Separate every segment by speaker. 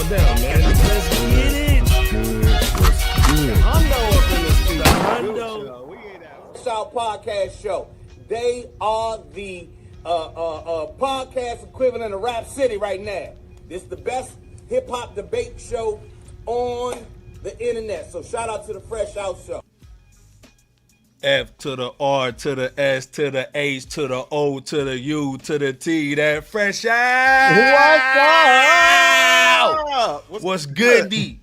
Speaker 1: going down, man? Let's get it.
Speaker 2: Good.
Speaker 1: Hundo up in this piece. Hundo.
Speaker 3: FRSHOUT Podcast Show. They are the podcast equivalent of Rap City right now. This is the best hip hop debate show on the internet. So shout out to the FRSHOUT Show.
Speaker 1: F to the R to the S to the H to the O to the U to the T. That fresh out. What's good, D?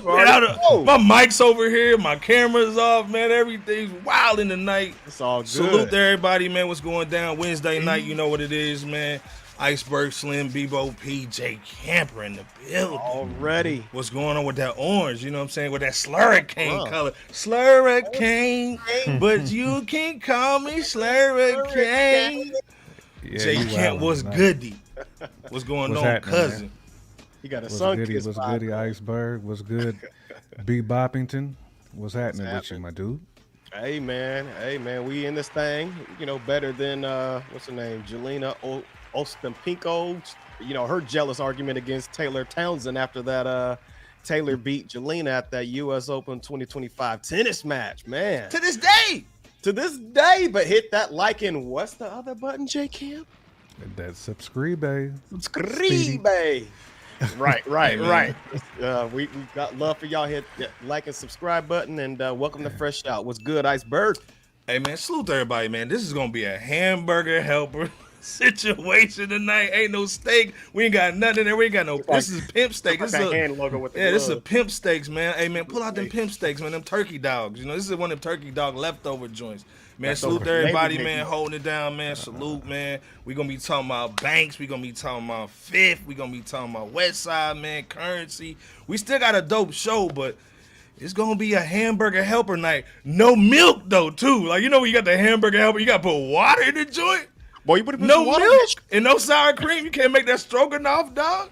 Speaker 1: My mic's over here. My camera's off, man. Everything's wild in the night.
Speaker 2: It's all good.
Speaker 1: Salute to everybody, man. What's going down? Wednesday night, you know what it is, man. Iceberg Slim, Bebo, PJ Camper in the building.
Speaker 2: Already.
Speaker 1: What's going on with that orange? You know what I'm saying? With that slurricane color. Slurricane, but you can call me Slurricane.
Speaker 4: Yeah,
Speaker 1: Jay Camp, what's goody? What's going on, cousin?
Speaker 4: Man?
Speaker 2: He got a
Speaker 4: what's
Speaker 2: sun
Speaker 4: goody,
Speaker 2: kiss.
Speaker 4: What's goody, Iceberg? What's good? B. Boppington. What's happening with you, my dude?
Speaker 2: Hey, man. We in this thing. You know, better than, what's her name? Jelena Ostapenko, you know, her jealous argument against Taylor Townsend after that Taylor beat Jelena at that US Open 2025 tennis match, man.
Speaker 1: To this day,
Speaker 2: but hit that like and what's the other button, J Camp?
Speaker 4: That subscribe.
Speaker 2: Right. We got love for y'all. Hit that like and subscribe button and welcome to FRSHOUT. What's good, Iceberg?
Speaker 1: Hey, man, salute to everybody, man. This is going to be a hamburger helper situation tonight. Ain't no steak. We ain't got nothing there. We ain't got no. This is pimp steak. This is
Speaker 2: hand logo with the
Speaker 1: this is a pimp steaks, man. Hey, man, pull out them pimp steaks, man. Them turkey dogs. You know, this is one of them turkey dog leftover joints. Man, salute to everybody, man, holding it down, man. Salute, man. We gonna be talking about Banks. We gonna be talking about Fifth. We gonna be talking about Westside, man. Currency. We still got a dope show, but it's gonna be a hamburger helper night. No milk though, too. Like, you know, when you got the hamburger helper, you gotta put water in the joint.
Speaker 2: Boy, you put
Speaker 1: no milk and no sour cream. You can't make that stroganoff, dog.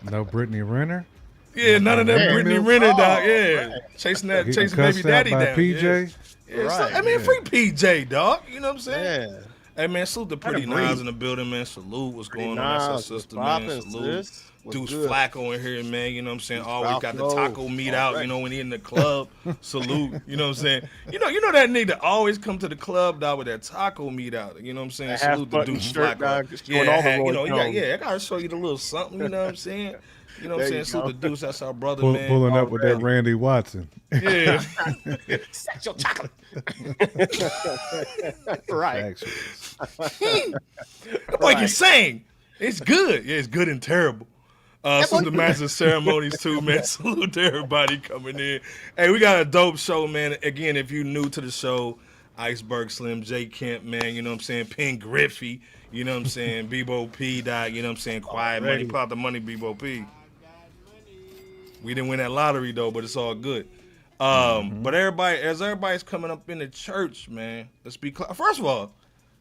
Speaker 4: No Brittany Renner.
Speaker 1: Yeah, none of that Brittany Renner, dog. Yeah,
Speaker 2: right.
Speaker 1: chasing baby daddy
Speaker 4: by
Speaker 1: down.
Speaker 4: PJ.
Speaker 1: Yeah,
Speaker 2: Right,
Speaker 1: so, free PJ, dog. You know what I'm saying?
Speaker 2: Yeah.
Speaker 1: Hey, man, salute the Pretty Nas in the building, man. Salute. What's going on? That's our sister, man. Salute. Deuce Flacco in here, man. You know what I'm saying? Always got the taco meat out, you know, when he in the club. Salute. You know what I'm saying? You know that nigga always come to the club, dog, with that taco meat out. You know what I'm saying? Salute to Deuce Flacco. I gotta show you the little something, you know what I'm saying? You know what I'm saying? Salute to Deuce, that's our brother, man.
Speaker 4: Pulling up with that Randy Watson.
Speaker 1: Yeah.
Speaker 2: Sex your chocolate. Right.
Speaker 1: Boy can sing. It's good. Yeah, it's good and terrible. Salute the master of ceremonies too, man. Salute to everybody coming in. Hey, we got a dope show, man. Again, if you're new to the show, Iceberg Slim, J Kemp, man, you know what I'm saying? Penn Griffey, you know what I'm saying? Bebo P, dot, you know what I'm saying? Quiet Money, put out the money, Bebo P. We didn't win that lottery though, but it's all good. But everybody's coming up in the church, man, let's be clear. First of all,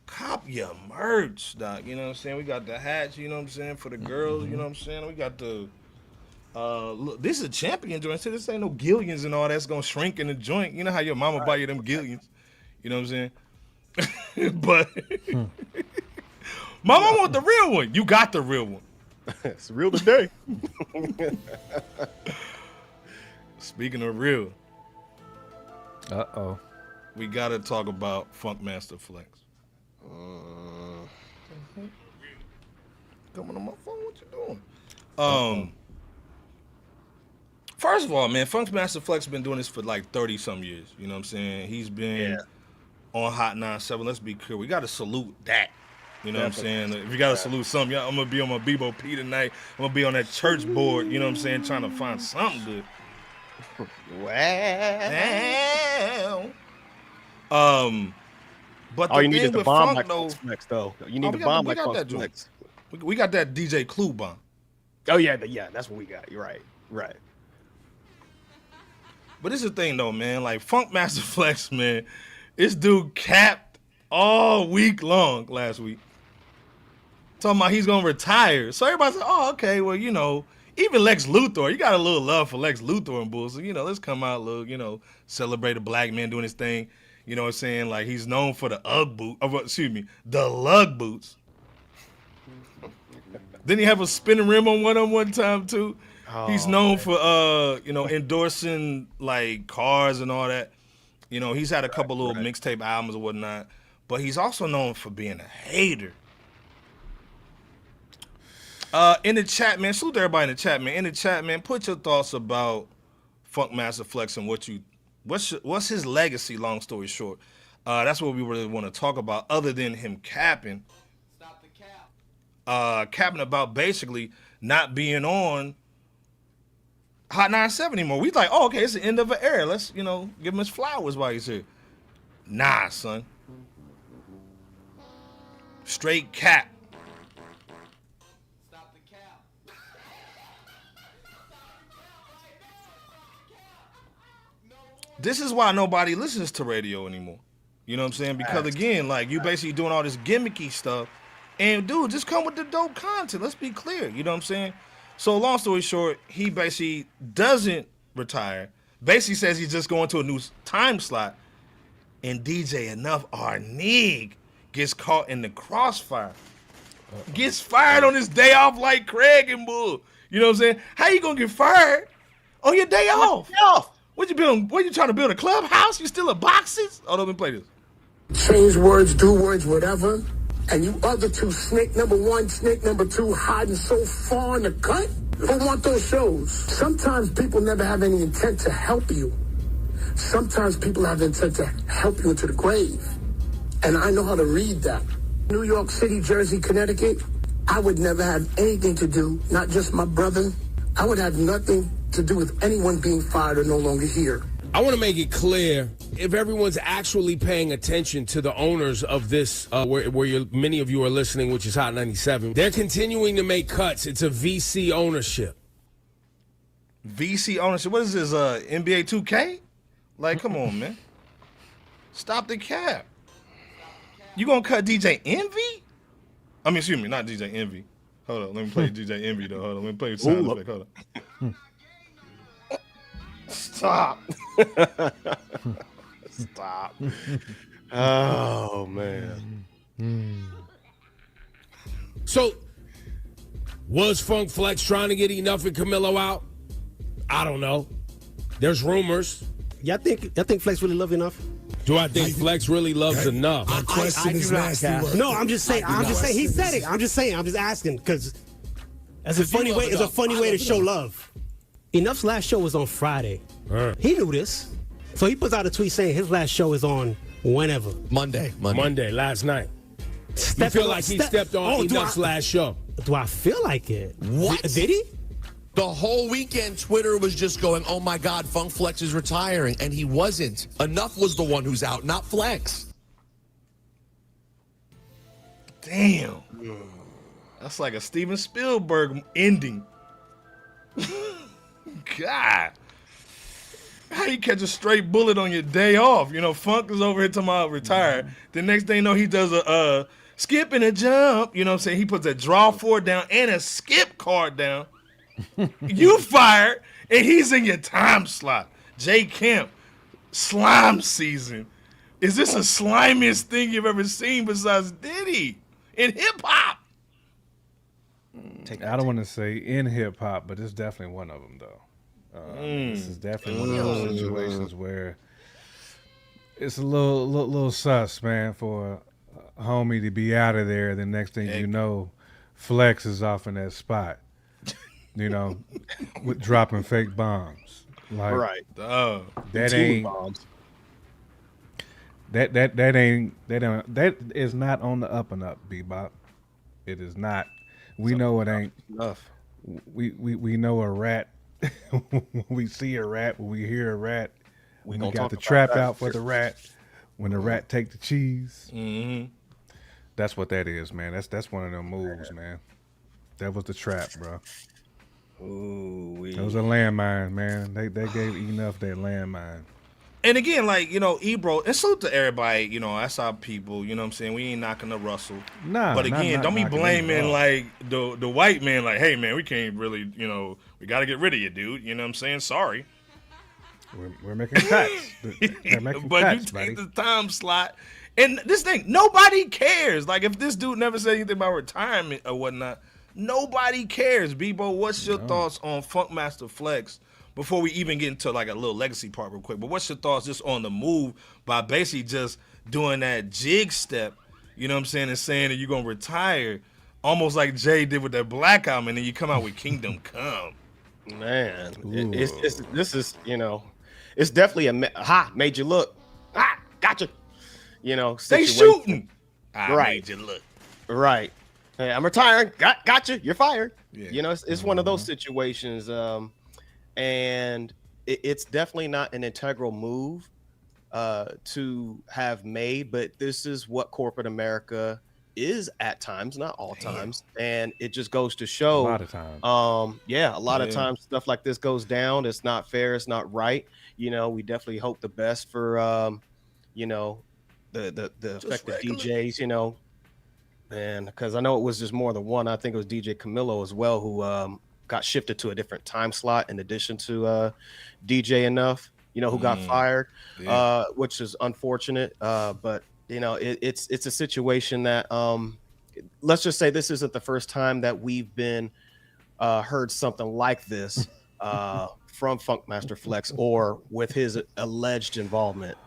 Speaker 1: cop your merch, doc. You know what I'm saying? We got the hats, you know what I'm saying, for the girls, you know what I'm saying? We got the look, this is a champion joint. So this ain't no Gillians and all that's gonna shrink in the joint. You know how your mama buy you them Gillians. You know what I'm saying? But my mama want the real one. You got the real one.
Speaker 2: It's real today.
Speaker 1: Speaking of real,
Speaker 4: We
Speaker 1: gotta talk about Funkmaster Flex. Coming on my phone, what you doing? First of all, man, Funkmaster Flex been doing this for like 30-some years. You know what I'm saying? He's been on Hot 97. Let's be clear. We gotta salute that. You know what I'm saying? If you gotta salute something, I'm gonna be on my Bebo P tonight. I'm gonna be on that church board, you know what I'm saying, trying to find something good.
Speaker 2: Well.
Speaker 1: But
Speaker 2: all you need is the bomb
Speaker 1: Funk,
Speaker 2: like Flex, though. You need the bomb like Flex.
Speaker 1: We got that DJ Clue bomb.
Speaker 2: Oh yeah, that's what we got. You're right.
Speaker 1: But this is the thing though, man. Like Funkmaster Flex, man, this dude capped all week long last week. Talking about he's gonna retire. So everybody's like, oh, okay, well, you know, even Lex Luthor, you got a little love for Lex Luthor and bull. So, you know, let's come out, look, you know, celebrate a black man doing his thing. You know what I'm saying? Like he's known for the the lug boots. Didn't he have a spinning rim on one time too? He's known for endorsing like cars and all that. You know, he's had a couple little mixtape albums or whatnot, but he's also known for being a hater. In the chat, man, salute to everybody in the chat, man. In the chat, man, put your thoughts about Funkmaster Flex and what's his legacy, long story short. That's what we really want to talk about, other than him capping.
Speaker 3: Stop the cap.
Speaker 1: Capping about basically not being on Hot 97 anymore. We like, oh, okay, it's the end of an era. Let's, give him his flowers while he's here. Nah, son. Straight cap.
Speaker 3: Stop the cap.
Speaker 1: This is why nobody listens to radio anymore. You know what I'm saying? Because again, like, you basically doing all this gimmicky stuff. And dude, just come with the dope content. Let's be clear. You know what I'm saying? So long story short, he basically doesn't retire. Basically says he's just going to a new time slot. And DJ Enuff, our nig, gets caught in the crossfire. Gets fired on his day off like Craig and Bull. You know what I'm saying? How you gonna get fired on your day off? What you building? What you trying to build, a clubhouse? You still at boxes? Oh, let me play this.
Speaker 5: Change words, do words, whatever. And you other two, snake number one, snake number two, hiding so far in the cut. Who want those shows? Sometimes people never have any intent to help you. Sometimes people have intent to help you into the grave. And I know how to read that. New York City, Jersey, Connecticut, I would never have anything to do, not just my brother. I would have nothing to do with anyone being fired or no longer here.
Speaker 6: I want to make it clear, if everyone's actually paying attention to the owners of this, where many of you are listening, which is Hot 97, they're continuing to make cuts. It's a VC ownership.
Speaker 1: VC ownership? What is this, NBA 2K? Like, come on, man. Stop the cap. You gonna cut DJ Envy? I mean, excuse me, not DJ Envy. Hold on, let me play DJ Envy, though. Hold on, let me play the sound effect. Hold on. Stop.
Speaker 2: Stop. Oh, man.
Speaker 6: So, was Funk Flex trying to get Enuff and Camilo out? I don't know. There's rumors.
Speaker 7: Y'all think Flex really love Enuff?
Speaker 6: Do I think Flex really loves Enuff?
Speaker 8: My question is nasty work.
Speaker 7: No, I'm just saying. He said it. I'm just saying. I'm just asking because it's a funny way. It's a funny way to show love. Enuff's last show was on Friday. He knew this, so he puts out a tweet saying his last show is on whenever.
Speaker 8: Monday,
Speaker 6: last night. You feel like he stepped on Enuff's last show?
Speaker 7: Do I feel like it?
Speaker 8: What?
Speaker 7: Did he?
Speaker 8: The whole weekend, Twitter was just going, oh my God, Funk Flex is retiring. And he wasn't. Enuff was the one who's out, not Flex.
Speaker 1: Damn. That's like a Steven Spielberg ending. God. How you catch a straight bullet on your day off? You know, Funk is over here talking about retired. The next thing you know, he does a skip and a jump. You know what I'm saying? He puts a draw four down and a skip card down. You fired, and he's in your time slot. Jay Kemp, slime season. Is this the slimiest thing you've ever seen besides Diddy in hip-hop?
Speaker 4: I don't want to say in hip-hop, but it's definitely one of them, though. This is definitely one of those situations where it's a little sus, man, for a homie to be out of there. The next thing you know, Flex is off in that spot. You know, with dropping fake bombs. Like,
Speaker 2: Right.
Speaker 4: that ain't
Speaker 2: bombs.
Speaker 4: that is not on the up and up, Bebop. It is not. We know it ain't.
Speaker 2: Enough.
Speaker 4: We know a rat. When we see a rat, when we hear a rat, we
Speaker 2: gonna
Speaker 4: got
Speaker 2: talk
Speaker 4: the
Speaker 2: about
Speaker 4: trap
Speaker 2: that.
Speaker 4: out for the rat. When the rat take the cheese, that's what that is, man. That's one of them moves, man. That was the trap, bro.
Speaker 2: Ooh,
Speaker 4: That was a landmine, man. They gave Enuff that landmine.
Speaker 1: And again, like, you know, Ebro, and salute to everybody, you know, that's our people, you know what I'm saying? We ain't knocking the Russell.
Speaker 4: Nah,
Speaker 1: but again,
Speaker 4: not
Speaker 1: don't be
Speaker 4: knocking
Speaker 1: blaming,
Speaker 4: them.
Speaker 1: like, the white man, like, hey, man, we can't really, you know, we got to get rid of you, dude. You know what I'm saying? Sorry.
Speaker 4: We're making cuts. They're making
Speaker 1: But
Speaker 4: cuts,
Speaker 1: you
Speaker 4: buddy.
Speaker 1: take the time slot. And this thing, nobody cares. Like, if this dude never said anything about retirement or whatnot, Nobody cares. Bebo, what's your thoughts on Funkmaster Flex? Before we even get into like a little legacy part real quick, but what's your thoughts just on the move by basically just doing that jig step, you know what I'm saying, and saying that you're going to retire, almost like Jay did with that Black Album, and then you come out with Kingdom Come.
Speaker 2: Man, this is, you know, it's definitely made you look. Gotcha. You know,
Speaker 1: they shooting.
Speaker 2: Right.
Speaker 1: Made you look.
Speaker 2: Right. Hey, I'm retiring. Gotcha. You're fired.
Speaker 1: Yeah.
Speaker 2: You know, it's one of those situations. And it's definitely not an integral move to have made, but this is what corporate America is at times, not all times, and it just goes to show
Speaker 4: A lot of times.
Speaker 2: A lot of times stuff like this goes down. It's not fair. It's not right. You know, we definitely hope the best for you know, the affected DJs. You know, and because I know it was just more than one. I think it was DJ Camilo as well who got shifted to a different time slot in addition to DJ Enuff, you know, who got fired, which is unfortunate. But you know, it's a situation that let's just say this isn't the first time that we've been heard something like this from Funkmaster Flex or with his alleged involvement.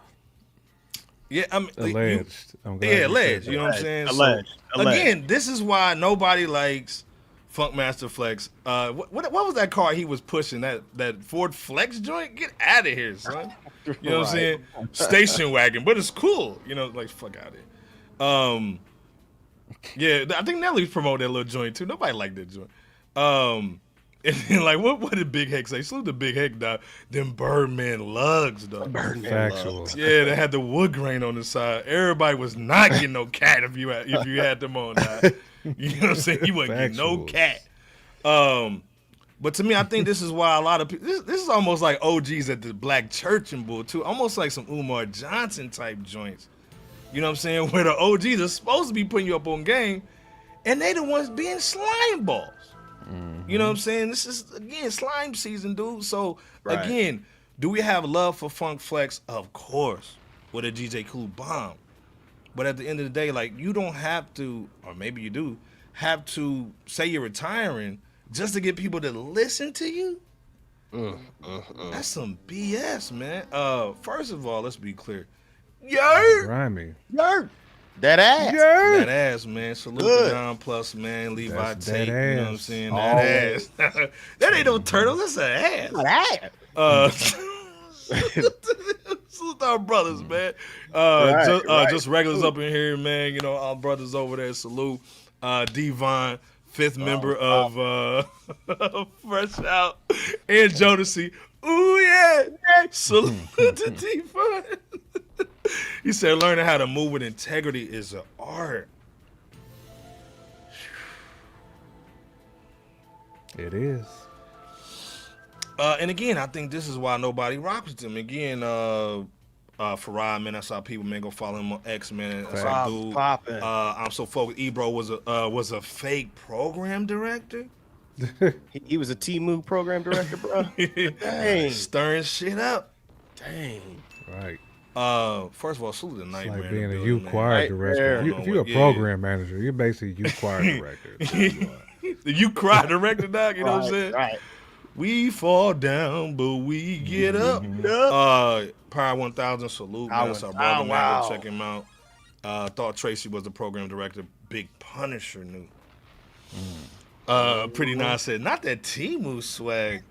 Speaker 1: Yeah, I'm
Speaker 4: alleged.
Speaker 1: Alleged. You know what I'm saying?
Speaker 2: Alleged.
Speaker 1: Again, this is why nobody likes Funkmaster Flex. What was that car he was pushing? That Ford Flex joint? Get out of here, son. You know what I'm saying? Station wagon, but it's cool. You know, like fuck out of here. Yeah, I think Nelly's promoting that little joint too. Nobody liked that joint. And then, like, what did Big Heck say? Salute to Big Heck, dog. Them Birdman lugs, dog.
Speaker 4: Factual.
Speaker 1: Yeah, they had the wood grain on the side. Everybody was not getting no cat if you had them on. Dog. You know what I'm saying? You wasn't getting no cat. But to me, I think this is why a lot of people. This is almost like OGs at the Black Church and Bull too. Almost like some Umar Johnson type joints. You know what I'm saying? Where the OGs are supposed to be putting you up on game, and they the ones being slime balls. You know what I'm saying? This is, again, slime season, dude. So, again, do we have love for Funk Flex? Of course, with a DJ Cool bomb. But at the end of the day, like, you don't have to, or maybe you do, have to say you're retiring just to get people to listen to you. That's some BS, man. First of all, let's be clear.
Speaker 4: Grimy.
Speaker 2: That ass.
Speaker 1: That ass, man. Salute to Don Plus, man. Levi Tate. You know what I'm saying? That ass. That ain't no turtles. That's an ass. Salute our brothers, man. Just regulars up in here, man. You know, our brothers over there. Salute. Devon, fifth member of Fresh Out, and Jodeci. Ooh, yeah. Salute to Devon. He said learning how to move with integrity is an art.
Speaker 4: It is.
Speaker 1: And again, I think this is why nobody rocks with him. Again, Farad, man, I saw people, man, go follow him on X, man. That's our dude. I'm so focused. Ebro was a fake program director.
Speaker 2: He was a T-Move program director, bro. Dang.
Speaker 1: Stirring shit up.
Speaker 2: Dang.
Speaker 4: Right.
Speaker 1: First of all, salute the night,
Speaker 4: like
Speaker 1: man.
Speaker 4: being a U choir director. If you're a program manager, you're basically U choir director.
Speaker 1: The U choir director, dog. You know what I'm saying?
Speaker 2: Right.
Speaker 1: We fall down, but we get up. Power 1000, salute. Man. That's our brother, man. Go check him out. Thought Tracy was the program director. Big Punisher knew. Pretty nice said, not that T-Move swag.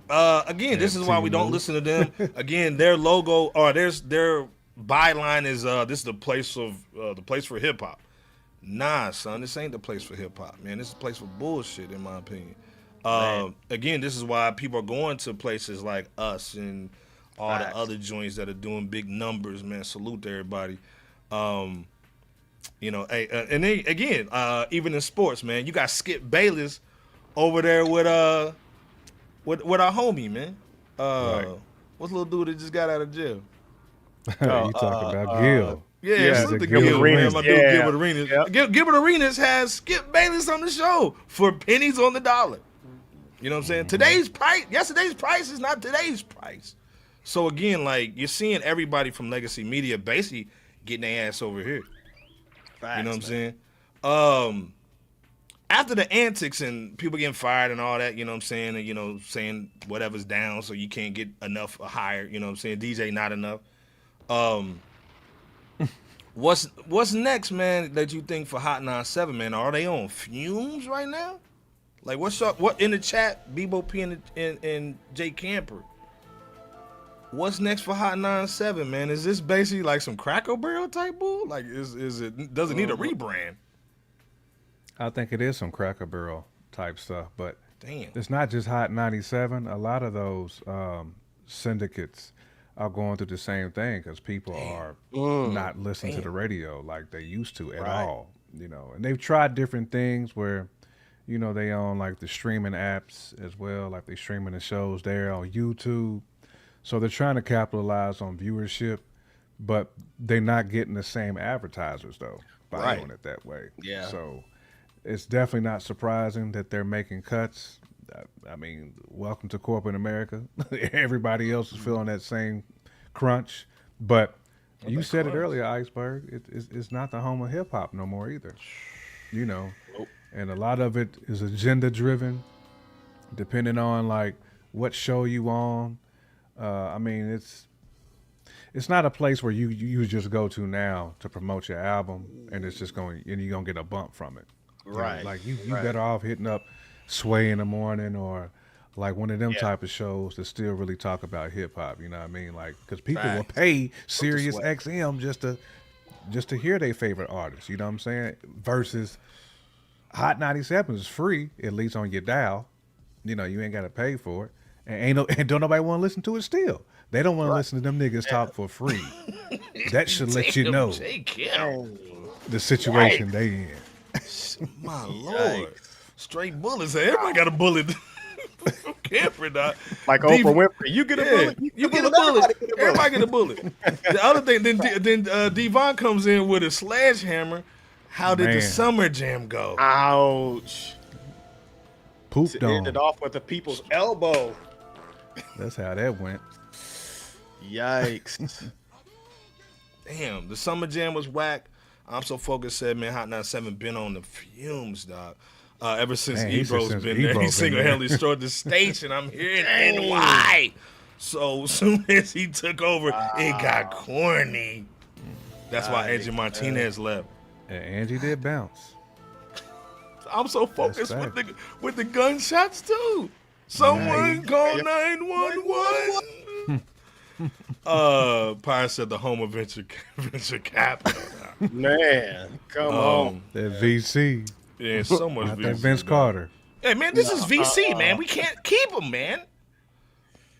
Speaker 1: Again, this is why we don't listen to them. Again, their logo or their byline is this is the place for hip hop. Nah, son, this ain't the place for hip hop, man. This is a place for bullshit, in my opinion. Again, this is why people are going to places like us and all the other joints that are doing big numbers, man. Salute to everybody. You know, and then again, even in sports, man, you got Skip Bayless over there with our homie, man. What's the little dude that just got out of jail?
Speaker 4: You talking about Gil?
Speaker 1: Yeah, salute to Gil, man. My dude Gilbert Arenas. Gilbert Arenas has Skip Bayless on the show for pennies on the dollar. You know what I'm saying? Today's price, yesterday's price is not today's price. So again, like, you're seeing everybody from Legacy Media basically getting their ass over here. Facts, you know what I'm saying? after the antics and people getting fired and all that, you know what I'm saying, and, you know, saying whatever's down so you can't get enough or higher, you know what I'm saying, DJ not enough. What's next, man, that you think for Hot 97, man? Are they on fumes right now? Like, what's up? What in the chat, Bebo P and Jay Camper? What's next for Hot 97, man? Is this basically like some Cracker Barrel type bull? Like, does it need a rebrand?
Speaker 4: I think it is some Cracker Barrel type stuff, but
Speaker 1: damn,
Speaker 4: it's not just Hot 97. A lot of those syndicates are going through the same thing because people are not listening to the radio like they used to at all, you know. And they've tried different things where, you know, they own like the streaming apps as well, like they streaming the shows there on YouTube. So they're trying to capitalize on viewership, but they're not getting the same advertisers though by doing it that way.
Speaker 2: Yeah.
Speaker 4: So it's definitely not surprising that they're making cuts. I mean, welcome to corporate America. Everybody else is feeling that same crunch. But you said it earlier, Iceberg. It's not the home of hip hop no more either. You know, and a lot of it is agenda driven, depending on like what show you on. I mean, it's not a place where you just go to now to promote your album, and it's just going and you're gonna get a bump from it.
Speaker 2: Right.
Speaker 4: You know, like you better off hitting up Sway in the morning or like one of them type of shows that still really talk about hip hop. You know what I mean? Like, because people will pay Sirius XM just to hear their favorite artists. You know what I'm saying? Versus Hot 97 is free, at least on your dial. You know, you ain't got to pay for it, and don't nobody want to listen to it still. They don't want to listen to them niggas talk for free. That should let you know the situation they in.
Speaker 1: My Lord. Straight bullets. Everybody got a bullet. Camper, dog.
Speaker 2: Like Oprah Winfrey. You get a bullet.
Speaker 1: You get a bullet. Everybody get a bullet. The other thing, then Devon comes in with a sledgehammer. How did the Summer Jam go?
Speaker 2: Ouch.
Speaker 4: Pooped on.
Speaker 2: Ended off with the people's elbow.
Speaker 4: That's how that went.
Speaker 2: Yikes.
Speaker 1: Damn, the Summer Jam was whack. I'm So Focused said, man, Hot 97 been on the fumes, dog. Ever since Ebro's been there, he single-handedly destroyed the station. I'm here in NY. So as soon as he took over, it got corny. That's why Angie Martinez left.
Speaker 4: And Angie did bounce.
Speaker 1: I'm so focused with the gunshots too. Someone call 911. Pyre said the home of venture capital.
Speaker 2: Man, come on.
Speaker 4: That VC.
Speaker 1: Yeah, so much
Speaker 4: I
Speaker 1: VC.
Speaker 4: think Vince Carter.
Speaker 1: Hey, man, this is VC, man. We can't keep him, man.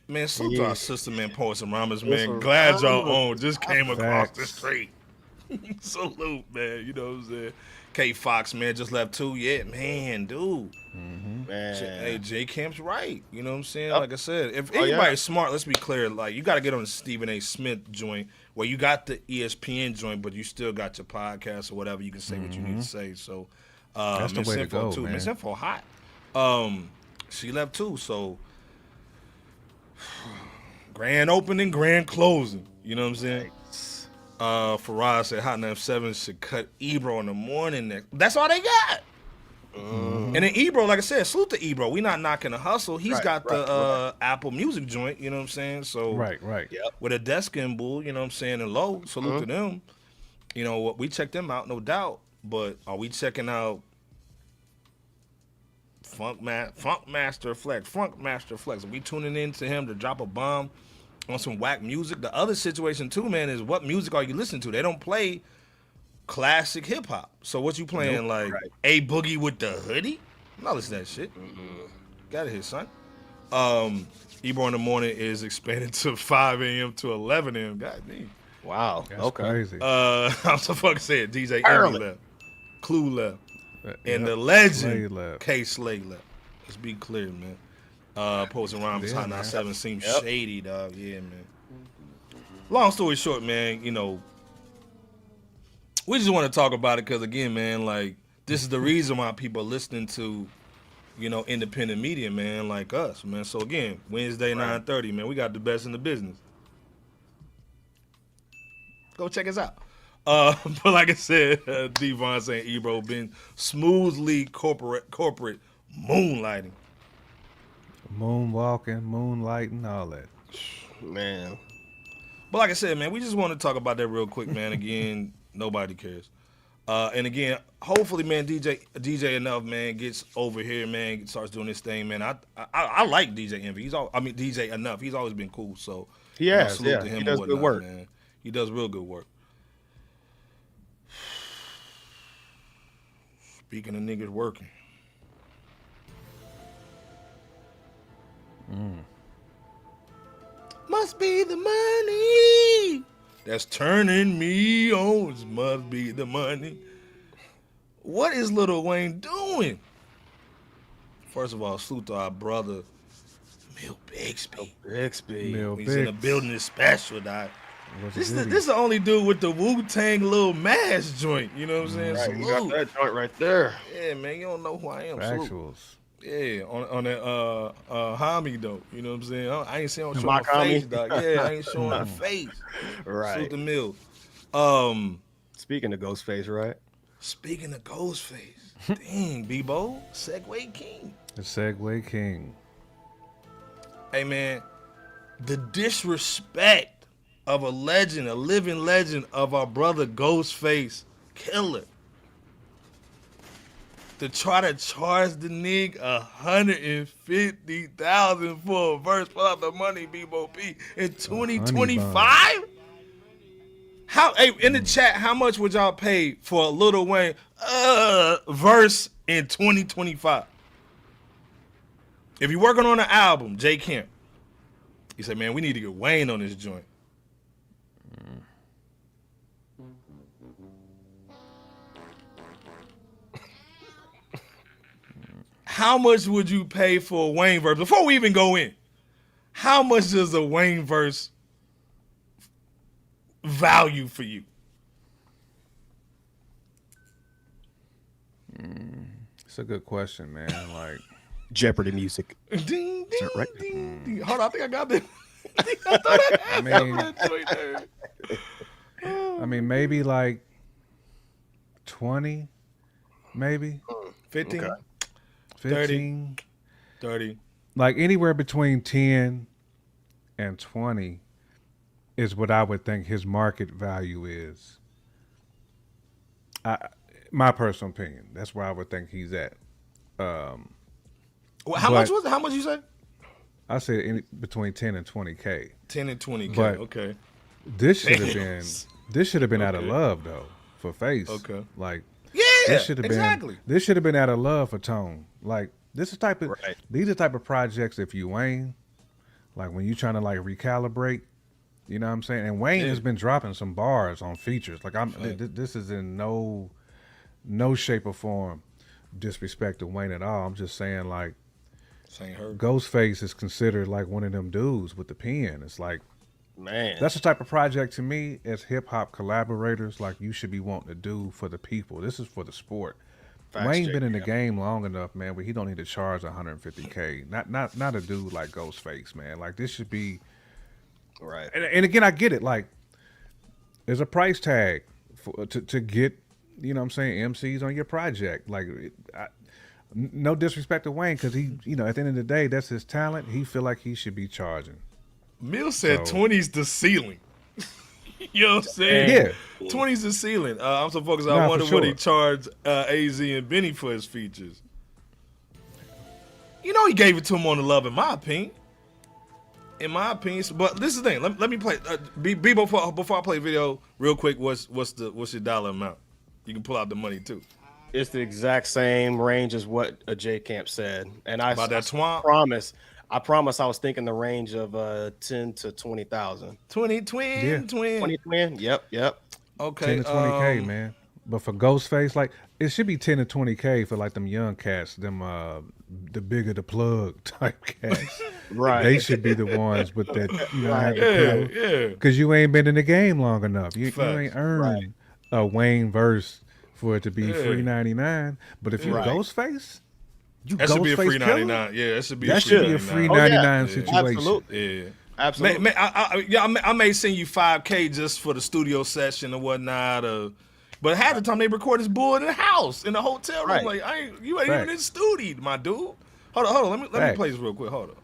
Speaker 1: Man, salute to our sister, man, Poets and Rhymes, man. Glad y'all own. Just came across the street. Salute, man. You know what I'm saying? K Fox, man, just left too. Yeah, man, dude.
Speaker 2: Man.
Speaker 1: Hey, J Camp's right. You know what I'm saying? Like I said, if anybody's smart, let's be clear. Like, you got to get on the Stephen A. Smith joint where you got the ESPN joint, but you still got your podcast or whatever. You can say what you need to say. So,
Speaker 4: that's the way to go,
Speaker 1: too.
Speaker 4: man.
Speaker 1: Miss Info hot. She left too. So, grand opening, grand closing. You know what I'm saying? Faraz said Hot 97 should cut Ebro in the morning next. That's all they got. And then Ebro, like I said, salute to Ebro. We not knocking the hustle. He's got the Apple Music joint, you know what I'm saying? So
Speaker 4: Right.
Speaker 1: with a desk and bull, you know what I'm saying, and low, salute to them. You know what, we check them out, no doubt. But are we checking out Funkmaster Flex? Are we tuning in to him to drop a bomb on some whack music? The other situation too, man, is what music are you listening to? They don't play classic hip hop. So what you playing, A Boogie with the Hoodie? I'm not listening to that shit. Got it here, son. Ebro in the morning is expanded to 5 a.m. to 11 a.m. God damn.
Speaker 2: Wow.
Speaker 4: That's crazy.
Speaker 1: I'm so fucking saying DJ Envy left. Clue left. And the legend K Slade left. Let's be clear, man. Poets and Rhymes Hot 97 seems shady, dog. Yeah, man. Long story short, man, you know, we just want to talk about it because, again, man, like, this is the reason why people are listening to, you know, independent media, man, like us, man. So, again, Wednesday, 9:30, man, we got the best in the business. Go check us out. But like I said, Devon saying Ebro been smoothly corporate moonlighting.
Speaker 4: Moonwalking, moonlighting, all that.
Speaker 2: Man.
Speaker 1: But like I said, man, we just want to talk about that real quick, man. Again, nobody cares. And again, hopefully, man, DJ Enuff, man, gets over here, man, starts doing this thing, man. I like DJ Envy. DJ Enuff. He's always been cool. So
Speaker 2: he has,
Speaker 1: salute to him
Speaker 2: he does good work,
Speaker 1: man. He does real good work. Speaking of niggas working. Must be the money that's turning me on. Must be the money. What is Lil Wayne doing? First of all, salute to our brother, Mill Bixby. He's in the building is special, dog. This is the only dude with the Wu-Tang little mask joint. You know what I'm saying?
Speaker 2: Right,
Speaker 1: Salute.
Speaker 2: you got that joint right there.
Speaker 1: Yeah, man, you don't know who I am.
Speaker 4: Factuals.
Speaker 1: Yeah, on that homie though. You know what I'm saying? I ain't showing
Speaker 2: My
Speaker 1: my face, dog. Yeah, I ain't showing my face.
Speaker 2: Right.
Speaker 1: Salute the Mill.
Speaker 2: Speaking of Ghostface, right?
Speaker 1: Speaking of Ghostface, dang, Bebo, Segway King.
Speaker 4: The Segway King.
Speaker 1: Hey man, the disrespect of a legend, a living legend of our brother Ghostface Killah. To try to charge the nigga $150,000 for a verse, pull out the money, Bebo P, in 2025. How? Hey, in the chat, how much would y'all pay for a Lil Wayne verse in 2025? If you're working on an album, J Camp, he said, "Man, we need to get Wayne on this joint." How much would you pay for a Wayne verse? Before we even go in, how much does a Wayne verse value for you?
Speaker 4: It's a good question, man. Like
Speaker 2: Jeopardy music.
Speaker 1: Ding, ding,
Speaker 2: right?
Speaker 1: ding, ding. Hold on, I think I got that.
Speaker 4: I mean, maybe like 20, maybe
Speaker 1: 15,
Speaker 2: Okay.
Speaker 4: 15,
Speaker 1: 30.
Speaker 4: like anywhere between 10 and 20 is what I would think his market value is. My personal opinion. That's where I would think he's at.
Speaker 1: Well, how much was it? How much you say?
Speaker 4: I say between 10 and 20K.
Speaker 1: 10 and 20K.
Speaker 4: But
Speaker 1: okay.
Speaker 4: This should have been out of
Speaker 1: Okay.
Speaker 4: love though for Face.
Speaker 1: Okay.
Speaker 4: Like
Speaker 1: Yeah,
Speaker 4: this should have
Speaker 1: exactly.
Speaker 4: been this should have been out of love for Tone. Like this is type of
Speaker 2: Right.
Speaker 4: these are type of projects if you Wayne, like when you trying to like recalibrate, you know what I'm saying? And Wayne has been dropping some bars on features. Like this is in no shape or form disrespect to Wayne at all. I'm just saying like
Speaker 1: Saint Herb.
Speaker 4: Ghostface is considered like one of them dudes with the pen. It's like
Speaker 2: Man.
Speaker 4: that's the type of project to me as hip hop collaborators like you should be wanting to do for the people. This is for the sport.
Speaker 2: Facts,
Speaker 4: Wayne
Speaker 2: Jake,
Speaker 4: been in the
Speaker 2: yeah.
Speaker 4: game long enough, man, where he don't need to charge $150K. Not a dude like Ghostface, man. Like this should be
Speaker 2: Right.
Speaker 4: and again I get it. Like there's a price tag to get, you know what I'm saying, MCs on your project. Like no disrespect to Wayne because he, you know, at the end of the day, that's his talent. He feel like he should be charging.
Speaker 1: Mill said
Speaker 4: So-
Speaker 1: 20's the ceiling. You know what I'm saying?
Speaker 4: Yeah.
Speaker 1: 20's the ceiling. I'm so focused.
Speaker 4: Nah,
Speaker 1: I
Speaker 4: for
Speaker 1: wonder what he
Speaker 4: sure.
Speaker 1: charged AZ and Benny for his features. You know he gave it to him on the love, in my opinion. In my opinion. But this is the thing. Let me play. Before I play video, real quick, what's your dollar amount? You can pull out the money too.
Speaker 2: It's the exact same range as what a J Camp said. And I
Speaker 1: About that twomp?
Speaker 2: I promise I was thinking the range of 10 to 20,000.
Speaker 1: 20 twin,
Speaker 4: Yeah.
Speaker 1: twin.
Speaker 2: 20 twin? Yep.
Speaker 1: Okay.
Speaker 4: 10 to 20K, man. But for Ghostface, like it should be 10 to 20K for like them young cats, them the bigger the plug type cats.
Speaker 2: Right.
Speaker 4: They should be the ones with that, you know, have the
Speaker 1: Yeah,
Speaker 4: plug.
Speaker 1: yeah.
Speaker 4: Because you ain't been in the game long enough. You
Speaker 1: Facts.
Speaker 4: ain't earned a Wayne verse for it to be
Speaker 1: Yeah.
Speaker 4: free 99. But if you
Speaker 2: Right.
Speaker 4: Ghostface, you
Speaker 1: That should be a
Speaker 4: Ghostface
Speaker 1: free
Speaker 4: Killah,
Speaker 1: 99. Yeah, that should be
Speaker 4: that
Speaker 1: a free
Speaker 4: should be
Speaker 1: 99.
Speaker 4: a free
Speaker 2: Oh, yeah.
Speaker 4: 99
Speaker 1: Yeah.
Speaker 4: situation.
Speaker 2: Absolutely.
Speaker 1: Yeah.
Speaker 2: Absolutely.
Speaker 1: I may send you $5K just for the studio session or whatnot. But half the time they record this bull in the house, in the hotel room.
Speaker 2: Right.
Speaker 1: Like, you ain't even in the studio, my dude. Hold on. Let me play this real quick. Hold on.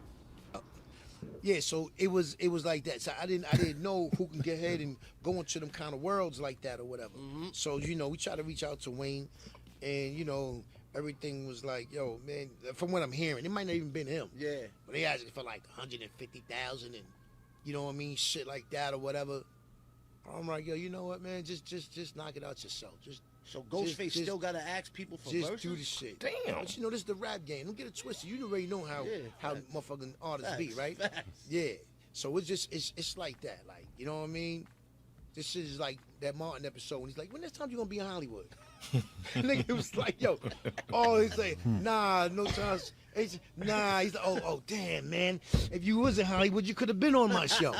Speaker 9: Yeah, so it was like that. So I didn't know who can get ahead and go into them kind of worlds like that or whatever. So we try to reach out to Wayne, and everything was like, yo, man. From what I'm hearing, it might not even been him. Yeah, but they asked for like 150,000 and you know what I mean, shit like that or whatever. I'm like, yo, you know what, man? Just knock it out yourself.
Speaker 10: So Ghostface still gotta ask people for
Speaker 9: just
Speaker 10: verses?
Speaker 9: do the shit.
Speaker 1: Damn.
Speaker 9: But this is the rap game. Don't get it twisted. You already know how motherfucking artists be, right?
Speaker 10: Facts.
Speaker 9: Yeah. So it's like that. Like, you know what I mean? This shit is like that Martin episode when he's like, when next time you gonna be in Hollywood? Nigga was like, yo, he's like, nah, no chance. Nah, he's like, oh, damn, man. If you was in Hollywood, you could have been on my show.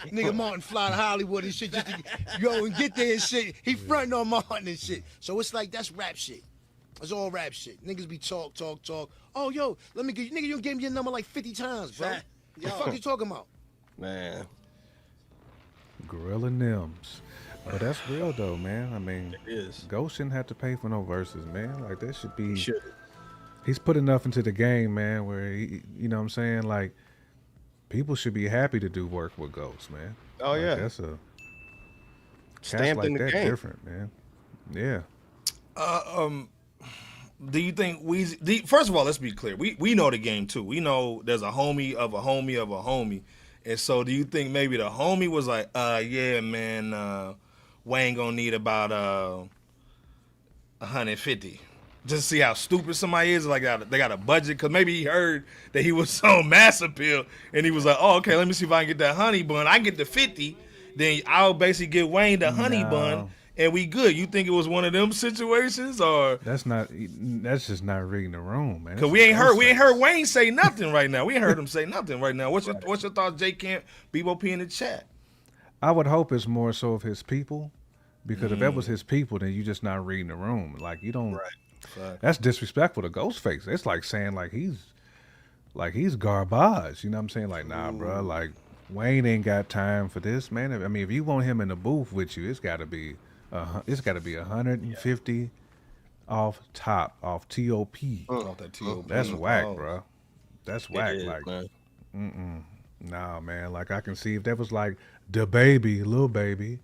Speaker 9: Nigga Martin fly to Hollywood and shit just to go and get there and shit. He fronting on Martin and shit. So it's like, that's rap shit. It's all rap shit. Niggas be talk. Oh, yo, let me get you. Nigga, you gave me your number like 50 times, bro. What the fuck you talking about?
Speaker 2: Man.
Speaker 4: Gorilla Nims. But that's real though, man. I mean,
Speaker 2: It is.
Speaker 4: Ghost shouldn't have to pay for no verses, man. Like that should be.
Speaker 2: Should.
Speaker 4: He's put enough into the game, man. Where he, you know what I'm saying, like people should be happy to do work with Ghost, man.
Speaker 2: Oh
Speaker 4: like,
Speaker 2: yeah.
Speaker 4: that's a
Speaker 2: Stamped
Speaker 4: like
Speaker 2: in the
Speaker 4: that
Speaker 2: game.
Speaker 4: different, man. Yeah.
Speaker 1: Do you think Weezy? First of all, let's be clear. We know the game too. We know there's a homie of a homie of a homie, and so do you think maybe the homie was like, yeah, man, Wayne gonna need about 150. Just see how stupid somebody is. Like they got a budget because maybe he heard that he was on Mass Appeal and he was like, oh, okay, let me see if I can get that honey bun. I get the 50, then I'll basically get Wayne the honey bun. And we good. You think it was one of them situations, or
Speaker 4: that's just not reading the room, man.
Speaker 1: Cause we ain't heard Wayne say nothing right now. We ain't heard him say nothing right now. What's your thoughts, J Camp, Bebo P in the chat?
Speaker 4: I would hope it's more so of his people, because if that was his people, then you just not reading the room. Like you don't.
Speaker 1: Right.
Speaker 4: That's disrespectful to Ghostface. It's like saying he's garbage. You know what I'm saying? Like, nah, bro. Like Wayne ain't got time for this, man. I mean, if you want him in the booth with you, it's got to be 150 off top, off TOP.
Speaker 1: Off that TOP.
Speaker 4: That's whack, bro. That's whack.
Speaker 2: is,
Speaker 4: Like,
Speaker 2: man.
Speaker 4: nah, man. Like I can see if that was like the baby, Lil Baby,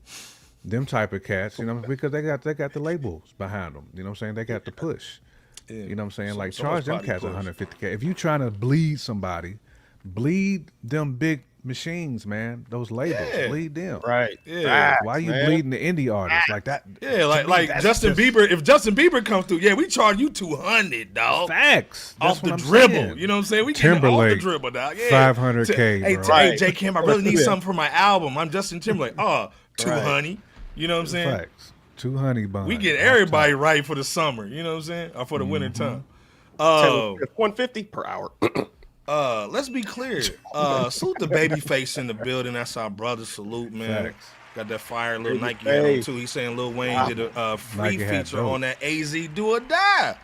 Speaker 4: them type of cats, you know, because they got the labels behind them. You know what I'm saying? They got the push.
Speaker 1: Yeah.
Speaker 4: You know what I'm saying?
Speaker 1: So-
Speaker 4: Like
Speaker 1: so
Speaker 4: charge
Speaker 1: much
Speaker 4: them
Speaker 1: body
Speaker 4: cats
Speaker 1: push.
Speaker 4: 150K. If you trying to bleed somebody, bleed them big machines, man. Those labels,
Speaker 1: Yeah.
Speaker 4: bleed them.
Speaker 2: Right.
Speaker 1: Yeah.
Speaker 2: Facts,
Speaker 4: Why you
Speaker 2: man.
Speaker 4: bleeding the indie artists like that?
Speaker 1: Yeah,
Speaker 4: To
Speaker 1: like
Speaker 4: me, that's
Speaker 1: Justin
Speaker 4: just
Speaker 1: Bieber. If Justin Bieber comes through, yeah, we charge you 200, dog.
Speaker 4: Facts. That's
Speaker 1: Off
Speaker 4: what
Speaker 1: the
Speaker 4: I'm
Speaker 1: dribble.
Speaker 4: saying.
Speaker 1: You know what I'm saying? We get off the
Speaker 4: Timberlake,
Speaker 1: dribble, dog. Yeah.
Speaker 4: 500K,
Speaker 1: Hey,
Speaker 4: bro.
Speaker 1: hey, J Cam, I really need
Speaker 2: Yeah.
Speaker 1: something for my album. I'm Justin Timberlake. Oh, 200. You know what I'm saying?
Speaker 4: Facts. 200 bond.
Speaker 1: We get
Speaker 4: off
Speaker 1: everybody
Speaker 4: top.
Speaker 1: right for the summer. You know what I'm saying? Or for the winter time.
Speaker 2: Taylor Swift, 150 per hour.
Speaker 1: Let's be clear. Salute the Babyface in the building. That's our brother. Salute, man.
Speaker 4: Facts.
Speaker 1: Got that fire little Nike hat on
Speaker 2: Babyface.
Speaker 1: too. He's saying Lil Wayne did a free
Speaker 4: Nike hat
Speaker 1: feature
Speaker 4: dope.
Speaker 1: on that AZ Do or Die.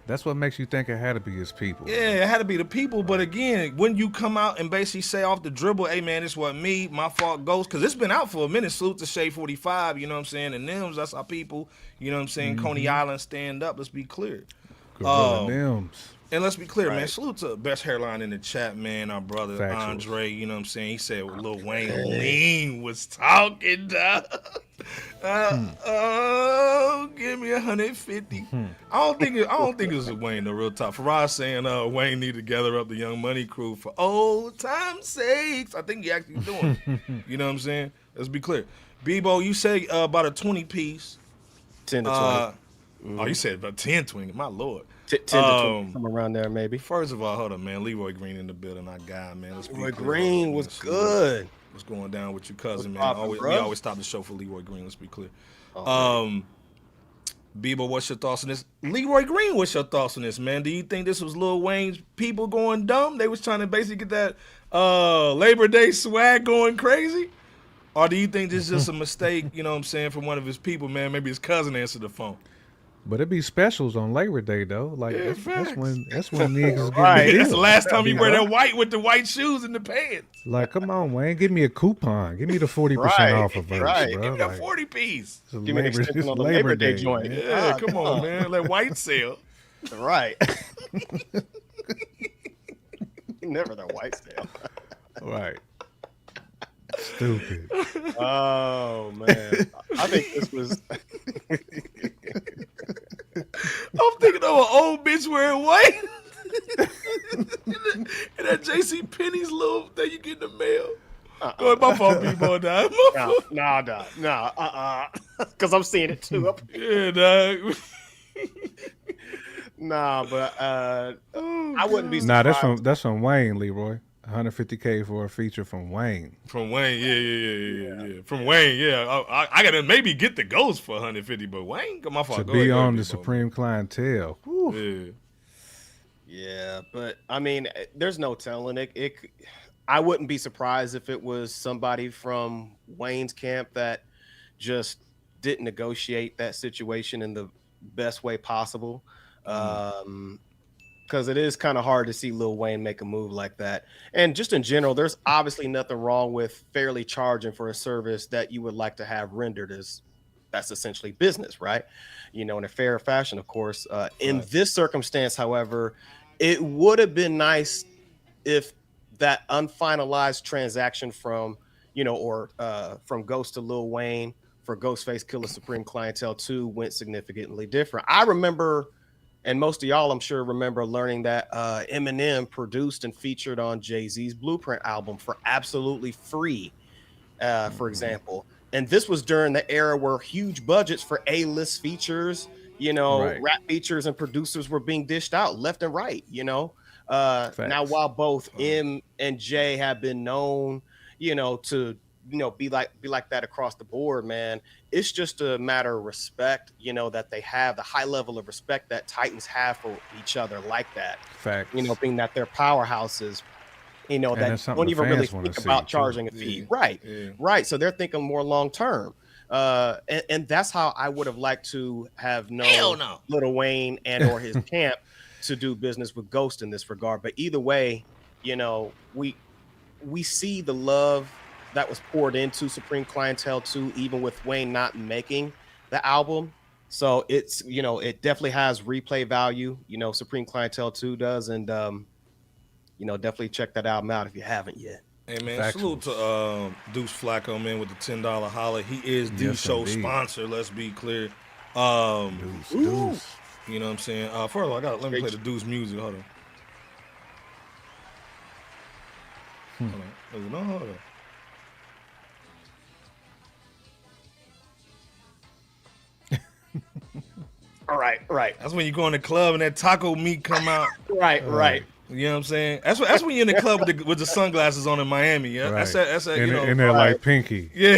Speaker 4: That's what makes you think it had to be his people.
Speaker 1: Yeah, it had to be the people. But again, when you come out and basically say off the dribble, hey man, this wasn't me, my fault goes, because it's been out for a minute. Salute to Shade 45, you know what I'm saying? And Nims, that's our people. You know what I'm saying? Coney Island, stand up. Let's be clear.
Speaker 4: Gorilla Nims.
Speaker 1: And let's be clear, man. Salute to Best Hairline in the chat, man. Our brother
Speaker 4: Factuals.
Speaker 1: Andre, you know what I'm saying? He said Lil Wayne Lean was talking, dog. Oh, give me 150. I don't think it was Wayne, the real top. Faraz saying Wayne need to gather up the Young Money crew for old time's sakes. I think he actually doing it. You know what I'm saying? Let's be clear. Bebo, you say about a 20 piece.
Speaker 2: 10 to 20.
Speaker 1: Oh, you said about 10, 20. My Lord.
Speaker 2: 10 to 20, somewhere around there, maybe.
Speaker 1: First of all, hold on, man. Leroy Green in the building, our guy, man. Let's be
Speaker 2: Leroy
Speaker 1: clear.
Speaker 2: Green was good.
Speaker 1: What's going down with your cousin, man?
Speaker 2: What's poppin',
Speaker 1: We
Speaker 2: bro?
Speaker 1: always stop the show for Leroy Green. Let's be clear.
Speaker 2: Oh,
Speaker 1: Bebo, what's your thoughts on this? Leroy Green, what's your thoughts on this, man? Do you think this was Lil Wayne's people going dumb? They was trying to basically get that Labor Day swag going crazy? Or do you think this is just a mistake, you know what I'm saying, from one of his people, man? Maybe his cousin answered the phone.
Speaker 4: But it be specials on Labor Day though. Like
Speaker 1: Yeah,
Speaker 4: that's when niggas get
Speaker 1: Right.
Speaker 4: the
Speaker 1: That's the
Speaker 4: deal.
Speaker 1: last time you wear that white with the white shoes and the pants.
Speaker 4: Like, come on, Wayne, give me a coupon. Give me the 40% off a verse,
Speaker 2: right.
Speaker 4: bro.
Speaker 1: Give me that
Speaker 4: Like,
Speaker 1: 40 piece.
Speaker 4: it's a
Speaker 2: Give me an
Speaker 4: Labor-
Speaker 2: extension
Speaker 4: it's
Speaker 2: on the Labor Day joint.
Speaker 4: man.
Speaker 1: Yeah, come on, man. That white sale.
Speaker 2: Right. Never that white sale.
Speaker 4: Right. Stupid.
Speaker 2: Oh man, I think this was.
Speaker 1: I'm thinking of an old bitch wearing white. And that J.C. Penney's little that you get in the mail. Go ahead, my fault, people. Dog.
Speaker 2: Nah. Because I'm seeing it too.
Speaker 1: Yeah, dog.
Speaker 2: Nah, but I wouldn't be
Speaker 4: Nah,
Speaker 2: surprised.
Speaker 4: that's from Wayne, Leroy. 150K for a feature from Wayne.
Speaker 1: From Wayne, yeah. From Wayne, yeah. I gotta maybe get the Ghost for 150, but Wayne, my fault.
Speaker 4: To
Speaker 1: Go
Speaker 4: be
Speaker 1: ahead,
Speaker 4: on the
Speaker 1: people.
Speaker 4: Supreme Clientele. Whew.
Speaker 1: Yeah.
Speaker 2: Yeah, but I mean, there's no telling it. I wouldn't be surprised if it was somebody from Wayne's camp that just didn't negotiate that situation in the best way possible. Because it is kind of hard to see Lil Wayne make a move like that. And just in general, there's obviously nothing wrong with fairly charging for a service that you would like to have rendered as that's essentially business, right? You know, in a fair fashion, of course. In this circumstance, however, it would have been nice if that unfinalized transaction from, from Ghost to Lil Wayne for Ghostface Killah Supreme Clientele 2 went significantly different. I remember, and most of y'all, I'm sure, remember learning that Eminem produced and featured on Jay-Z's Blueprint album for absolutely free, for example. And this was during the era where huge budgets for A-list features, rap features and producers were being dished out left and right, Now, while both M and J have been known, to be like that across the board, man, it's just a matter of respect, that they have the high level of respect that Titans have for each other like that.
Speaker 4: Facts.
Speaker 2: Being that they're powerhouses, that don't even really think about charging a fee. Right. So they're thinking more long term. And that's how I would have liked to have known Lil Wayne and or his camp to do business with Ghost in this regard. But either way, we see the love that was poured into Supreme Clientele 2, even with Wayne not making the album. So it's, it definitely has replay value, Supreme Clientele 2 does. And, definitely check that album out if you haven't yet.
Speaker 1: Hey, man, salute to Deuce Flacco, man, with the $10 holler. He is the show sponsor, let's be clear.
Speaker 4: Deuce.
Speaker 1: You know what I'm saying? First of all, let me play the Deuce music. Hold on. Hold on.
Speaker 2: Right.
Speaker 1: That's when you go in the club and that taco meat come out.
Speaker 2: Right.
Speaker 1: You know what I'm saying? That's when you're in the club with the sunglasses on in Miami. Yeah,
Speaker 4: Right.
Speaker 1: that's
Speaker 4: and they're like pinky.
Speaker 1: Yeah.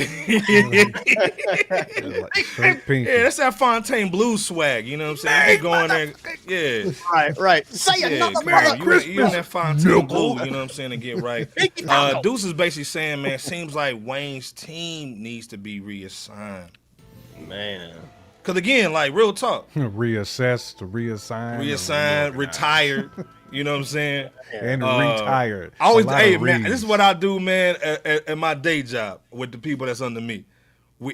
Speaker 4: Straight pinky.
Speaker 1: Yeah, that's that Fontaine Blues swag. You know what I'm saying? You going there, yeah.
Speaker 2: Right. Say another brother Christmas.
Speaker 1: You in that Fontaine Blue, you know what I'm saying, to get right. Deuce is basically saying, man, seems like Wayne's team needs to be reassigned.
Speaker 2: Man.
Speaker 1: Because again, like real talk.
Speaker 4: Reassessed, reassigned,
Speaker 1: retired. You know what I'm saying?
Speaker 4: And retired.
Speaker 1: I always, man, this is what I do, man, at my day job with the people that's under me.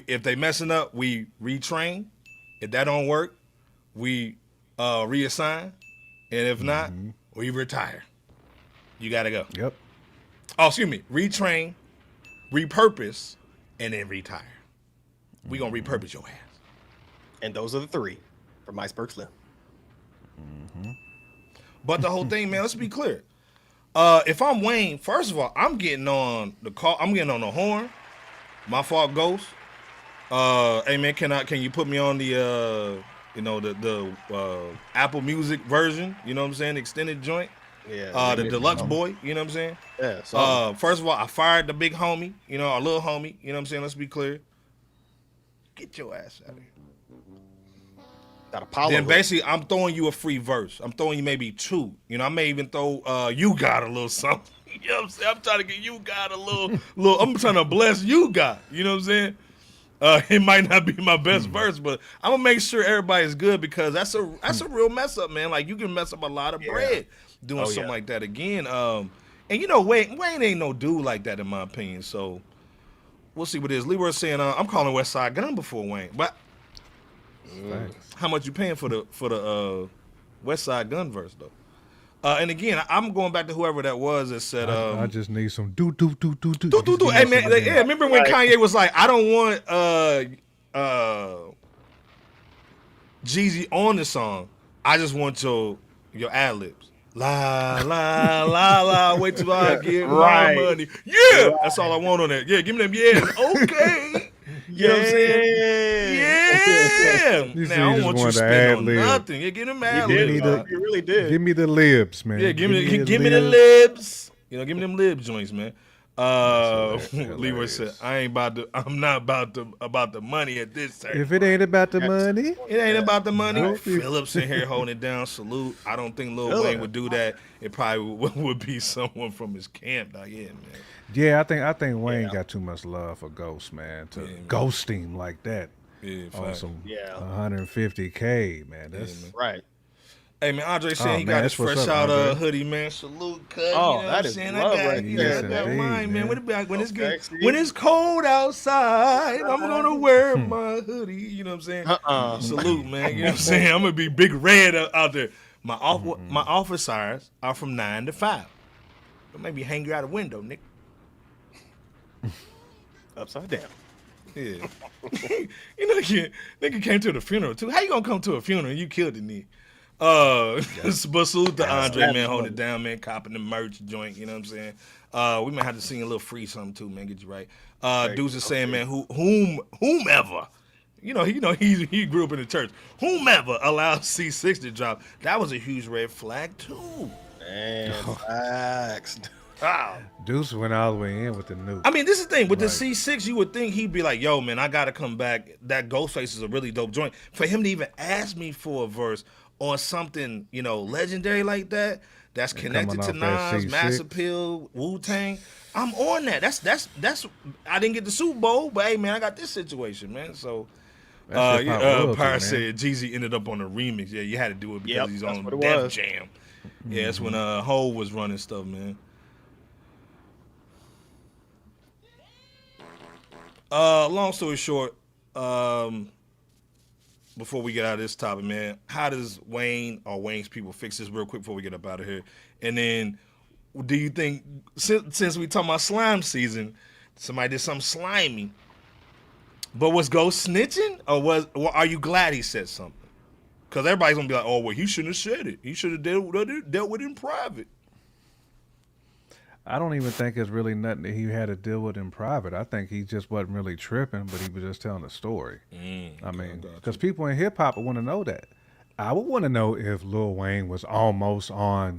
Speaker 1: If they messing up, we retrain. If that don't work, we reassign. And if not, we retire. You got to go.
Speaker 4: Yep.
Speaker 1: Oh, excuse me. Retrain, repurpose, and then retire. We going to repurpose your ass.
Speaker 2: And those are the three from Iceberg Slim.
Speaker 1: But the whole thing, man, let's be clear. If I'm Wayne, first of all, I'm getting on the call. I'm getting on the horn. My fault, Ghost. Hey man, can you put me on the the Apple Music version? You know what I'm saying? Extended joint.
Speaker 2: Yeah.
Speaker 1: The deluxe boy. You know what I'm saying?
Speaker 2: Yeah. So
Speaker 1: first of all, I fired the big homie. Our little homie. You know what I'm saying? Let's be clear. Get your ass out of here. Then basically, I'm throwing you a free verse. I'm throwing you maybe two. I may even throw you got a little something. You know what I'm saying? I'm trying to get you got a little. I'm trying to bless you got. You know what I'm saying? It might not be my best verse, but I'm gonna make sure everybody's good because that's a real mess up, man. Like you can mess up a lot of bread doing something like that again. And you know, Wayne ain't no dude like that in my opinion. So we'll see what it is. Leroy's saying I'm calling Westside Gunn before Wayne, but how much you paying for the Westside Gunn verse though? And again, I'm going back to whoever that was that said,
Speaker 4: I just need some do.
Speaker 1: Hey man, remember when Kanye was like, I don't want Jeezy on the song. I just want your ad libs. La la la la. Wait till I get my money. Yeah, that's all I want on that. Yeah, give me them. Yeah, okay. You know what I'm saying? Yeah. Now I don't want you to spend on nothing. Yeah, give them ad libs.
Speaker 2: You really did.
Speaker 4: Give me the libs, man.
Speaker 1: Yeah, give me the libs. You know, give me them lib joints, man. Leroy said, I'm not about the money at this time.
Speaker 4: If it ain't about the money,
Speaker 1: it ain't about the money. Phillips in here holding it down. Salute. I don't think Lil Wayne would do that. It probably would be someone from his camp. Like, yeah, man.
Speaker 4: Yeah, I think Wayne got too much love for Ghost, man. To ghost him like that.
Speaker 1: Yeah,
Speaker 4: on some 150K, man. That's
Speaker 2: right.
Speaker 1: Hey man, Andre saying he got his fresh out hoodie, man. Salute, cut.
Speaker 2: Oh,
Speaker 1: you know
Speaker 2: that
Speaker 1: what I'm
Speaker 2: is
Speaker 1: saying?
Speaker 2: love
Speaker 1: I got
Speaker 2: right
Speaker 1: that
Speaker 2: there.
Speaker 1: line, man. When it's good,
Speaker 2: see?
Speaker 1: when it's cold outside, I'm gonna wear my hoodie. You know what I'm saying? Salute, man. You know what I'm saying? I'm gonna be big red out there. My office hours are from 9 to 5. But maybe hang you out a window, Nick.
Speaker 2: Upside down.
Speaker 1: Yeah. You know, nigga came to the funeral too. How you gonna come to a funeral and you killed the nigga? But salute to Andre, man, holding it down, man, copping the merch joint, you know what I'm saying? We might have to sing a little free something too, man, get you right. Dudes are saying, man, whomever, he grew up in the church, whomever allows C6 to drop, that was a huge red flag too.
Speaker 2: Man, facts.
Speaker 1: Wow.
Speaker 4: Deuce went all the way in with the nuke.
Speaker 1: I mean, this is the thing. With the C6, you would think he'd be like, yo, man, I got to come back. That Ghostface is a really dope joint. For him to even ask me for a verse on something, legendary like that, that's connected to Nas, Mass Appeal, Wu-Tang, I'm on that. That's. I didn't get the Super Bowl, but hey, man, I got this situation, man. So, Pyre said Jeezy ended up on the remix. Yeah, you had to do it because he's on Def Jam. Yeah, that's when Hov was running stuff, man. Long story short, before we get out of this topic, man, how does Wayne or Wayne's people fix this real quick before we get up out of here? And then, do you think, since we talking about slime season, somebody did something slimy, but was Ghost snitching, or are you glad he said something? Because everybody's gonna be like, oh, well, he shouldn't have said it. He should have dealt with it in private.
Speaker 4: I don't even think it's really nothing that he had to deal with in private. I think he just wasn't really tripping, but he was just telling a story. I mean, because people in hip hop want to know that. I would want to know if Lil Wayne was almost on,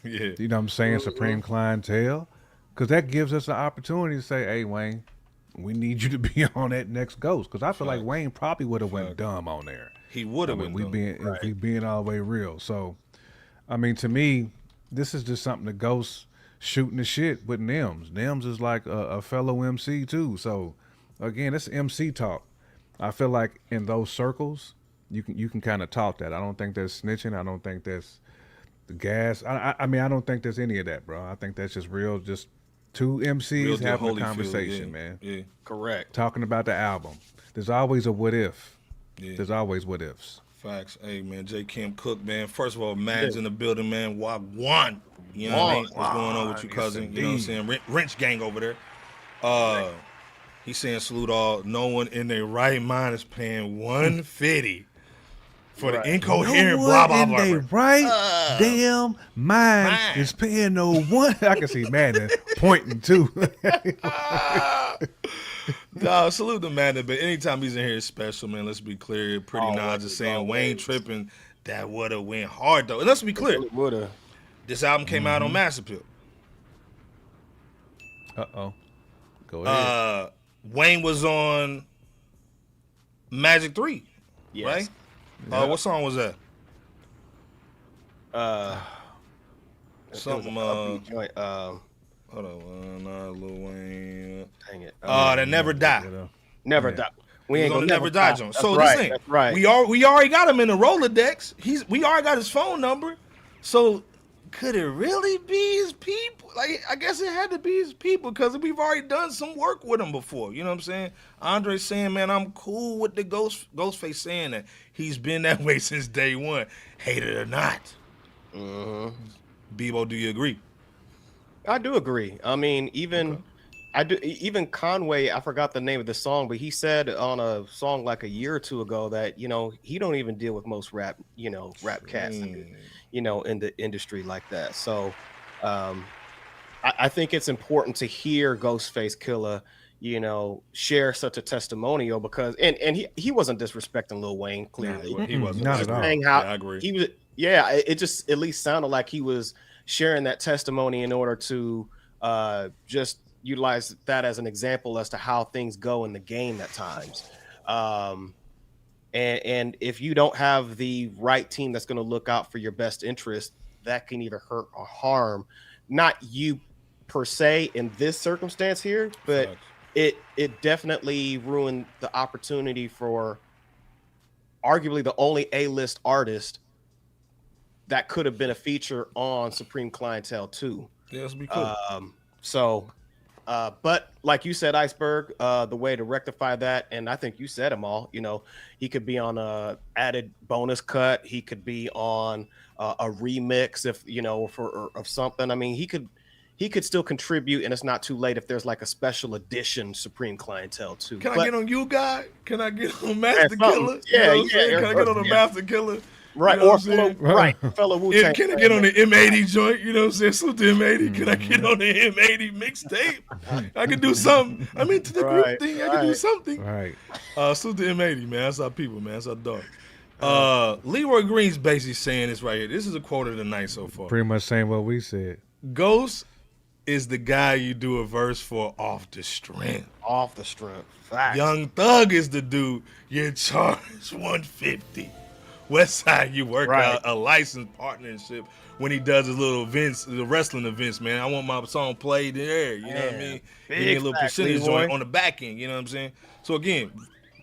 Speaker 4: you know what I'm saying, Supreme Clientele, because that gives us an opportunity to say, hey, Wayne, we need you to be on that next Ghost, because I feel like Wayne probably would have went dumb on there.
Speaker 1: He would have went dumb.
Speaker 4: If we being all the way real. So, I mean, to me, this is just something that Ghost shooting the shit with Nims. Nims is like a fellow MC too. So again, it's MC talk. I feel like in those circles, you can kind of talk that. I don't think that's snitching. I don't think that's the gas. I mean, I don't think there's any of that, bro. I think that's just real, just two MCs having a conversation, man.
Speaker 1: Yeah,
Speaker 2: correct.
Speaker 4: Talking about the album. There's always a what if. Yeah. There's always what ifs.
Speaker 1: Facts. Hey, man, J. Kim Cook, man. First of all, Mad's in the building, man. Wagwan. You know what I mean? What's going on with you, cousin? You know what I'm saying? Wrench gang over there. He's saying salute all. No one in their right mind is paying $150 for the incoherent blah, blah, blah.
Speaker 4: They right damn mind is paying no one. I can see Madden pointing too.
Speaker 1: No, salute to Madden, but anytime he's in here, it's special, man. Let's be clear. Pretty Nas is saying Wayne tripping. That would have went hard, though. And let's be clear. This album came out on Mass Appeal.
Speaker 4: Uh-oh. Go ahead.
Speaker 1: Wayne was on Magic 3, right? Yeah. What song was that? Something. Hold on. Lil Wayne.
Speaker 2: Dang it.
Speaker 1: That Never Die.
Speaker 2: Never Die. We ain't gonna
Speaker 1: never die joint. So
Speaker 2: right,
Speaker 1: this thing,
Speaker 2: that's right.
Speaker 1: we already got him in the Rolodex. We already got his phone number. So could it really be his people? Like, I guess it had to be his people because we've already done some work with him before. You know what I'm saying? Andre saying, man, I'm cool with the Ghostface saying that he's been that way since day one. Hate it or not. Bebo, do you agree?
Speaker 2: I do agree. I mean, even Conway, I forgot the name of the song, but he said on a song like a year or two ago that, he don't even deal with most rap cats, in the industry like that. So I think it's important to hear Ghostface Killah, share such a testimonial because, and he wasn't disrespecting Lil Wayne, clearly.
Speaker 1: He wasn't.
Speaker 4: Not at all.
Speaker 1: I agree.
Speaker 2: He was, it just at least sounded like he was sharing that testimony in order to just utilize that as an example as to how things go in the game at times. And if you don't have the right team that's going to look out for your best interest, that can either hurt or harm, not you per se in this circumstance here, but it definitely ruined the opportunity for arguably the only A-list artist that could have been a feature on Supreme Clientele 2.
Speaker 1: Yeah, let's be cool.
Speaker 2: But like you said, Iceberg, the way to rectify that, and I think you said them all, he could be on a added bonus cut. He could be on a remix of something. I mean, he could still contribute, and it's not too late if there's like a special edition Supreme Clientele 2.
Speaker 1: Can I get on you, guy? Can I get on Master Killah?
Speaker 2: Yeah,
Speaker 1: Can I get on the Master Killah?
Speaker 2: Right,
Speaker 1: you know
Speaker 2: fellow Wu-Tang.
Speaker 1: Can I get on the M80 joint? You know what I'm saying? Salute the M80. Can I get on the M80 mixtape? I can do something. I mean, to the group thing, I can do something.
Speaker 4: Right.
Speaker 1: Salute the M80, man. That's our people, man. That's our dog. Leroy Green's basically saying this right here. This is a quote of the night so far.
Speaker 4: Pretty much saying what we said.
Speaker 1: Ghost is the guy you do a verse for off the strength.
Speaker 2: Off the strength. Facts.
Speaker 1: Young Thug is the dude you charge $150. Westside, you work out a licensed partnership when he does his little events, the wrestling events, man. I want my song played there. You know what I mean? Give me a little percentage on the back end. You know what I'm saying? So again,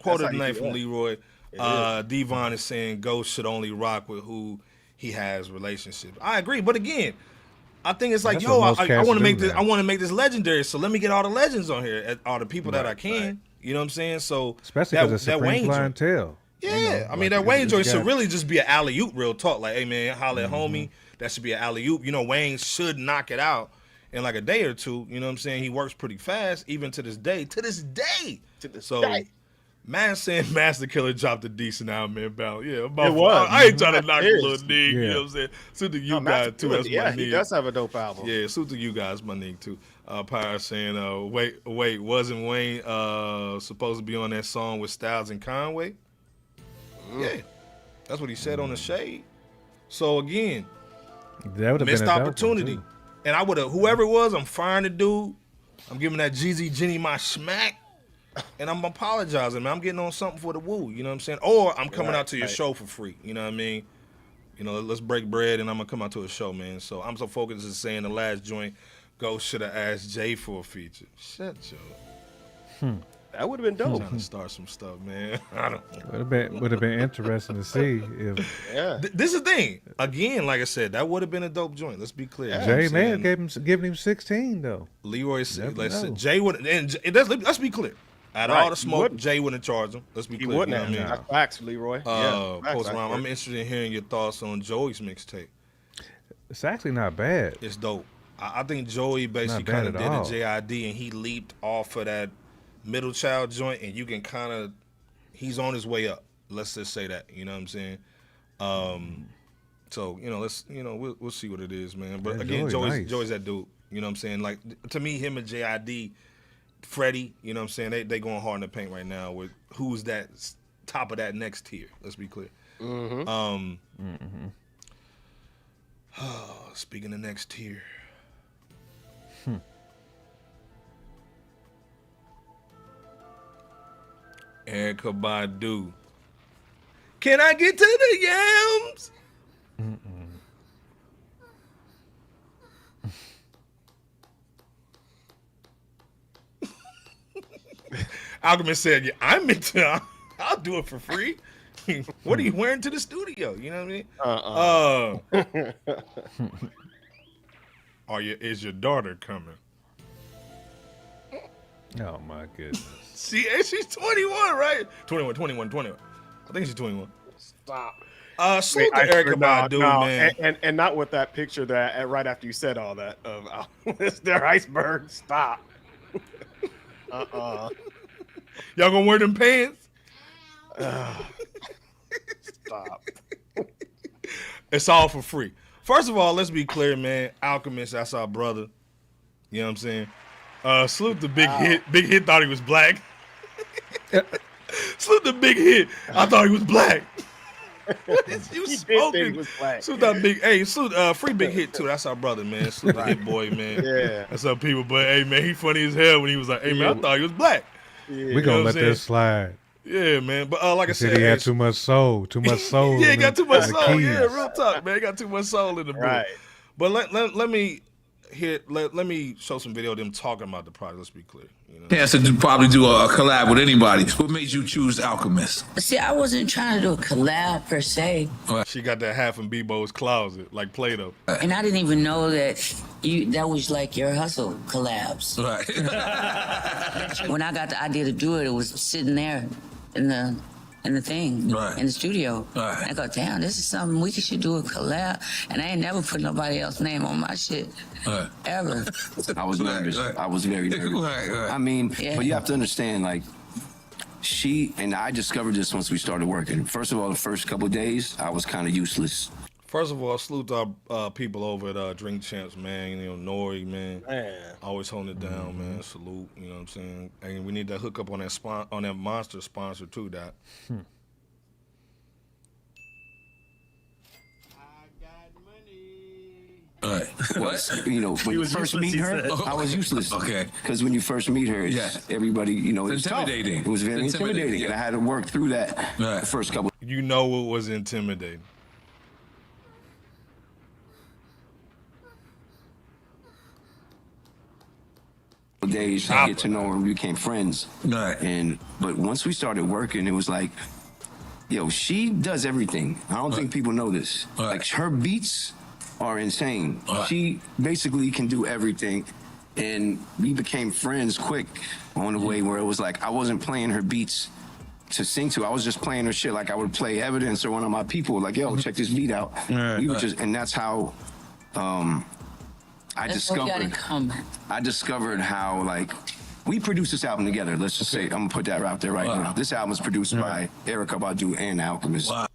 Speaker 1: quote of the night from Leroy. Devon is saying Ghost should only rock with who he has relationships. I agree, but again, I think it's like,
Speaker 4: That's
Speaker 1: yo,
Speaker 4: what most
Speaker 1: I
Speaker 4: cats
Speaker 1: want to
Speaker 4: do
Speaker 1: make this.
Speaker 4: now.
Speaker 1: I want to make this legendary. So let me get all the legends on here, all the people that I can. You know what I'm saying? So
Speaker 4: Especially because it's Supreme Clientele.
Speaker 1: Yeah, I mean, that Wayne joint should really just be an alley-oop, real talk. Like, hey, man, holla at homie. That should be an alley-oop. Wayne should knock it out in like a day or two. You know what I'm saying? He works pretty fast, even to this day. Man saying Master Killah dropped a decent album, man. I ain't trying to knock a little nigga. You know what I'm saying? Suit to you guys, too. That's my nigga.
Speaker 2: He does have a dope album.
Speaker 1: Yeah, suit to you guys, my nigga, too. Pyre saying, wait, wasn't Wayne supposed to be on that song with Styles and Conway? Yeah, that's what he said on the Shade. So again,
Speaker 4: that
Speaker 1: missed opportunity. And I would have, whoever it was, I'm firing the dude. I'm giving that Jeezy Jenny my smack, and I'm apologizing, man. I'm getting on something for the woo. You know what I'm saying? Or I'm coming out to your show for free. You know what I mean? Let's break bread, and I'm gonna come out to a show, man. So I'm so focused on saying the last joint, Ghost should have asked Jay for a feature. Shut your.
Speaker 2: That would have been dope.
Speaker 1: I'm trying to start some stuff, man. I don't know.
Speaker 4: Would have been interesting to see if.
Speaker 1: This is the thing. Again, like I said, that would have been a dope joint. Let's be clear.
Speaker 4: Jay may have given him 16 though.
Speaker 1: Leroy said, Jay would, and let's be clear. Out of all the smoke, Jay wouldn't charge him. Let's be clear.
Speaker 2: He wouldn't have.
Speaker 1: You know what I mean?
Speaker 2: Facts, Leroy.
Speaker 1: Post Rhyme, I'm interested in hearing your thoughts on Joey's mixtape.
Speaker 4: It's actually not bad.
Speaker 1: It's dope. I think Joey basically kind of did a JID, and he leaped off of that middle child joint, and you can kind of, he's on his way up. Let's just say that. You know what I'm saying? So let's we'll see what it is, man. But again, Joey's that dude. You know what I'm saying? Like, to me, him and JID, Freddie, you know what I'm saying? They going hard in the paint right now with who's that top of that next tier. Let's be clear. Speaking of next tier. Erykah Badu. Can I get to the yams? Alchemist said, "Yeah, I'm into. I'll do it for free. What are you wearing to the studio? You know what I mean? Is your daughter coming?
Speaker 4: Oh my goodness.
Speaker 1: See, she's 21, right? 21. I think she's 21.
Speaker 2: Stop.
Speaker 1: Salute to Erykah Badu, man.
Speaker 2: And not with that picture that right after you said all that of their iceberg. Stop.
Speaker 1: Y'all gonna wear them pants?
Speaker 2: Stop.
Speaker 1: It's all for free. First of all, let's be clear, man. Alchemist, that's our brother. You know what I'm saying? Salute the Big Hit. Big Hit thought he was black. Salute the Big Hit. I thought he was black. You smoking? Salute that big. Hey, salute free Big Hit too. That's our brother, man. Salute the Hit boy, man.
Speaker 2: Yeah.
Speaker 1: That's our people. But hey, man, he funny as hell when he was like, "Hey, man, I thought he was black."
Speaker 2: Yeah.
Speaker 4: We gonna let this slide.
Speaker 1: Yeah, man. But like I said,
Speaker 4: he had too much soul.
Speaker 1: Yeah, he got too much soul. Yeah, real talk, man. He got too much soul in the book.
Speaker 2: Right.
Speaker 1: But let me let me show some video of them talking about the product. Let's be clear. You know?
Speaker 11: Chance to probably do a collab with anybody. What made you choose Alchemist?
Speaker 12: See, I wasn't trying to do a collab per se.
Speaker 1: She got that half in Bebo's closet, like Play-Doh.
Speaker 12: And I didn't even know that was like your hustle collabs.
Speaker 11: Right.
Speaker 12: When I got the idea to do it, it was sitting there in the thing,
Speaker 11: right.
Speaker 12: in the studio.
Speaker 11: Right.
Speaker 12: I go, damn, this is something we should do a collab. And I ain't never put nobody else's name on my shit.
Speaker 11: Right.
Speaker 12: Ever.
Speaker 13: I was nervous. I was very nervous.
Speaker 11: Right.
Speaker 13: I mean, but you have to understand, like, she and I discovered this once we started working. First of all, the first couple of days, I was kind of useless.
Speaker 1: First of all, salute our people over at Drink Champs, man. You know, Noir, man. Always holding it down, man. Salute, you know what I'm saying? And we need to hook up on that Monster sponsor too, Doc.
Speaker 11: Right.
Speaker 13: What? You know, when you first meet her, I was useless.
Speaker 11: Okay.
Speaker 13: Because when you first meet her, everybody, you know,
Speaker 11: it's intimidating.
Speaker 13: Tough. It was very intimidating, and I had to work through that the first couple.
Speaker 1: You know it was intimidating.
Speaker 13: Days to get to know her, we became friends.
Speaker 11: Right.
Speaker 13: But once we started working, it was like, yo, she does everything. I don't think people know this.
Speaker 11: Right.
Speaker 13: Like, her beats are insane.
Speaker 11: Right.
Speaker 13: She basically can do everything. And we became friends quick on the way where it was like I wasn't playing her beats to sing to. I was just playing her shit like I would play Evidence or one of my people. Like, yo, check this beat out. We were just, and that's how I discovered how, like, we produced this album together. Let's just say, I'm gonna put that out there right now. This album is produced by Erykah Badu and Alchemist.
Speaker 11: Wow.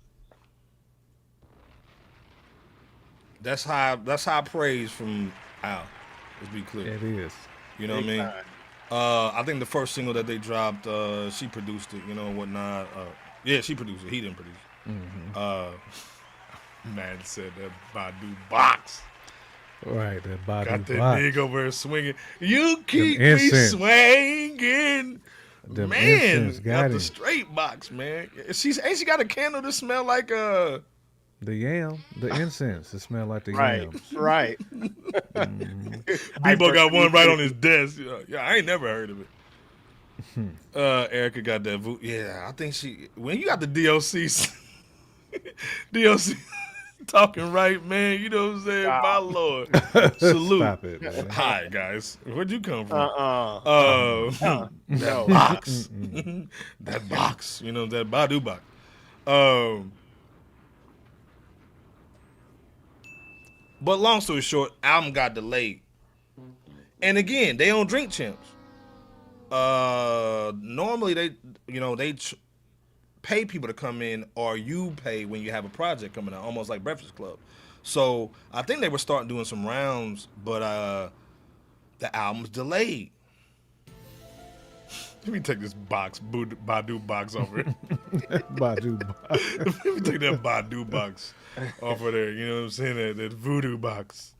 Speaker 1: That's high praise from Al. Let's be clear.
Speaker 4: It is.
Speaker 1: You know what I mean? I think the first single that they dropped, she produced it, you know, whatnot. Yeah, she produced it. He didn't produce it. Man said that Badu box.
Speaker 4: Right, that Badu
Speaker 1: got that
Speaker 4: box.
Speaker 1: nigga over there swinging. You keep me swinging.
Speaker 4: Them
Speaker 1: man,
Speaker 4: got
Speaker 1: got the
Speaker 4: him.
Speaker 1: straight box, man. Ain't she got a candle that smell like
Speaker 4: the yam, the incense. It smell like the yam.
Speaker 2: Right.
Speaker 1: Bebo got one right on his desk. Yeah, I ain't never heard of it. Erykah got that. Yeah, I think when you got the DLC talking right, man, you know what I'm saying? My Lord. Salute.
Speaker 4: Stop it, man.
Speaker 1: Hi, guys. Where'd you come from?
Speaker 2: No.
Speaker 1: Box. That box. You know, that Badu box. But long story short, album got delayed. And again, they on Drink Champs. Normally they pay people to come in, or you pay when you have a project coming out, almost like Breakfast Club. So I think they were starting doing some rounds, but the album's delayed. Let me take this Badu box over it.
Speaker 4: Badu box.
Speaker 1: Let me take that Badu box off of there. You know what I'm saying? That voodoo box.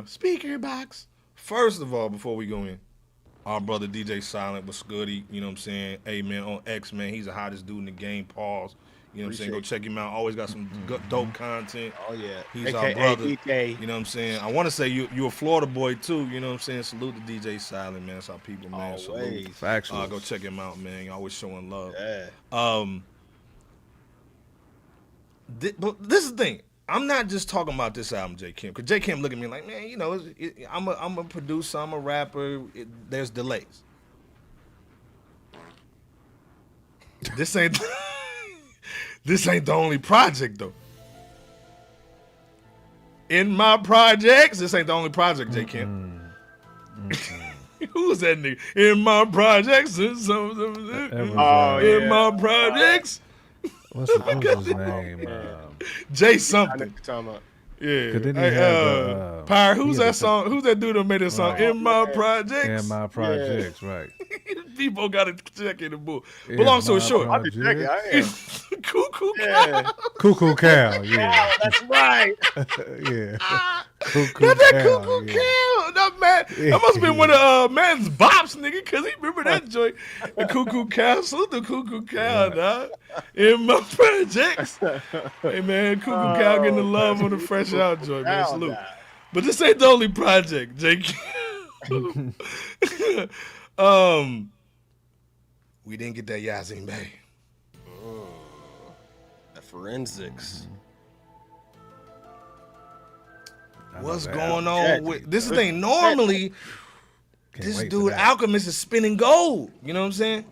Speaker 1: Speaker box. First of all, before we go in, our brother DJ Silent was goody. You know what I'm saying? Hey, man, on X, man, he's the hottest dude in the game. Pause. You know what I'm saying? Go check him out. Always got some dope content.
Speaker 2: Oh yeah,
Speaker 1: he's
Speaker 2: AKA
Speaker 1: our brother.
Speaker 2: EK.
Speaker 1: You know what I'm saying? I want to say you a Florida boy too. You know what I'm saying? Salute to DJ Silent, man. That's our people, man.
Speaker 2: Always.
Speaker 1: Salute. Go check him out, man. Always showing love.
Speaker 2: Yeah.
Speaker 1: But this is the thing. I'm not just talking about this album, J. Kim, because J. Kim look at me like, man, you know, I'm a producer, I'm a rapper. There's delays. This ain't the only project though. In my projects, this ain't the only project, J. Kim. Who's that nigga? In my projects, in my projects.
Speaker 4: What's his name?
Speaker 1: Jay something. Yeah.
Speaker 4: Then he had
Speaker 1: Pyre, who's that song? Who's that dude that made that song? In my projects.
Speaker 4: In my projects, right.
Speaker 1: People gotta check in the book. But long story short,
Speaker 2: I'll be checking. I am.
Speaker 1: Cuckoo Cow.
Speaker 4: Cuckoo Cow, yeah.
Speaker 2: That's right.
Speaker 4: Yeah. Cuckoo
Speaker 1: Not that
Speaker 4: Cow,
Speaker 1: Cuckoo
Speaker 4: yeah.
Speaker 1: Cow. That man. That must have been one of Man's Bops, nigga, because he remember that joint. The Cuckoo Cow. Salute the Cuckoo Cow, dog. In my projects. Hey, man, Cuckoo Cow getting the love on the Fresh Out joint, man. Salute. But this ain't the only project, Jake. We didn't get that Yasiin Bey.
Speaker 2: The forensics.
Speaker 1: What's going on with this thing? Normally, this dude Alchemist is spinning gold. You know what I'm saying?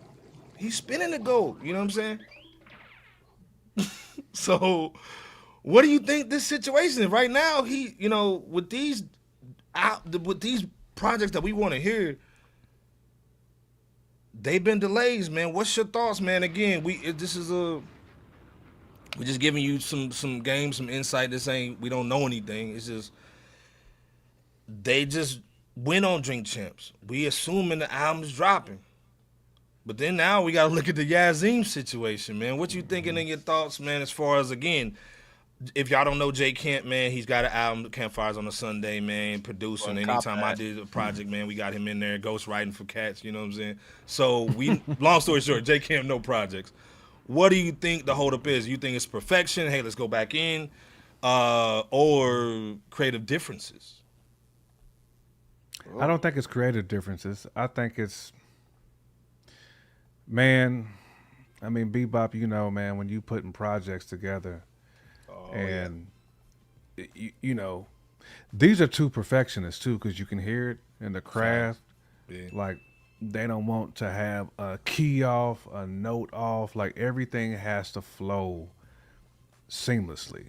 Speaker 1: He's spinning the gold. You know what I'm saying? So, what do you think this situation is right now? He, you know, with these projects that we want to hear, they've been delays, man. What's your thoughts, man? Again, we're just giving you some games, some insight. We don't know anything. It's just they just went on Drink Champs. We assuming the album's dropping. But then now we got to look at the Yasiin situation, man. What you thinking in your thoughts, man, as far as, again, if y'all don't know J. Kent, man, he's got an album, Campfires on a Sunday, man, producing. Anytime I did a project, man, we got him in there, ghostwriting for cats, you know what I'm saying? So, long story short, J. Kent, no projects. What do you think the holdup is? You think it's perfection, hey, let's go back in, or creative differences?
Speaker 4: I don't think it's creative differences. I think it's, man, I mean, Bebop, you know, man, when you putting projects together, you know, these are two perfectionists too, because you can hear it in the craft. Yeah. Like, they don't want to have a key off, a note off. Like, everything has to flow seamlessly.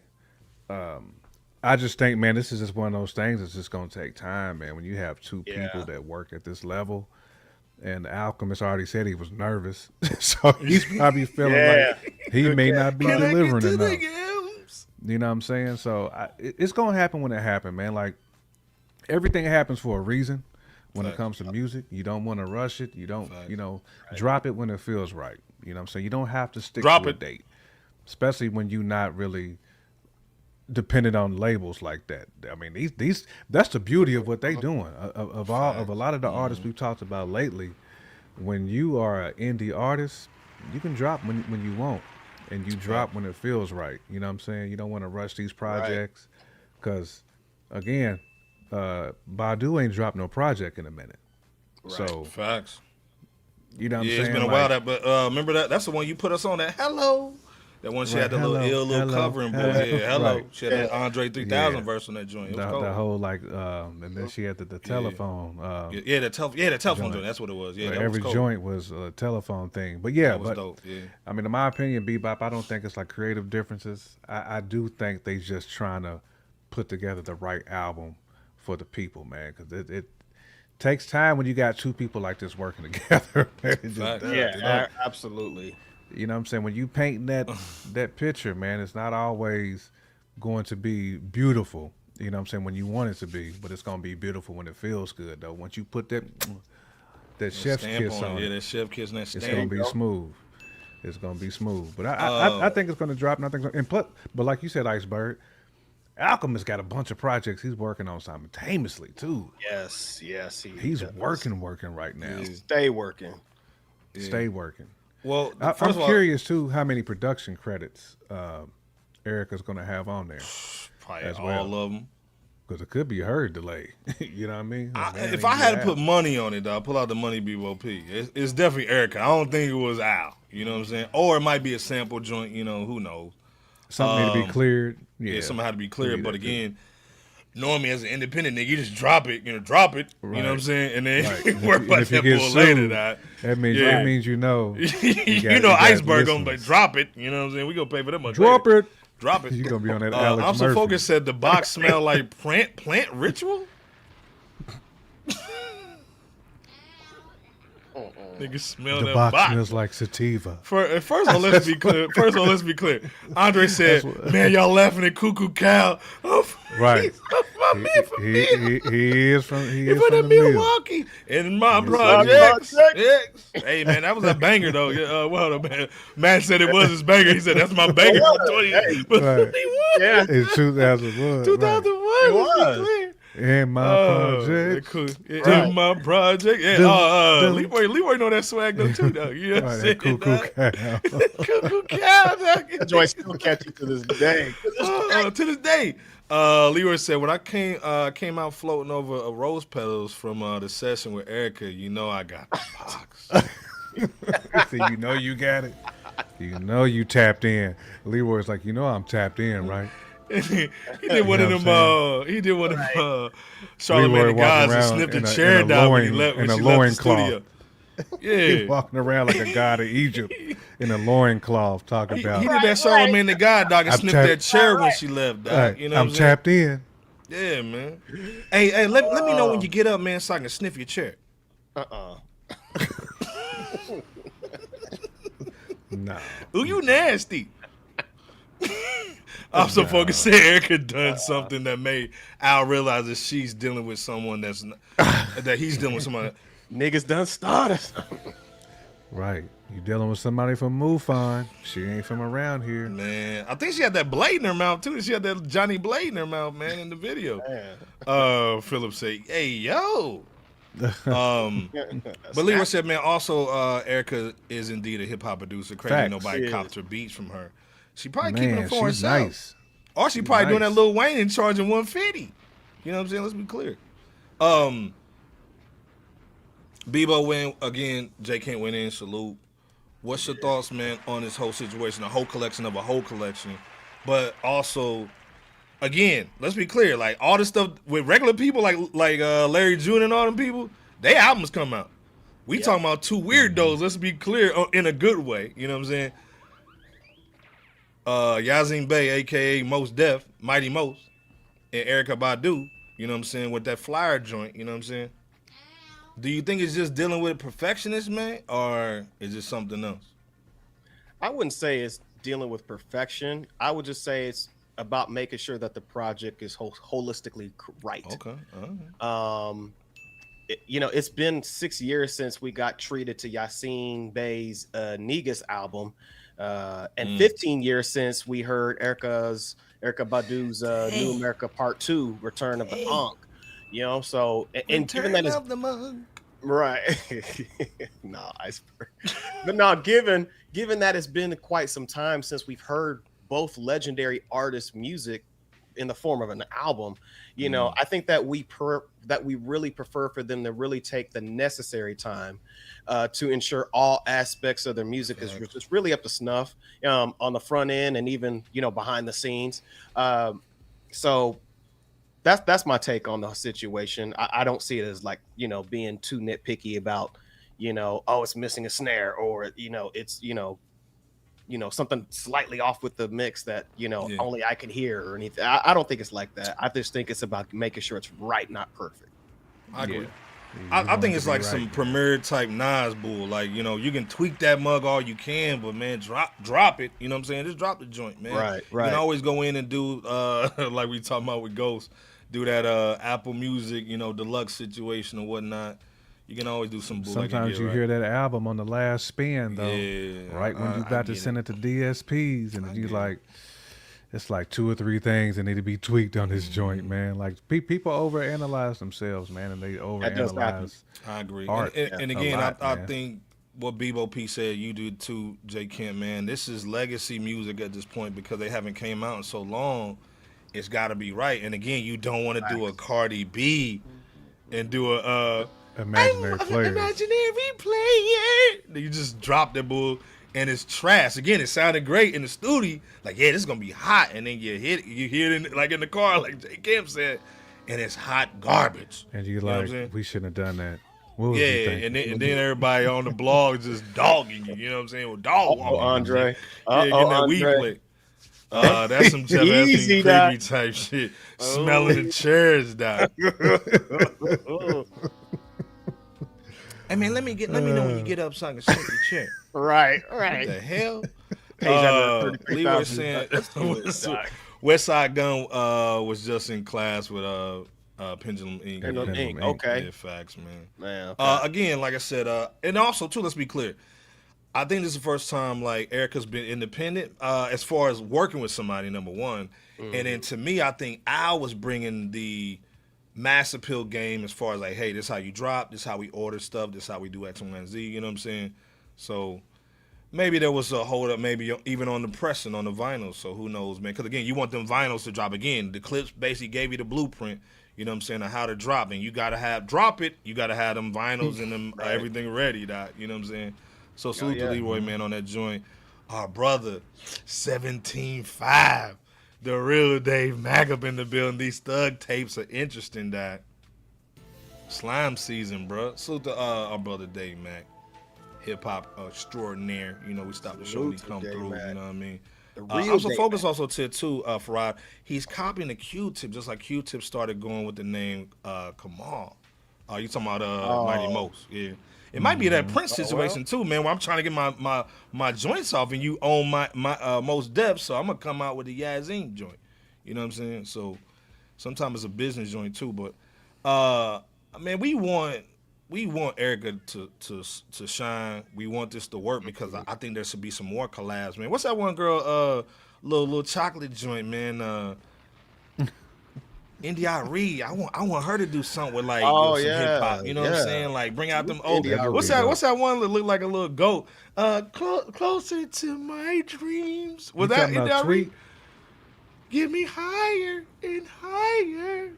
Speaker 4: I just think, man, this is just one of those things that's just going to take time, man. When you have two people that work at this level, and the Alchemist already said he was nervous, so he's probably feeling like he may not be delivering enough. You know what I'm saying? So it's going to happen when it happens, man. Like, everything happens for a reason. When it comes to music, you don't want to rush it. You don't, you know, drop it when it feels right. You know what I'm saying? You don't have to stick to a date, especially when you're not really dependent on labels like that. I mean, these that's the beauty of what they doing. Of a lot of the artists we've talked about lately, when you are an indie artist, you can drop when you want, and you drop when it feels right. You know what I'm saying? You don't want to rush these projects, because again, Badu ain't dropped no project in a minute.
Speaker 1: Right.
Speaker 4: So
Speaker 1: facts.
Speaker 4: You know what I'm saying?
Speaker 1: It's been a while. But remember that's the one you put us on, that Hello. That one she had the little covering boy. Yeah, Hello. Right. She had that Andre 3000 verse on that joint. It was cold.
Speaker 4: The whole and then she had the telephone.
Speaker 1: The telephone joint. That's what it was. Yeah, that
Speaker 4: every
Speaker 1: was
Speaker 4: joint was a telephone thing. But yeah,
Speaker 1: that was dope. Yeah. I
Speaker 4: mean, in my opinion, Bebop, I don't think it's like creative differences. I do think they just trying to put together the right album for the people, man, because it takes time when you got two people like this working together.
Speaker 2: Absolutely.
Speaker 4: You know what I'm saying? When you paint that picture, man, it's not always going to be beautiful. You know what I'm saying? When you want it to be, but it's going to be beautiful when it feels good, though. Once you put that chef's kiss on it,
Speaker 1: that chef kiss and that stamp,
Speaker 4: it's going to be smooth. It's going to be smooth. But I think it's going to drop. But like you said, Iceberg, Alchemist got a bunch of projects he's working on simultaneously too.
Speaker 2: Yes,
Speaker 4: he's working right now.
Speaker 2: Stay working.
Speaker 4: Stay working.
Speaker 1: Well,
Speaker 4: I'm
Speaker 1: first of all,
Speaker 4: curious too how many production credits Erykah's going to have on there.
Speaker 1: Probably
Speaker 4: as
Speaker 1: all
Speaker 4: well.
Speaker 1: of them.
Speaker 4: Because it could be her delay. You know what I mean?
Speaker 1: If I had to put money on it, I'll pull out the money BOP. It's definitely Erykah. I don't think it was Al. You know what I'm saying? Or it might be a sample joint. You know, who knows?
Speaker 4: Something need to be cleared.
Speaker 1: Yeah, something had to be cleared. But again, normally as an independent nigga, you just drop it. Drop it.
Speaker 4: Right.
Speaker 1: You know what I'm saying? And then
Speaker 4: Right.
Speaker 1: worry about that bull later. That
Speaker 4: means you know.
Speaker 1: You know, Iceberg gonna be drop it. You know what I'm saying? We gonna pay for that much.
Speaker 4: Drop it.
Speaker 1: Drop it.
Speaker 4: You're gonna be on that Alex
Speaker 1: I'm so
Speaker 4: Murphy.
Speaker 1: focused. Said the box smell like plant ritual. Nigga smell
Speaker 4: The
Speaker 1: that
Speaker 4: box smells like sativa.
Speaker 1: First of all, let's be clear. Andre said, "Man, y'all laughing at Cuckoo Cow."
Speaker 4: Right. He is from the
Speaker 1: Milwaukee in my projects. Yes. Hey man, that was a banger though. Well, man, Matt said it was his banger. He said that's my banger for 20 years. But
Speaker 4: Right.
Speaker 1: yeah,
Speaker 4: In 2001.
Speaker 1: 2001.
Speaker 2: It was.
Speaker 4: In my project.
Speaker 1: Cool. In my project. Yeah. Leroy know that swag though too though. You know what I'm saying?
Speaker 4: Cuckoo Cow.
Speaker 1: Cuckoo Cow.
Speaker 2: That joint still catchy to this day.
Speaker 1: To this day. Leroy said, when I came out floating over rose petals from the session with Erykah, you know I got the box.
Speaker 4: See, you know you got it. You know you tapped in. Leroy's like, you know I'm tapped in, right?
Speaker 1: He did one of them. Charlamagne the guys that snipped the chair down when he left the studio. Yeah,
Speaker 4: he walking around like a god of Egypt in a loincloth, talking about.
Speaker 1: He did that Charlamagne the God, dog, and snipped that chair when she left, dog.
Speaker 4: Right.
Speaker 1: You know,
Speaker 4: I'm tapped in.
Speaker 1: Yeah, man. Hey, let me know when you get up, man, so I can sniff your chair.
Speaker 4: No.
Speaker 1: Ooh, you nasty. I'm so focused that Erykah done something that made Al realize that she's dealing with someone that he's dealing with someone.
Speaker 2: Niggas done started.
Speaker 4: Right. You dealing with somebody from MUFON. She ain't from around here.
Speaker 1: Man, I think she had that blade in her mouth, too. She had that Johnny Blade in her mouth, man, in the video. Philip said, hey, yo. But Leroy said, man, also Erykah is indeed a hip-hop producer. Crazy
Speaker 4: Facts.
Speaker 1: nobody copped her beats from her. She probably keeping them for
Speaker 4: she's
Speaker 1: herself.
Speaker 4: nice.
Speaker 1: Or she probably doing that Lil Wayne and charging $150. You know what I'm saying? Let's be clear. Bebo win again. J Kent went in. Salute. What's your thoughts, man, on this whole situation? A whole collection of a whole collection, but also, again, let's be clear. Like all this stuff with regular people, like Larry June and all them people, their albums come out. We talking about two weirdos. Let's be clear in a good way. You know what I'm saying? Yasiin Bey, aka Mos Def, Mighty Mos, and Erykah Badu. You know what I'm saying, with that flyer joint. You know what I'm saying? Do you think it's just dealing with perfectionists, man, or is it something else?
Speaker 2: I wouldn't say it's dealing with perfection. I would just say it's about making sure that the project is holistically right.
Speaker 1: Okay.
Speaker 2: It's been 6 years since we got treated to Yasiin Bey's Negus album, and 15 years since we heard Erykah Badu's New America Part 2, Return of the Ankh. You know, so and given that is right, no iceberg, but no, given that it's been quite some time since we've heard both legendary artists' music in the form of an album, you know, I think that we really prefer for them to really take the necessary time to ensure all aspects of their music is just really up to snuff on the front end and even behind the scenes. So. That's my take on the situation. I don't see it as like, being too nitpicky about, it's missing a snare or, it's, something slightly off with the mix that, only I can hear or anything. I don't think it's like that. I just think it's about making sure it's right, not perfect.
Speaker 1: I agree. I think it's like some Premier type Nas bull. Like, you can tweak that mug all you can, but man, drop it. You know what I'm saying? Just drop the joint, man.
Speaker 2: Right.
Speaker 1: You can always go in and do like we talking about with Ghost. Do that Apple Music, deluxe situation or whatnot. You can always do some bull.
Speaker 4: Sometimes you hear that album on the last spin, though.
Speaker 1: Yeah,
Speaker 4: right when you about to send it to DSPs, and you like, it's like 2 or 3 things that need to be tweaked on this joint, man. Like people overanalyze themselves, man, and they overanalyze.
Speaker 1: I agree.
Speaker 4: Art
Speaker 1: and again, I think what Bebo P said, you do too, J. Kemp, man. This is legacy music at this point because they haven't came out in so long. It's got to be right. And again, you don't want to do a Cardi B and do a
Speaker 4: imaginary player.
Speaker 1: Imaginary player. You just drop that bull and it's trash. Again, it sounded great in the studio. Like, yeah, this is gonna be hot. And then you hear it in the car, like J. Kemp said, and it's hot garbage.
Speaker 4: And you like, we shouldn't have done that. What was
Speaker 1: yeah, and then everybody on the blog is just dogging you. You know what I'm saying? Well, dog walking.
Speaker 2: Andre.
Speaker 1: Yeah, getting that weed plate. That's some Jeff Epstein creepy type shit. Smelling the chairs, Doc. Hey man, let me know when you get up so I can sit the chair.
Speaker 2: Right.
Speaker 1: What the hell? Leroy saying Westside Gunn was just in class with Pendulum Ink.
Speaker 2: Okay.
Speaker 1: Yeah, facts, man.
Speaker 2: Okay.
Speaker 1: Again, like I said, and also too, let's be clear. I think this is the first time like Erykah's been independent as far as working with somebody. Number one, and then to me, I think Al was bringing the mass appeal game as far as like, hey, this is how you drop, this is how we order stuff, this is how we do X, Y, and Z. You know what I'm saying? So maybe there was a hold up, maybe even on the pressing on the vinyls. So who knows, man? Because again, you want them vinyls to drop again. The clips basically gave you the blueprint. You know what I'm saying? On how to drop, and you gotta have you gotta have them vinyls and them everything ready. Doc. You know what I'm saying? So salute to Leroy, man, on that joint. Our brother, 17.5. The real Dave Mack up in the building. These thug tapes are interesting, Doc. Slime season, bro. Salute to our brother Dave Mack. Hip hop extraordinaire. You know, we stopped the show when he come through. Mac. You know what I mean? Also focus also to Farad. He's copying the Q-Tip, just like Q-Tip started going with the name Kamal. You talking about Mighty Most? Yeah. It might be that Prince situation too, man. Where I'm trying to get my joints off, and you own my Most Def, so I'm gonna come out with the Yasiin joint. You know what I'm saying? So sometimes it's a business joint too, but man, we want Erykah to shine. We want this to work because I think there should be some more collabs, man. What's that one girl, little chocolate joint, man? India Reed. I want her to do something with like some hip hop. You know what I'm saying? Like bring out them old. What's that one that look like a little goat? Closer to my dreams. Was that India Reed? Get me higher and higher.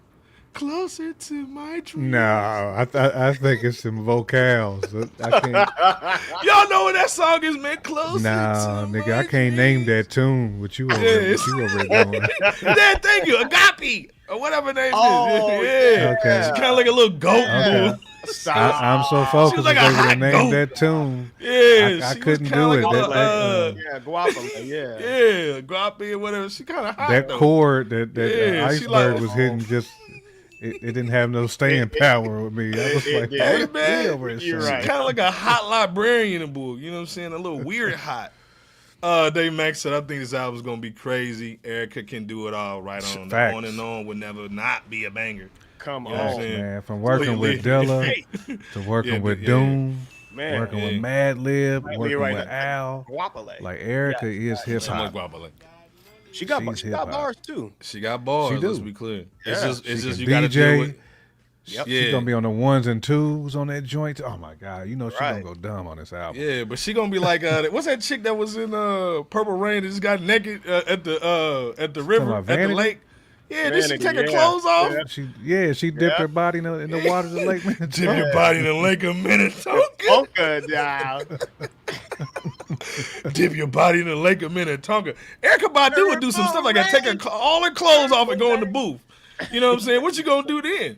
Speaker 1: Closer to my dreams.
Speaker 4: No, I think it's some vocals. I can't.
Speaker 1: Y'all know what that song is, man. Closer.
Speaker 4: Nah, nigga, I can't name that tune. What you over there doing?
Speaker 1: Yeah, thank you, Agape or whatever her name is. Yeah.
Speaker 4: Okay.
Speaker 1: She kind of like a little goat.
Speaker 4: Okay. I'm so focused
Speaker 1: like
Speaker 4: on able to name that tune.
Speaker 1: Yeah,
Speaker 4: I couldn't do it.
Speaker 2: Guapa.
Speaker 1: Yeah, Guapi or whatever. She kind of hot.
Speaker 4: That
Speaker 1: though.
Speaker 4: chord that Iceberg was hitting just. It didn't have no staying power with me. I was like,
Speaker 1: hey, man, you're right. Kind of like a hot librarian in the book. You know what I'm saying? A little weird hot. Dave Mack said, I think this album's going to be crazy. Erykah can do it all right on.
Speaker 4: Facts.
Speaker 1: On and On would never not be a banger.
Speaker 2: Come
Speaker 1: you
Speaker 2: on,
Speaker 4: man. From working with Dilla to working with Doom, working with Mad Lib, working with Al. Like, Erykah is hip-hop.
Speaker 2: She got bars too.
Speaker 1: She got bars.
Speaker 4: She
Speaker 1: let's be clear. It's just you
Speaker 4: DJ.
Speaker 1: got to deal with.
Speaker 2: Yep.
Speaker 1: Yeah.
Speaker 4: She's gonna be on the 1s and 2s on that joint. Oh my god, you know she's gonna go dumb on this album.
Speaker 1: Yeah, but she gonna be like, what's that chick that was in Purple Rain that just got naked at the river at the lake? Yeah, did she take her clothes off?
Speaker 4: She dipped her body in the waters of Lake Minnetonka.
Speaker 1: Dip your body in the Lake of Minnetonka. Dip your body in the Lake of Minnetonka. Erykah Badu would do some stuff like that. Take all her clothes off and go in the booth. You know what I'm saying? What you gonna do then?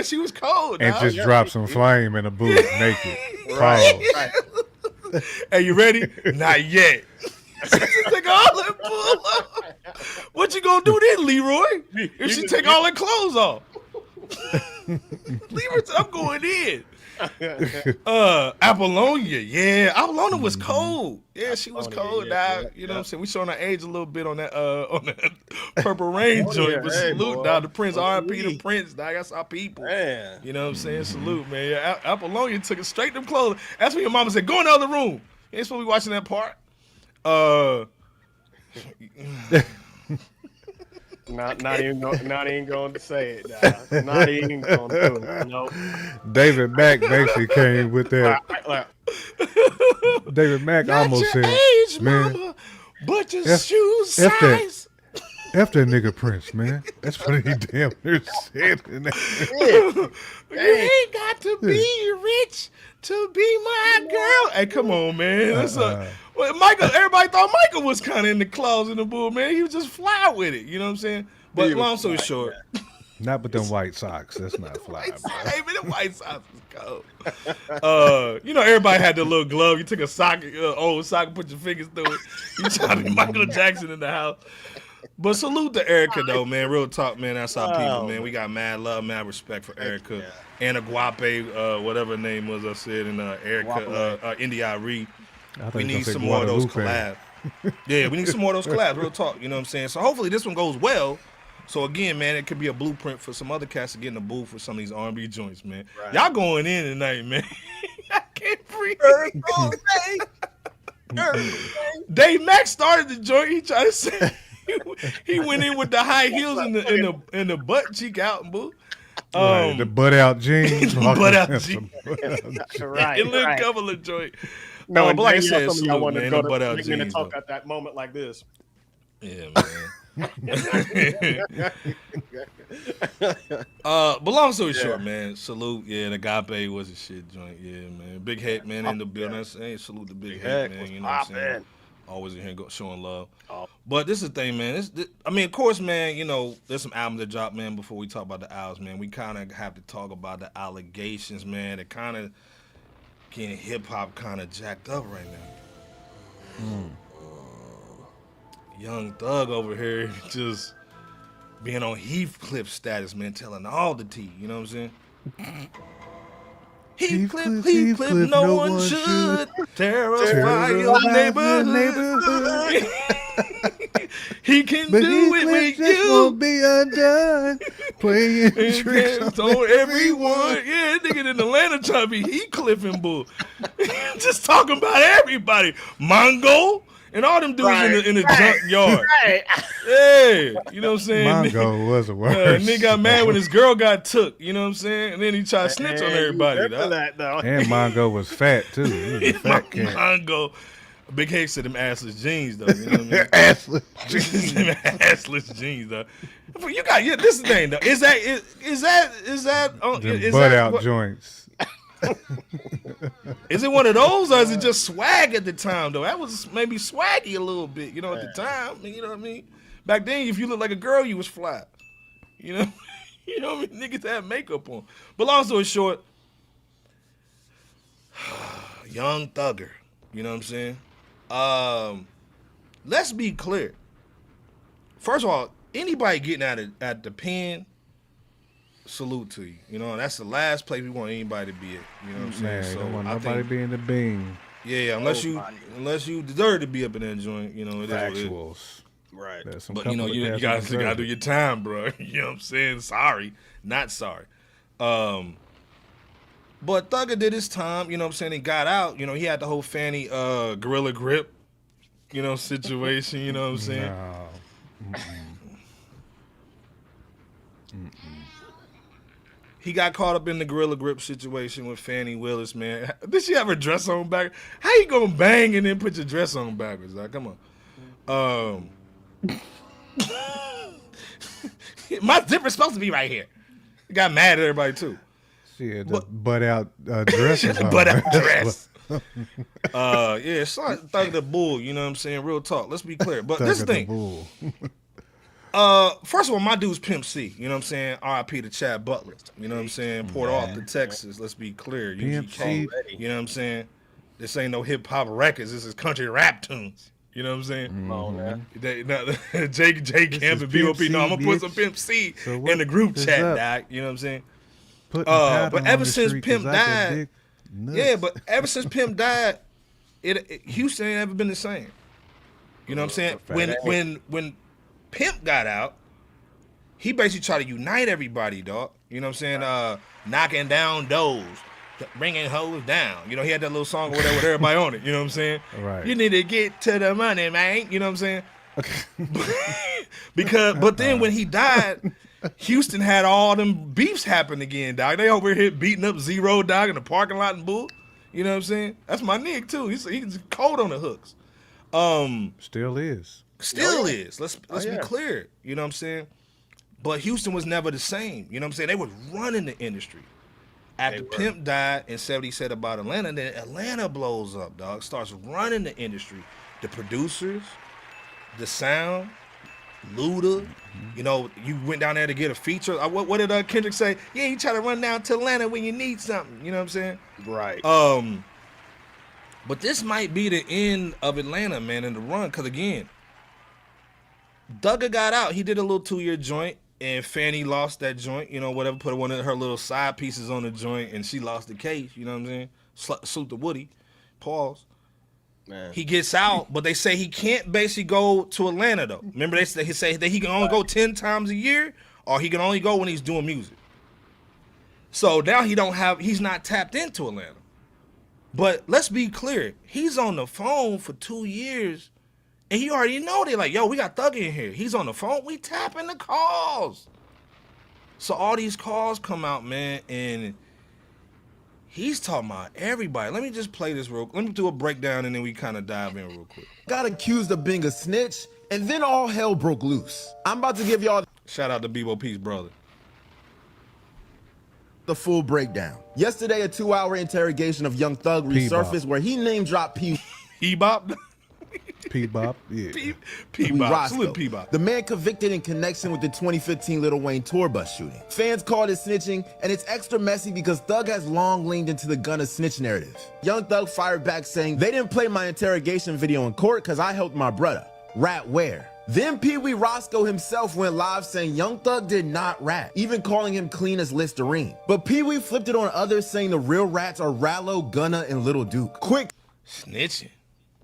Speaker 1: She was cold.
Speaker 4: And just drop some flame in the booth naked. Right.
Speaker 1: Hey, you ready? Not yet. Take all that bull off. What you gonna do then, Leroy? If she take all her clothes off? Leroy, I'm going in. Apollonia. Yeah, Apollonia was cold. Yeah, she was cold. Now, you know what I'm saying? We showing our age a little bit on that Purple Rain joint. But salute, the Prince, R.I.P. the Prince. Dog, that's our people. Man. You know what I'm saying? Salute, man. Yeah, Apollonia took it straight to clothes. That's when your mama said, go in the other room. You ain't supposed to be watching that part.
Speaker 2: Not even going to say it. Nah. Not even going to do it. Nope.
Speaker 4: David Mack basically came with that. David Mack almost said,
Speaker 1: age,
Speaker 4: man,
Speaker 1: mama, but your shoes
Speaker 4: F
Speaker 1: size.
Speaker 4: F that nigga Prince, man. That's what he damn near said. In that.
Speaker 1: You ain't got to be rich to be my girl. Hey, come on, man. That's well, Michael. Everybody thought Michael was kind of in the claws in the bull, man. He was just fly with it. You know what I'm saying? But long story short,
Speaker 4: not with them white socks. That's not fly.
Speaker 1: Hey, man, the white socks is cold. You know, everybody had the little glove. You took a sock, old sock, and put your fingers through it. You try to be Michael Jackson in the house. But salute to Erykah, though, man. Real talk, man. That's our people, man. We got mad love, mad respect for Erykah. Anna Guape, whatever her name was, I said, and Erykah, India Reed. We need some more of those collabs. Yeah, we need some more of those collabs, real talk. You know what I'm saying? So hopefully this one goes well. So again, man, it could be a blueprint for some other cats to get in the booth with some of these R&B joints, man. Right. Y'all going in tonight, man. I can't breathe. Dave Mack started the joint. He tried to say he went in with the high heels and the butt cheek out, boo.
Speaker 4: Right, the butt out jeans.
Speaker 1: Butt out jeans.
Speaker 2: Right.
Speaker 1: A little couple of joint.
Speaker 2: No,
Speaker 1: but like I said,
Speaker 2: some of y'all want to go
Speaker 1: butt out
Speaker 2: to
Speaker 1: jeans,
Speaker 2: talk at that moment like this.
Speaker 1: Yeah, man. But long story short, man, salute. Yeah, the Agape was a shit joint. Yeah, man. Big Heck, man, in the building. Hey, salute the Big Heck, man. You know what I'm saying? Always in here showing love. But this is the thing, man. I mean, of course, man, you know, there's some albums that dropped, man, before we talk about the albums, man. We kind of have to talk about the allegations, man. That kind of getting hip-hop kind of jacked up right now. Young Thug over here just being on Heathcliff status, man, telling all the tea. You know what I'm saying? Heathcliff, no one should terrify your neighborhood. He can do it with you.
Speaker 4: Won't be undone. Playing tricks
Speaker 1: on everyone. Yeah, nigga in Atlanta trying to be Heathcliff and bull. Just talking about everybody. Mongo. And all them dudes in the junkyard.
Speaker 2: Right.
Speaker 1: Yeah, you know what I'm saying?
Speaker 4: Mongo was a word.
Speaker 1: Nigga got mad when his girl got took, you know what I'm saying? And then he tried to snitch on everybody.
Speaker 4: And Mongo was fat, too. He was a fat cat.
Speaker 1: Mongo. Big Heck said them assless jeans, though. You know what I mean?
Speaker 4: Assless jeans.
Speaker 1: Them assless jeans, though. You got, this is the thing, though. Is that
Speaker 4: butt out joints.
Speaker 1: Is it one of those, or is it just swag at the time, though? That was maybe swaggy a little bit, you know, at the time. You know what I mean? Back then, if you looked like a girl, you was fly. You know? You know what I mean? Niggas had makeup on. But long story short, Young Thugger. You know what I'm saying? Let's be clear. First of all, anybody getting at the pen, salute to you. You know, that's the last place we want anybody to be at. You know what I'm saying?
Speaker 4: Man,
Speaker 1: so
Speaker 4: don't want
Speaker 1: I
Speaker 4: nobody
Speaker 1: think,
Speaker 4: be in the bean.
Speaker 1: Yeah, unless you deserve to be up in that joint, you know, it is what it is.
Speaker 2: Right.
Speaker 1: But you know, you gotta do your time, bro. You know what I'm saying? Sorry, not sorry. But Thugger did his time, you know what I'm saying, and got out. You know, he had the whole Fanny gorilla grip, you know, situation, you know what I'm saying?
Speaker 4: No.
Speaker 1: He got caught up in the gorilla grip situation with Fannie Willis, man. Did she have her dress on back? How you gonna bang and then put your dress on backwards? Like, come on. My zipper's supposed to be right here. He got mad at everybody too.
Speaker 4: She had the butt out dresses on.
Speaker 1: Butt out dress. Yeah, it's like Thug the Bull, you know what I'm saying? Real talk. Let's be clear. But this thing. First of all, my dude's Pimp C. You know what I'm saying? R.I.P. to Chad Butler. You know what I'm saying? Port Arthur, Texas. Let's be clear. UGK. You know what I'm saying? This ain't no hip hop records. This is country rap tunes. You know what I'm saying? Jay Camp and BOP. No, I'm gonna put some Pimp C in the group chat, Doc. You know what I'm saying? But ever since Pimp died, ever since Pimp died, Houston ain't ever been the same. You know what I'm saying? When Pimp got out, he basically tried to unite everybody, dog. You know what I'm saying? Knocking down doors, bringing hoes down. You know, he had that little song or whatever with everybody on it. You know what I'm saying?
Speaker 4: Right.
Speaker 1: You need to get to the money, man. You know what I'm saying? But then when he died, Houston had all them beefs happen again, dog. They over here beating up Zero, dog, in the parking lot and bull. You know what I'm saying? That's my nigga too. He's cold on the hooks.
Speaker 4: Still is.
Speaker 1: Still is. Let's be clear. You know what I'm saying? But Houston was never the same. You know what I'm saying? They was running the industry. After Pimp died and 70 said about Atlanta, then Atlanta blows up, dog. Starts running the industry. The producers, the sound, Luda. You know, you went down there to get a feature. What did Kendrick say? Yeah, you try to run down to Atlanta when you need something. You know what I'm saying?
Speaker 2: Right.
Speaker 1: But this might be the end of Atlanta, man, in the run. Because, again, Thugger got out. He did a little 2-year joint. And Fanny lost that joint, you know, whatever, put one of her little side pieces on the joint, and she lost the case, you know what I'm saying? Salute to Woody. Pause. Man. He gets out, but they say he can't basically go to Atlanta, though. Remember, they say that he can only go 10 times a year, or he can only go when he's doing music. So now he's not tapped into Atlanta. But let's be clear, he's on the phone for 2 years. And he already know they like, yo, we got Thugger in here. He's on the phone. We tapping the calls. So all these calls come out, man, and he's talking about everybody. Let me just play this real quick. Let me do a breakdown, and then we kind of dive in real quick.
Speaker 14: Got accused of being a snitch, and then all hell broke loose. I'm about to give y'all...
Speaker 1: Shout out to Bebo Peace, brother.
Speaker 14: The full breakdown. Yesterday, a 2-hour interrogation of Young Thug resurfaced where he name-dropped
Speaker 1: P-Bop?
Speaker 4: P-Bop, yeah.
Speaker 1: P-Bop, salute P-Bop.
Speaker 14: The man convicted in connection with the 2015 Lil Wayne tour bus shooting. Fans called it snitching, and it's extra messy because Thug has long leaned into the Gunna snitch narrative. Young Thug fired back saying, they didn't play my interrogation video in court because I helped my brother. Rat where? Then Pee Wee Roscoe himself went live saying Young Thug did not rat, even calling him clean as Listerine. But Pee Wee flipped it on others saying the real rats are Rallo, Gunna, and Lil Duke. Quick
Speaker 1: snitching.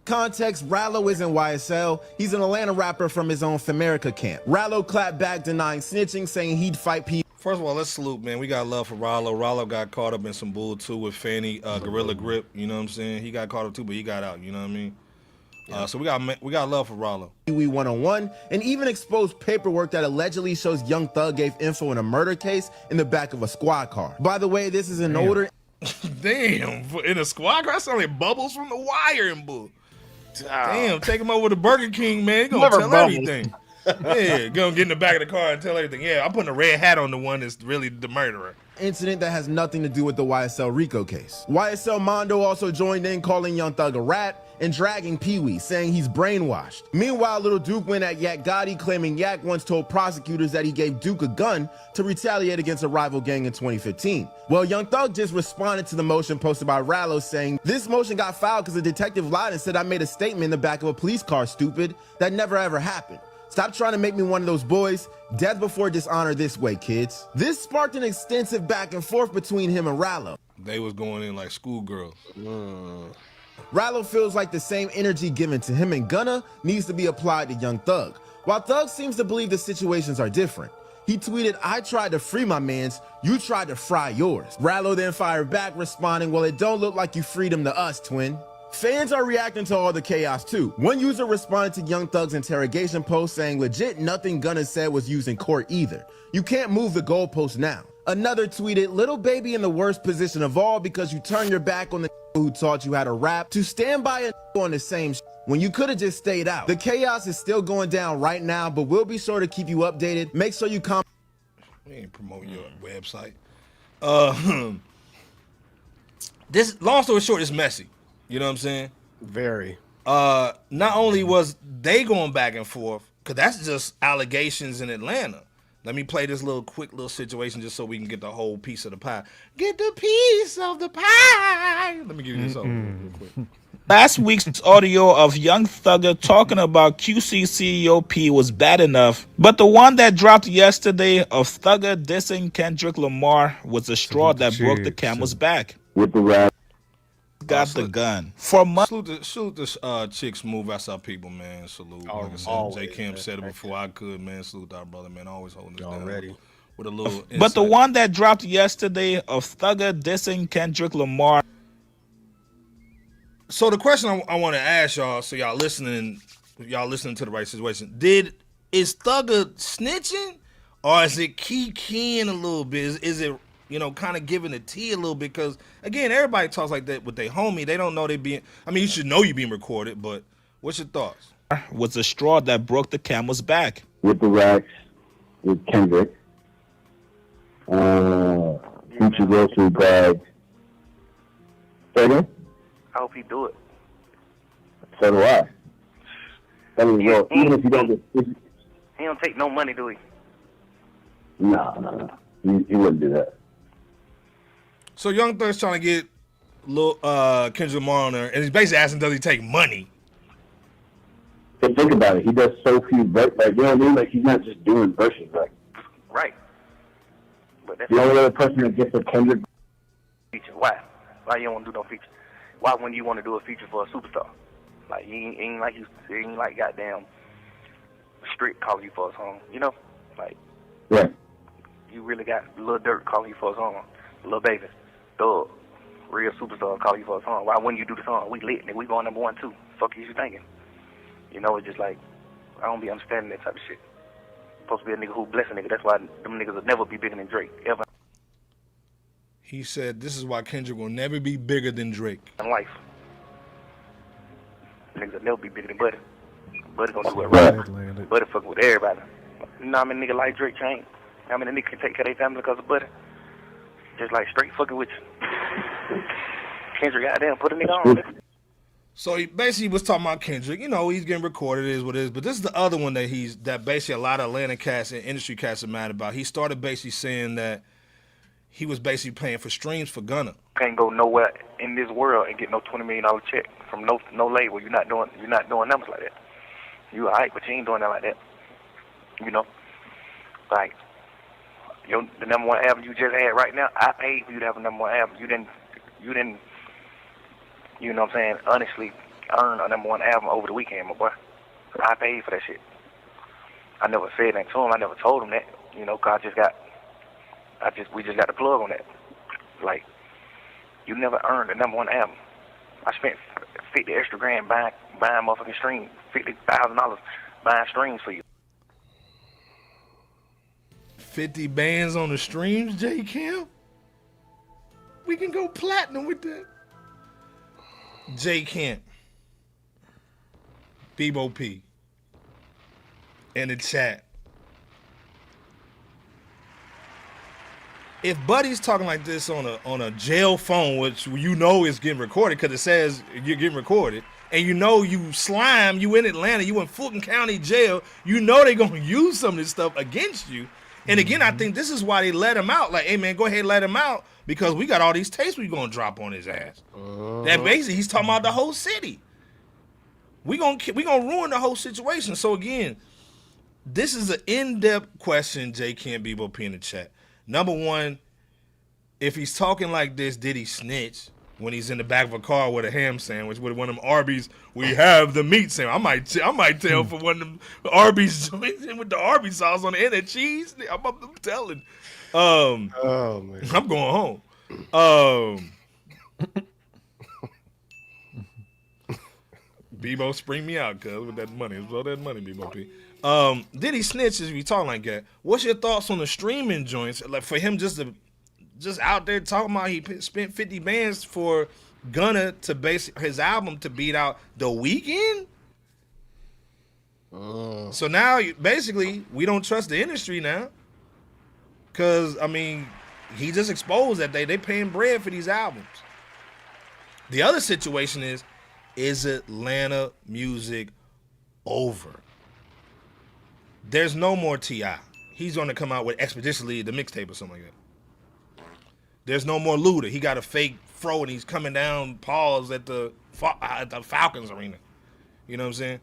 Speaker 14: Context, Rallo isn't YSL. He's an Atlanta rapper from his own Famerica camp. Rallo clapped back denying snitching, saying he'd fight people.
Speaker 1: First of all, let's salute, man. We got love for Rallo. Rallo got caught up in some bull, too, with Fanny, Gorilla Grip. You know what I'm saying? He got caught up, too, but he got out. You know what I mean? So we got love for Rallo.
Speaker 14: We 101, and even exposed paperwork that allegedly shows Young Thug gave info in a murder case in the back of a squad car. By the way, this is an older...
Speaker 1: Damn, in a squad car? That sounds like Bubbles from The Wire and bull. Damn, take him over to Burger King, man. He gonna tell everything. Yeah, gonna get in the back of the car and tell everything. Yeah, I'm putting a red hat on the one that's really the murderer.
Speaker 14: Incident that has nothing to do with the YSL Rico case. YSL Mondo also joined in, calling Young Thug a rat and dragging Pee Wee, saying he's brainwashed. Meanwhile, Lil Duke went at Yak Gotti, claiming Yak once told prosecutors that he gave Duke a gun to retaliate against a rival gang in 2015. Well, Young Thug just responded to the motion posted by Rallo, saying, this motion got filed because a detective lied and said I made a statement in the back of a police car, stupid. That never ever happened. Stop trying to make me one of those boys. Death before dishonor this way, kids. This sparked an extensive back and forth between him and Rallo.
Speaker 1: They was going in like schoolgirls.
Speaker 14: Rallo feels like the same energy given to him and Gunna needs to be applied to Young Thug, while Thug seems to believe the situations are different. He tweeted, I tried to free my mans, you tried to fry yours. Rallo then fired back, responding, well, it don't look like you freed him to us, twin. Fans are reacting to all the chaos too. One user responded to Young Thug's interrogation post saying, legit nothing Gunna said was used in court either. You can't move the goalpost now. Another tweeted, little baby in the worst position of all because you turned your back on the who taught you how to rap to stand by a on the same when you could have just stayed out. The chaos is still going down right now, but we'll be sure to keep you updated. Make sure you comment.
Speaker 1: We ain't promoting your website. This, long story short, is messy. You know what I'm saying?
Speaker 2: Very.
Speaker 1: Not only was they going back and forth, because that's just allegations in Atlanta. Let me play this quick little situation just so we can get the whole piece of the pie. Get the piece of the pie. Let me give you this over real quick.
Speaker 15: Last week's audio of Young Thugger talking about QC CEO P was bad enough, but the one that dropped yesterday of Thugger dissing Kendrick Lamar was the straw that broke the camel's back.
Speaker 16: With the rap.
Speaker 15: Got the gun. For months.
Speaker 1: Salute the chicks move. That's our people, man. Salute. Like I said, J. Kim said it before I could, man. Salute our brother, man. Always holding us down. Already. With a little insight.
Speaker 15: But the one that dropped yesterday of Thugger dissing Kendrick Lamar.
Speaker 1: So the question I want to ask y'all, so y'all listening y'all listening to the right situation. Is Thugger snitching, or is it keying a little bit? Is it kind of giving the tea a little bit? Because again, everybody talks like that with their homie. They don't know they being. I mean, you should know you being recorded, but what's your thoughts?
Speaker 15: Was the straw that broke the camel's back.
Speaker 16: With the racks, with Kendrick, future grocery bags. Second?
Speaker 17: I hope he do it.
Speaker 16: So do I. I mean, well, even if you don't get...
Speaker 17: He don't take no money, do he?
Speaker 16: No. He wouldn't do that.
Speaker 1: So Young Thug's trying to get Kendrick Lamar on there, and he's basically asking, does he take money?
Speaker 16: So think about it. He does so few verses. Like, you know what I mean? Like, he's not just doing verses. Like,
Speaker 17: right. But that's
Speaker 16: the only other person that gets a Kendrick...
Speaker 17: Feature. Why? Why you don't want to do no feature? Why wouldn't you want to do a feature for a superstar? Like, he ain't like goddamn Street calling you for a song, you know? Like,
Speaker 16: right.
Speaker 17: You really got Lil Durk calling you for a song, Lil Baby, Thug, real superstar calling you for a song. Why wouldn't you do the song? We lit, nigga. We going number 1 too. Fuck you thinking? You know, it's just like, I don't be understanding that type of shit. Supposed to be a nigga who bless a nigga. That's why them niggas will never be bigger than Drake, ever.
Speaker 1: He said this is why Kendrick will never be bigger than Drake.
Speaker 17: In life. Niggas will never be bigger than Buddy. Buddy gonna do it right. Buddy fucking with everybody. You know how many niggas like Drake chain? How many niggas can take care of their family because of Buddy? Just like straight fucking with you. Kendrick goddamn put a nigga on.
Speaker 1: So he basically was talking about Kendrick. You know, he's getting recorded, it is what it is. But this is the other one that basically a lot of Atlanta cats and industry cats are mad about. He started basically saying that he was basically paying for streams for Gunna.
Speaker 17: Can't go nowhere in this world and get no $20 million check from no label. You're not doing numbers like that. You alright, but you ain't doing that like that. You know, like the number 1 album you just had right now. I paid for you to have a number 1 album. You didn't. You know what I'm saying? Honestly, earn a number 1 album over the weekend, my boy. I paid for that shit. I never said that to him. I never told him that. You know, cause we just got the plug on that. Like, you never earned a number 1 album. I spent $50 extra grand buying motherfucking streams, $50,000 buying streams for you.
Speaker 1: 50 bands on the streams, J Camp? We can go platinum with that. J Camp. Bebo P. In the chat. If Buddy's talking like this on a jail phone, which you know is getting recorded because it says you're getting recorded, and you know you slime, you in Atlanta, you in Fulton County Jail, you know they're going to use some of this stuff against you. And again, I think this is why they let him out. Like, hey, man, go ahead and let him out because we got all these tapes we going to drop on his ass. That basically, he's talking about the whole city. We gonna ruin the whole situation. So again, this is an in-depth question, J. Camp Bebo P in the chat. Number 1, if he's talking like this, did he snitch when he's in the back of a car with a ham sandwich with one of them Arby's? We have the meat sandwich. I might tell for one of them Arby's joints with the Arby's sauce on the end of cheese. I'm telling. Oh man, I'm going home. Bebo, spring me out, cuz with that money. It's all that money, Bebo P. Did he snitch if you talking like that? What's your thoughts on the streaming joints? Like for him just out there talking about he spent 50 bands for Gunna to base his album to beat out The Weeknd? So now basically we don't trust the industry now. Cause I mean, he just exposed that they paying bread for these albums. The other situation is Atlanta music over? There's no more T.I. He's going to come out with Expeditiously, the mixtape or something like that. There's no more Luda. He got a fake fro and he's coming down pause at the Falcons arena. You know what I'm saying?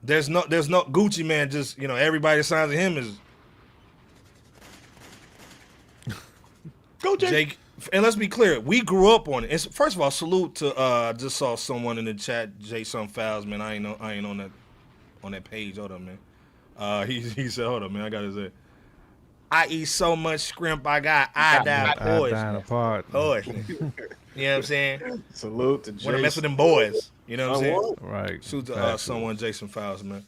Speaker 1: There's no Gucci Man. Just everybody that signs to him is go Jake. And let's be clear, we grew up on it. And first of all, salute to I just saw someone in the chat, Jason Fowles, man. I ain't on that page. Hold up, man. He said, hold up, man. I got to say, I eat so much scrimp, I got iodine poison. You know what I'm saying?
Speaker 2: Salute to
Speaker 1: Want to mess
Speaker 2: Jason.
Speaker 1: with them boys. You know what I'm saying?
Speaker 4: Right.
Speaker 1: Shoot to someone, Jason Fowles, man.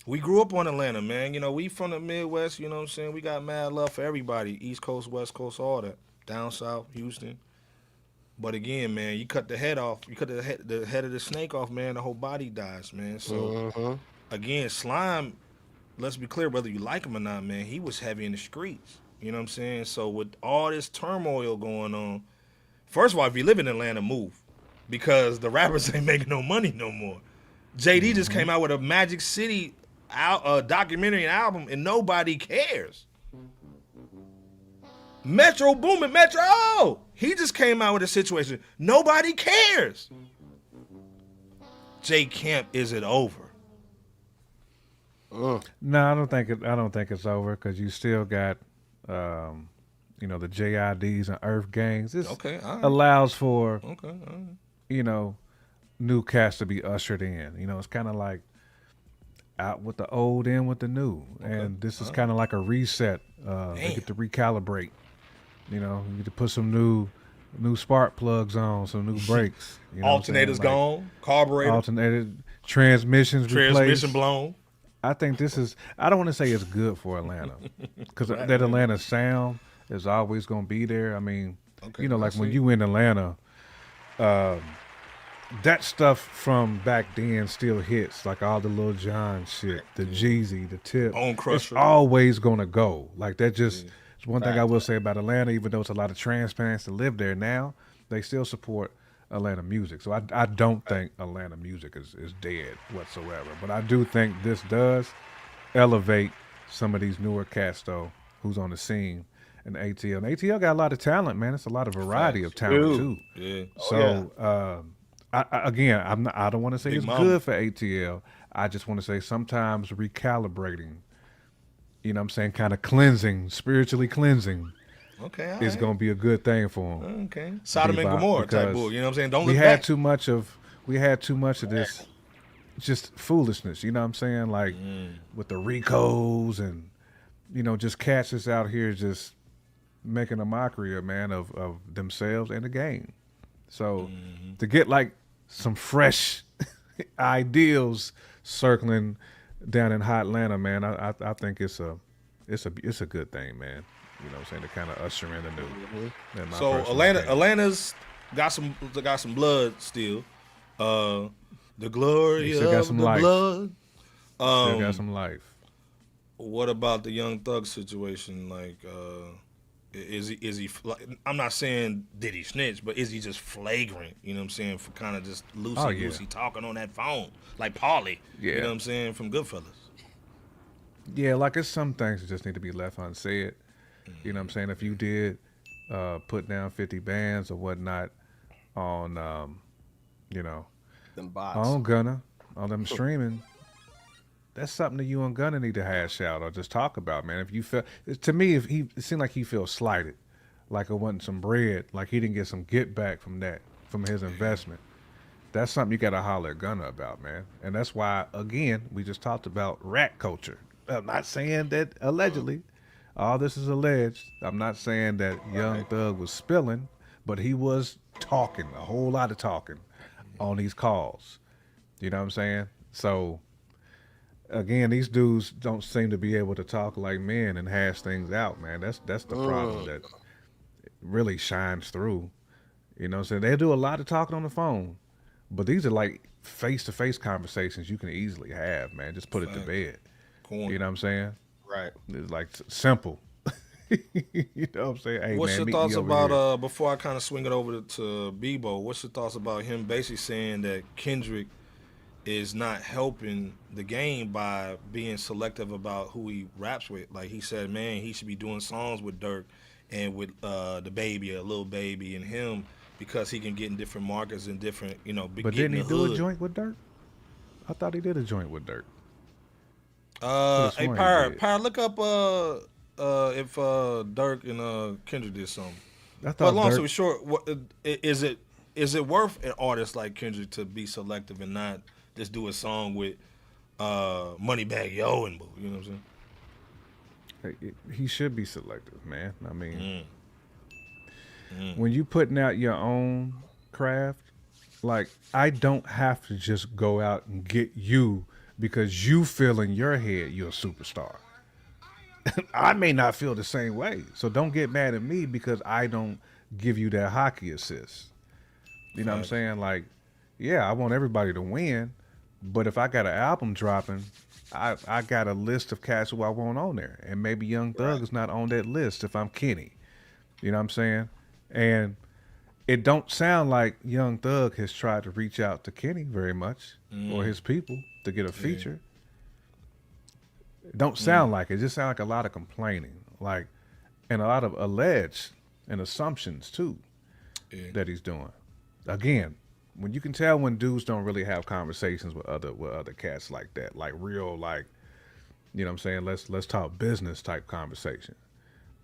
Speaker 1: We grew up on Atlanta, man. You know, we from the Midwest, you know what I'm saying? We got mad love for everybody. East Coast, West Coast, all that. Down South, Houston. But again, man, you cut the head off. You cut the head of the snake off, man, the whole body dies, man. So, again, Slime, let's be clear, whether you like him or not, man, he was heavy in the streets. You know what I'm saying? So, with all this turmoil going on, first of all, if you live in Atlanta, move. Because the rappers ain't making no money no more. JD just came out with a Magic City documentary and album, and nobody cares. Metro Boomin, Metro! He just came out with a situation. Nobody cares. J Camp, is it over?
Speaker 4: No, I don't think it's over because you still got, you know, the JIDs and Earth gangs. This allows for, you know, new cats to be ushered in. You know, it's kind of like out with the old, in with the new, and this is kind of like a reset. They get to recalibrate. You know, you get to put some new spark plugs on, some new brakes. You know
Speaker 1: Alternators gone, carburetor,
Speaker 4: alternated transmissions replaced.
Speaker 1: Blown.
Speaker 4: I think this is. I don't want to say it's good for Atlanta because that Atlanta sound is always going to be there. I mean, you know, like when you in Atlanta, that stuff from back then still hits. Like all the Lil Jon shit, the Jeezy, the Tip.
Speaker 1: Bone Crusher.
Speaker 4: It's always going to go. Like that just. It's one thing I will say about Atlanta, even though it's a lot of transplants that live there now, they still support Atlanta music. So I don't think Atlanta music is dead whatsoever. But I do think this does elevate some of these newer cats, though, who's on the scene in ATL. And ATL got a lot of talent, man. It's a lot of variety of talent, too.
Speaker 1: Yeah.
Speaker 4: So, I don't want to say it's good for ATL. I just want to say sometimes recalibrating, you know what I'm saying, kind of cleansing, spiritually cleansing, is going to be a good thing for them.
Speaker 1: Okay. Sodom and Gomorrah type bull, you know what I'm saying? Don't look
Speaker 4: we
Speaker 1: back.
Speaker 4: had too much of this just foolishness, you know what I'm saying? Like with the Ricos and, you know, just cats that's out here just making a mockery of, man, of themselves and the game. So to get like some fresh ideals circling down in hot Atlanta, man, I think it's a good thing, man. You know what I'm saying, to kind of usher in the new.
Speaker 1: So Atlanta's got some blood still. The glory of the blood.
Speaker 4: Still got some life.
Speaker 1: What about the Young Thug situation? Like, is he? I'm not saying did he snitch, but is he just flagrant? You know what I'm saying, for kind of just loosey talking on that phone, like Paulie.
Speaker 4: Yeah.
Speaker 1: You know what I'm saying, from Goodfellas.
Speaker 4: Yeah, like it's some things that just need to be left unsaid. You know what I'm saying? If you did put down 50 bands or whatnot on, you know,
Speaker 2: them bots.
Speaker 4: on Gunna, on them streaming, that's something that you and Gunna need to hash out or just talk about, man. If you feel, to me, it seemed like he feels slighted, like it wasn't some bread, like he didn't get some get back from that, from his investment. That's something you got to holler at Gunna about, man. And that's why, again, we just talked about rat culture. I'm not saying that allegedly. All this is alleged. I'm not saying that Young Thug was spilling, but he was talking, a whole lot of talking on these calls. You know what I'm saying? So, again, these dudes don't seem to be able to talk like men and hash things out, man. That's the problem that really shines through. You know what I'm saying? They do a lot of talking on the phone, but these are like face-to-face conversations you can easily have, man. Just put it to bed. You know what I'm saying?
Speaker 2: Right.
Speaker 4: It's like simple. You know what I'm saying? Hey,
Speaker 1: What's
Speaker 4: man,
Speaker 1: your thoughts about, before I kind of swing it over to Bebo, what's your thoughts about him basically saying that Kendrick is not helping the game by being selective about who he raps with? Like he said, man, he should be doing songs with Dirk and with the baby, a little baby, and him, because he can get in different markets and different, you know,
Speaker 4: But didn't he do a joint with Dirk? I thought he did a joint with Dirk.
Speaker 1: Hey, Pyre, look up if Dirk and Kendrick did something. But long story short, is it worth an artist like Kendrick to be selective and not just do a song with Moneybagg Yo and Boo? You know what I'm saying?
Speaker 4: He should be selective, man. I mean, when you putting out your own craft, like I don't have to just go out and get you because you feel in your head you're a superstar. I may not feel the same way. So don't get mad at me because I don't give you that hockey assist. You know what I'm saying? Like, yeah, I want everybody to win, but if I got an album dropping, I got a list of cats who I want on there. And maybe Young Thug is not on that list if I'm Kenny. You know what I'm saying? And it don't sound like Young Thug has tried to reach out to Kenny very much or his people to get a feature. It don't sound like it. It just sound like a lot of complaining, like, and a lot of alleged and assumptions too that he's doing. Again, when you can tell when dudes don't really have conversations with other cats like that, like real, like, you know what I'm saying? Let's talk business type conversation.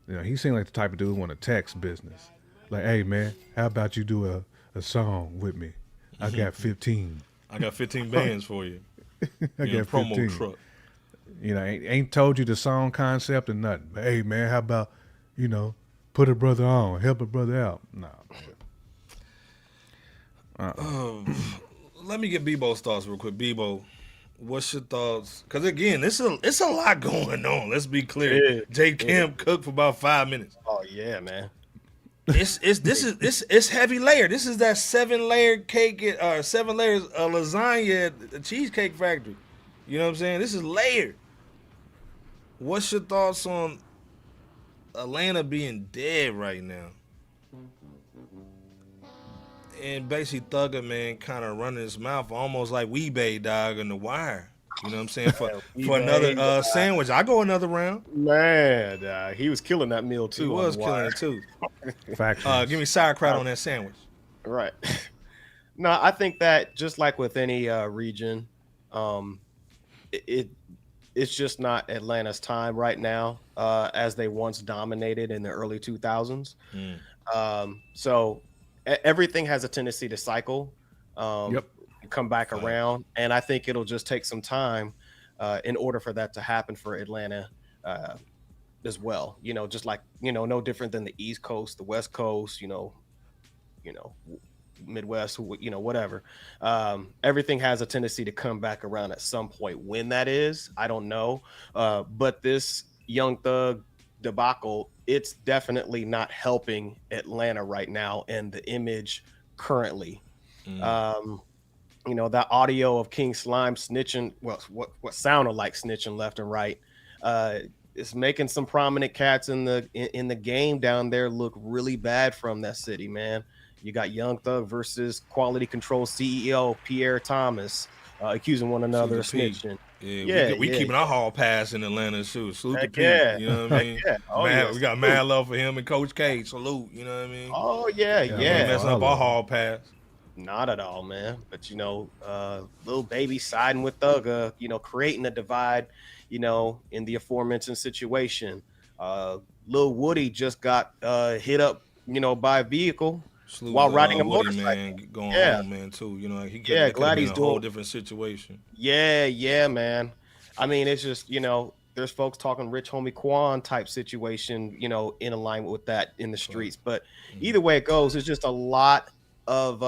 Speaker 4: You know, he seemed like the type of dude who want to text business. Like, hey man, how about you do a song with me? I got 15.
Speaker 1: I got 15 bands for you.
Speaker 4: I got
Speaker 1: promo
Speaker 4: 15.
Speaker 1: truck.
Speaker 4: You know, ain't told you the song concept or nothing. But hey man, how about, you know, put a brother on, help a brother out? Nah.
Speaker 1: Let me get Bebo's thoughts real quick. Bebo, what's your thoughts? Because again, it's a lot going on. Let's be clear. J. Camp cooked for about 5 minutes.
Speaker 2: Oh yeah, man.
Speaker 1: It's heavy layered. This is that 7-layer cake, 7 layers of lasagna at the Cheesecake Factory. You know what I'm saying? This is layered. What's your thoughts on Atlanta being dead right now? And basically Thugger, man, kind of running his mouth almost like Weebay, dog, in The Wire. You know what I'm saying? For another sandwich. I go another round.
Speaker 2: Man, he was killing that meal too.
Speaker 1: He was killing it too.
Speaker 4: Factual.
Speaker 1: Give me sauerkraut on that sandwich.
Speaker 2: Right. No, I think that just like with any region, it's just not Atlanta's time right now, as they once dominated in the early 2000s. So everything has a tendency to cycle, come back around, and I think it'll just take some time in order for that to happen for Atlanta as well. You know, just like, you know, no different than the East Coast, the West Coast, you know, Midwest, you know, whatever. Everything has a tendency to come back around at some point. When that is, I don't know. But this Young Thug debacle, it's definitely not helping Atlanta right now and the image currently. You know, that audio of King Slime snitching, well, what sounded like snitching left and right, is making some prominent cats in the game down there look really bad from that city, man. You got Young Thug versus Quality Control CEO Pierre Thomas accusing one another of snitching.
Speaker 1: We keeping our hall pass in Atlanta too. Salute to Pete. You know what I mean? We got mad love for him and Coach K. Salute. You know what I mean?
Speaker 2: Oh yeah.
Speaker 1: Messing up our hall pass.
Speaker 2: Not at all, man. But you know, Lil Baby siding with Thugger, you know, creating a divide, you know, in the aforementioned situation. Lil Woody just got hit up, you know, by a vehicle while riding a motorcycle.
Speaker 1: Man, going home, man, too. You know, he could
Speaker 2: glad he's
Speaker 1: in a
Speaker 2: doing
Speaker 1: whole different situation.
Speaker 2: Yeah, man. I mean, it's just, you know, there's folks talking Rich Homie Quan type situation, you know, in alignment with that in the streets. But either way it goes, it's just a lot of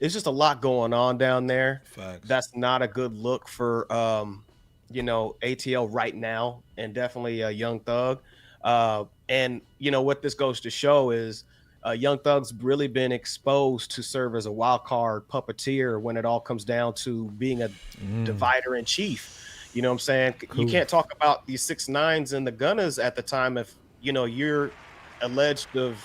Speaker 2: it's just a lot going on down there.
Speaker 1: Facts.
Speaker 2: That's not a good look for you know, ATL right now, and definitely Young Thug. And you know what this goes to show is Young Thug's really been exposed to serve as a wild card puppeteer when it all comes down to being a divider in chief. You know what I'm saying? Cool. You can't talk about these 6ix9ines and the Gunners at the time if, you know, you're alleged of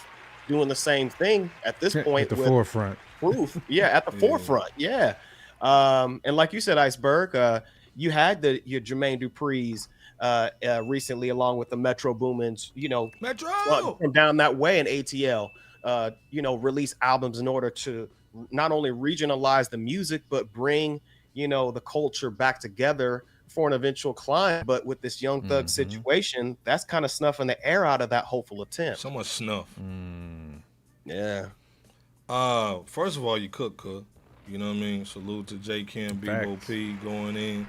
Speaker 2: doing the same thing at this point.
Speaker 4: At the forefront.
Speaker 2: Proof. Yeah, at the forefront. Yeah. And like you said, Iceberg, you had your Jermaine Dupri's recently, along with the Metro Boomins, you know, from down that way in ATL, you know, release albums in order to not only regionalize the music, but bring, you know, the culture back together for an eventual climb. But with this Young Thug situation, that's kind of snuffing the air out of that hopeful attempt.
Speaker 1: Somewhat snuff.
Speaker 2: Yeah.
Speaker 1: First of all, you cook. You know what I mean? Salute to J. Kim, Bebo P going in.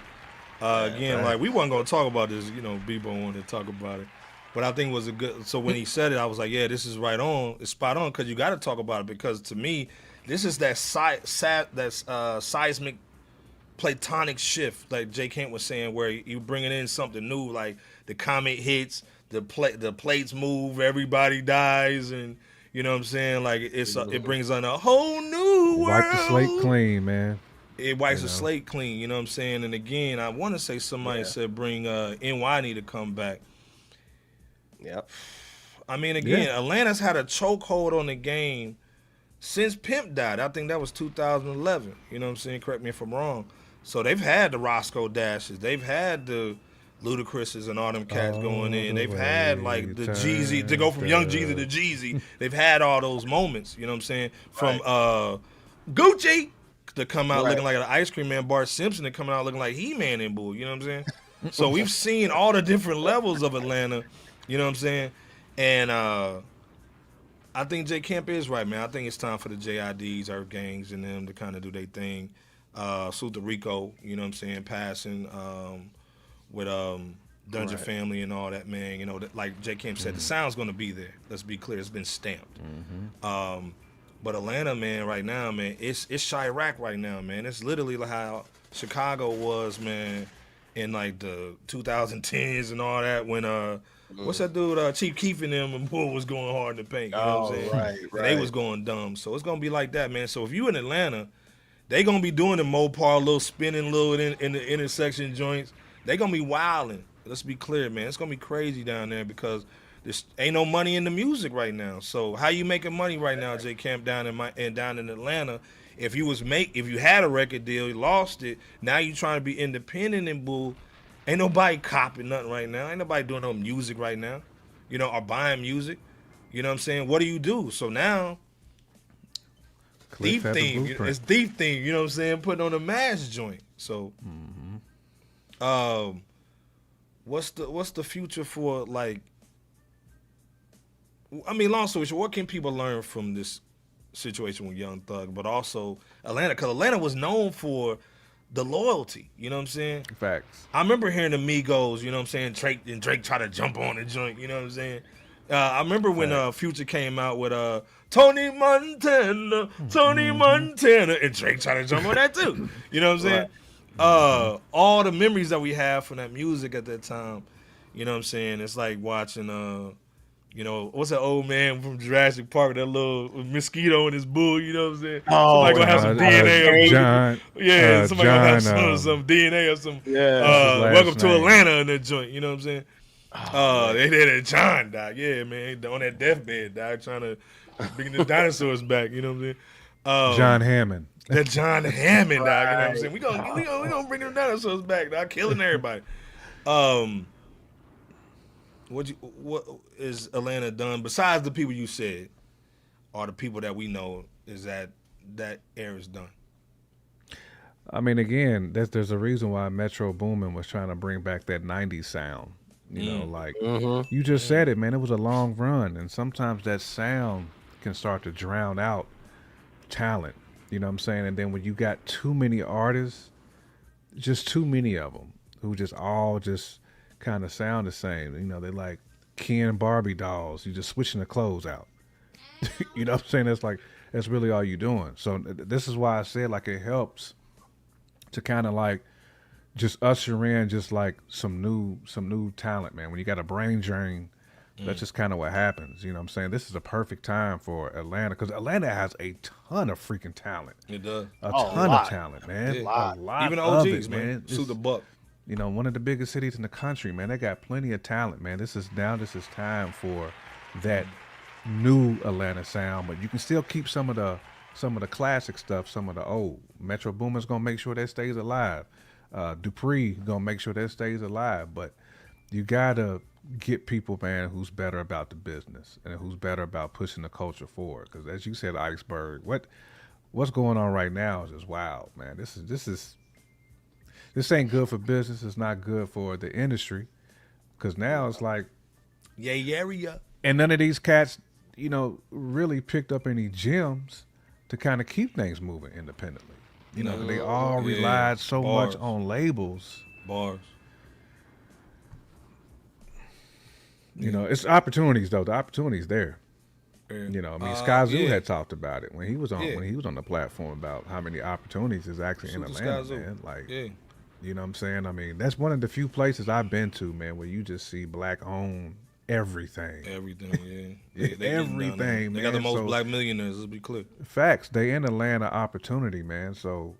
Speaker 1: Again, like we wasn't gonna talk about this, you know, Bebo wanted to talk about it. But I think it was a good. So when he said it, I was like, yeah, this is right on. It's spot on because you got to talk about it because to me, this is that seismic platonic shift, like Jay Kent was saying, where you bringing in something new, like the comet hits, the plates move, everybody dies, and you know what I'm saying? Like it brings on a whole new world.
Speaker 4: Wipe the slate clean, man.
Speaker 1: It wipes the slate clean, you know what I'm saying? And again, I want to say somebody said bring NY need to come back.
Speaker 2: Yep.
Speaker 1: I mean, again, Atlanta's had a chokehold on the game since Pimp died. I think that was 2011. You know what I'm saying? Correct me if I'm wrong. So they've had the Roscoe Dashes. They've had the Ludacris's and all them cats going in. They've had, like, the Jeezy, to go from Young Jeezy to Jeezy. They've had all those moments, you know what I'm saying? From Gucci to come out looking like an ice cream man, Bart Simpson to come out looking like He-Man and Bull, you know what I'm saying? So we've seen all the different levels of Atlanta. You know what I'm saying? And I think Jay Kemp is right, man. I think it's time for the JIDs, Earth Gangs, and them to kind of do their thing. Salute to Rico, you know what I'm saying, passing with Dungeon Family and all that, man. You know, like Jay Kemp said, the sound's going to be there. Let's be clear. It's been stamped. But Atlanta, man, right now, man, it's Chirac right now, man. It's literally like how Chicago was, man, in like the 2010s and all that when what's that dude? Chief Keef and them and Bull was going hard in the paint. You know what I'm saying?
Speaker 2: Right.
Speaker 1: They was going dumb. So it's gonna be like that, man. So if you in Atlanta, they gonna be doing the Mopar, little spinning, little in the intersection joints. They gonna be wilding. Let's be clear, man. It's gonna be crazy down there because there's ain't no money in the music right now. So how you making money right now, Jay Camp, down in Atlanta? If you had a record deal, you lost it. Now you trying to be independent and Bull. Ain't nobody copying nothing right now. Ain't nobody doing no music right now, you know, or buying music. You know what I'm saying? What do you do? So now, Thief theme. It's Thief theme, you know what I'm saying? Putting on a mass joint. So, what's the future for, like, I mean, long story short, what can people learn from this situation with Young Thug, but also Atlanta? Because Atlanta was known for the loyalty, you know what I'm saying?
Speaker 4: Facts.
Speaker 1: I remember hearing the Migos, you know what I'm saying, Drake try to jump on the joint, you know what I'm saying? I remember when Future came out with Tony Montana, and Drake tried to jump on that too. You know what I'm saying? All the memories that we have from that music at that time, you know what I'm saying? It's like watching you know, what's that old man from Jurassic Park, that little mosquito and his bull, you know what I'm saying? Somebody gonna have some DNA.
Speaker 4: John.
Speaker 1: Yeah, somebody gonna have some DNA or some. Welcome to Atlanta in that joint, you know what I'm saying? They did it. John died. Yeah, man, on that deathbed, died trying to bring the dinosaurs back, you know what I'm saying?
Speaker 4: John Hammond.
Speaker 1: That John Hammond, dog, you know what I'm saying? We gonna bring them dinosaurs back, dog, killing everybody. What is Atlanta done besides the people you said, or the people that we know? Is that era's done?
Speaker 4: I mean, again, there's a reason why Metro Boomin was trying to bring back that '90s sound. You know, like you just said it, man. It was a long run, and sometimes that sound can start to drown out talent. You know what I'm saying? And then when you got too many artists, just too many of them who just all just kind of sound the same. You know, they like Ken Barbie dolls. You just switching the clothes out. You know what I'm saying? That's really all you're doing. So this is why I said, like, it helps to kind of like just usher in just like some new talent, man. When you got a brain drain, that's just kind of what happens. You know what I'm saying? This is a perfect time for Atlanta because Atlanta has a ton of freaking talent.
Speaker 1: It does.
Speaker 4: A ton of talent, man.
Speaker 1: Yeah.
Speaker 4: A lot.
Speaker 1: Even
Speaker 4: of
Speaker 1: OGs,
Speaker 4: it,
Speaker 1: man. Sue the Buck.
Speaker 4: You know, one of the biggest cities in the country, man. They got plenty of talent, man. This is time for that new Atlanta sound, but you can still keep some of the classic stuff, some of the old. Metro Boomin's gonna make sure that stays alive. Dupree gonna make sure that stays alive. But you gotta get people, man, who's better about the business and who's better about pushing the culture forward. Because as you said, Iceberg, what's going on right now is just wild, man. This ain't good for business. It's not good for the industry. Because now it's like,
Speaker 1: yeah.
Speaker 4: And none of these cats, you know, really picked up any gems to kind of keep things moving independently. You know, they all relied so much on labels.
Speaker 1: Bars.
Speaker 4: You know, it's opportunities though. The opportunities there.
Speaker 1: Yeah.
Speaker 4: You know, I mean, Skyzoo
Speaker 1: yeah.
Speaker 4: had talked about it when he was on the platform about how many opportunities is actually in Atlanta, man. Like, you know what I'm saying? I mean, that's one of the few places I've been to, man, where you just see black owned everything.
Speaker 1: Everything, yeah. They
Speaker 4: everything, man.
Speaker 1: They got the most black millionaires. Let's be clear.
Speaker 4: Facts. They in Atlanta opportunity, man. So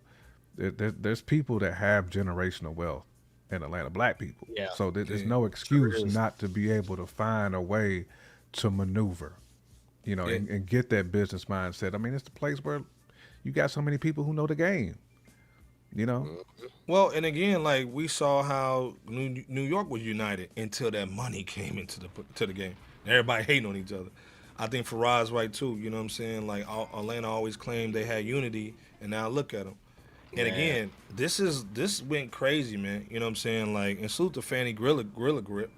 Speaker 4: there's people that have generational wealth in Atlanta, black people.
Speaker 2: Yeah.
Speaker 4: So there's no excuse not to be able to find a way to maneuver, you know, and get that business mindset. I mean, it's the place where you got so many people who know the game, you know?
Speaker 1: Well, and again, like we saw how New York was united until that money came into the game. Everybody hating on each other. I think Farad's right too. You know what I'm saying? Like Atlanta always claimed they had unity, and now look at them. And again, this went crazy, man. You know what I'm saying? Like, and salute to Fanny Gorilla Grip.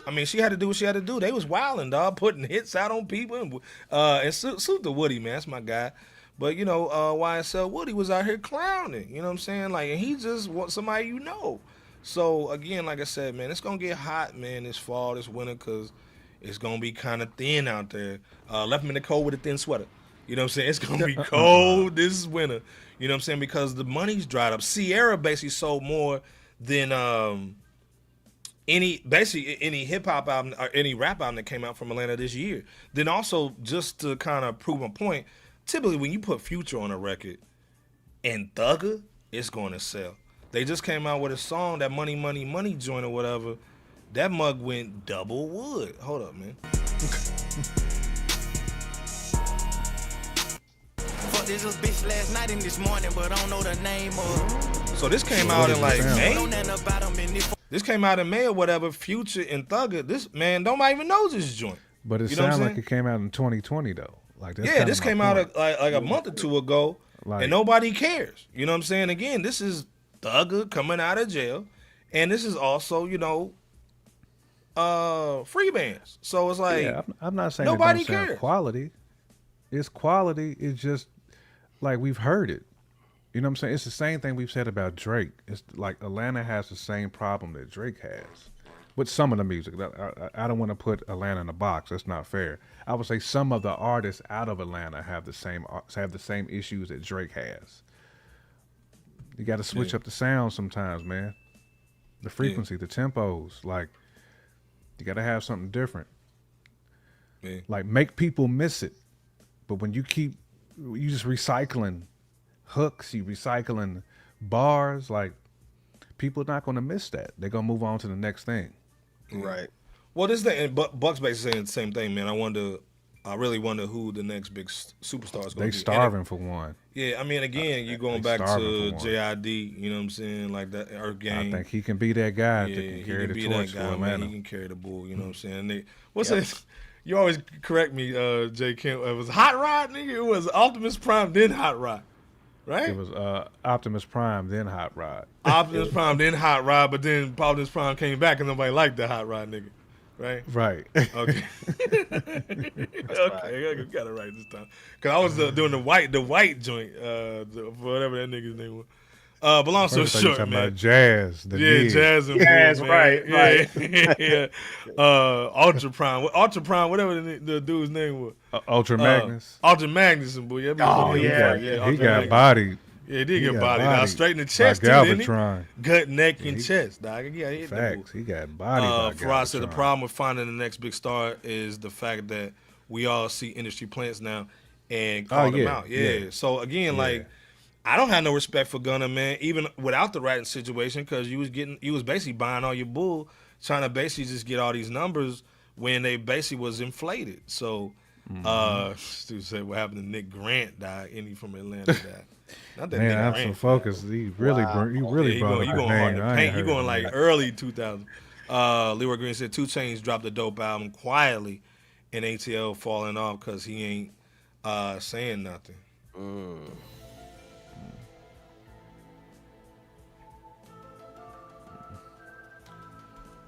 Speaker 1: I mean, she had to do what she had to do. They was wilding, dog, putting hits out on people. And salute to Woody, man. That's my guy. But, you know, YSL Woody was out here clowning. You know what I'm saying? Like, and he just wants somebody you know. So, again, like I said, man, it's going to get hot, man, this fall, this winter, because it's going to be kind of thin out there. Left him in the cold with a thin sweater. You know what I'm saying? It's going to be cold this winter. You know what I'm saying? Because the money's dried up. Sierra basically sold more than any hip-hop album or any rap album that came out from Atlanta this year. Then also, just to kind of prove my point, typically when you put Future on a record and Thugger, it's going to sell. They just came out with a song, that Money, Money, Money joint or whatever. That mug went double wood. Hold up, man.
Speaker 18: This was bitch last night and this morning, but I don't know the name of.
Speaker 1: So this came out in like May. This came out in May or whatever. Future and Thugger. This man, nobody even knows this joint.
Speaker 4: But it sounds like it came out in 2020 though. Like that's
Speaker 1: this came out like a month or two ago, and nobody cares. You know what I'm saying? Again, this is Thugger coming out of jail, and this is also free bands. So it's like
Speaker 4: I'm not saying
Speaker 1: nobody
Speaker 4: it don't sound
Speaker 1: cares.
Speaker 4: Quality. It's quality. It's just like we've heard it. You know what I'm saying? It's the same thing we've said about Drake. It's like Atlanta has the same problem that Drake has with some of the music. I don't want to put Atlanta in a box. That's not fair. I would say some of the artists out of Atlanta have the same issues that Drake has. You got to switch up the sound sometimes, man. The frequency, the tempos. Like, you got to have something different.
Speaker 1: Yeah.
Speaker 4: Like, make people miss it. But when you just recycling hooks, you recycling bars, like, people are not going to miss that. They're going to move on to the next thing.
Speaker 2: Right.
Speaker 1: Well, this thing, Buck's basically saying the same thing, man. I really wonder who the next big superstar is going to be.
Speaker 4: They starving for one.
Speaker 1: Yeah, I mean, again, you're going back to JID, you know what I'm saying, like that Earth Gang.
Speaker 4: I think he can be that guy that can carry the torch for Atlanta.
Speaker 1: Man. He can carry the bull, you know what I'm saying. What's that? You always correct me, J. Kemp. It was Hot Rod, nigga. It was Optimus Prime, then Hot Rod, right?
Speaker 4: It was Optimus Prime, then Hot Rod.
Speaker 1: Optimus Prime, then Hot Rod, but then Optimus Prime came back and nobody liked the Hot Rod, nigga. Right?
Speaker 4: Right.
Speaker 1: Okay. Okay, I got it right this time. Because I was doing the white joint, whatever that nigga's name was. But long story short, man.
Speaker 4: About Jazz.
Speaker 1: Jazz and
Speaker 2: Jazz,
Speaker 1: Bull,
Speaker 2: right.
Speaker 1: Yeah. Ultra Prime, whatever the dude's name was.
Speaker 4: Ultra Magnus.
Speaker 1: Ultra Magnus and Bull.
Speaker 4: He got bodied.
Speaker 1: Yeah, he did get bodied. Now straight in the chest, too, didn't he? Gut, neck, and chest, dog. Yeah, he
Speaker 4: facts. He got bodied.
Speaker 1: Farad said the problem with finding the next big star is the fact that we all see industry plants now and call them out. Yeah. So again, like, I don't have no respect for Gunna, man, even without the writing situation, because you was basically buying all your bull, trying to basically just get all these numbers when they basically was inflated. So, Stu said what happened to Nick Grant died, any from Atlanta died. Not that
Speaker 4: man,
Speaker 1: Nick
Speaker 4: I'm
Speaker 1: Grant
Speaker 4: so focused. He really brought up
Speaker 1: you going
Speaker 4: the
Speaker 1: hard
Speaker 4: name.
Speaker 1: to paint. You going like early 2000. Leroy Green said 2 Chainz dropped a dope album quietly, and ATL falling off because he ain't saying nothing.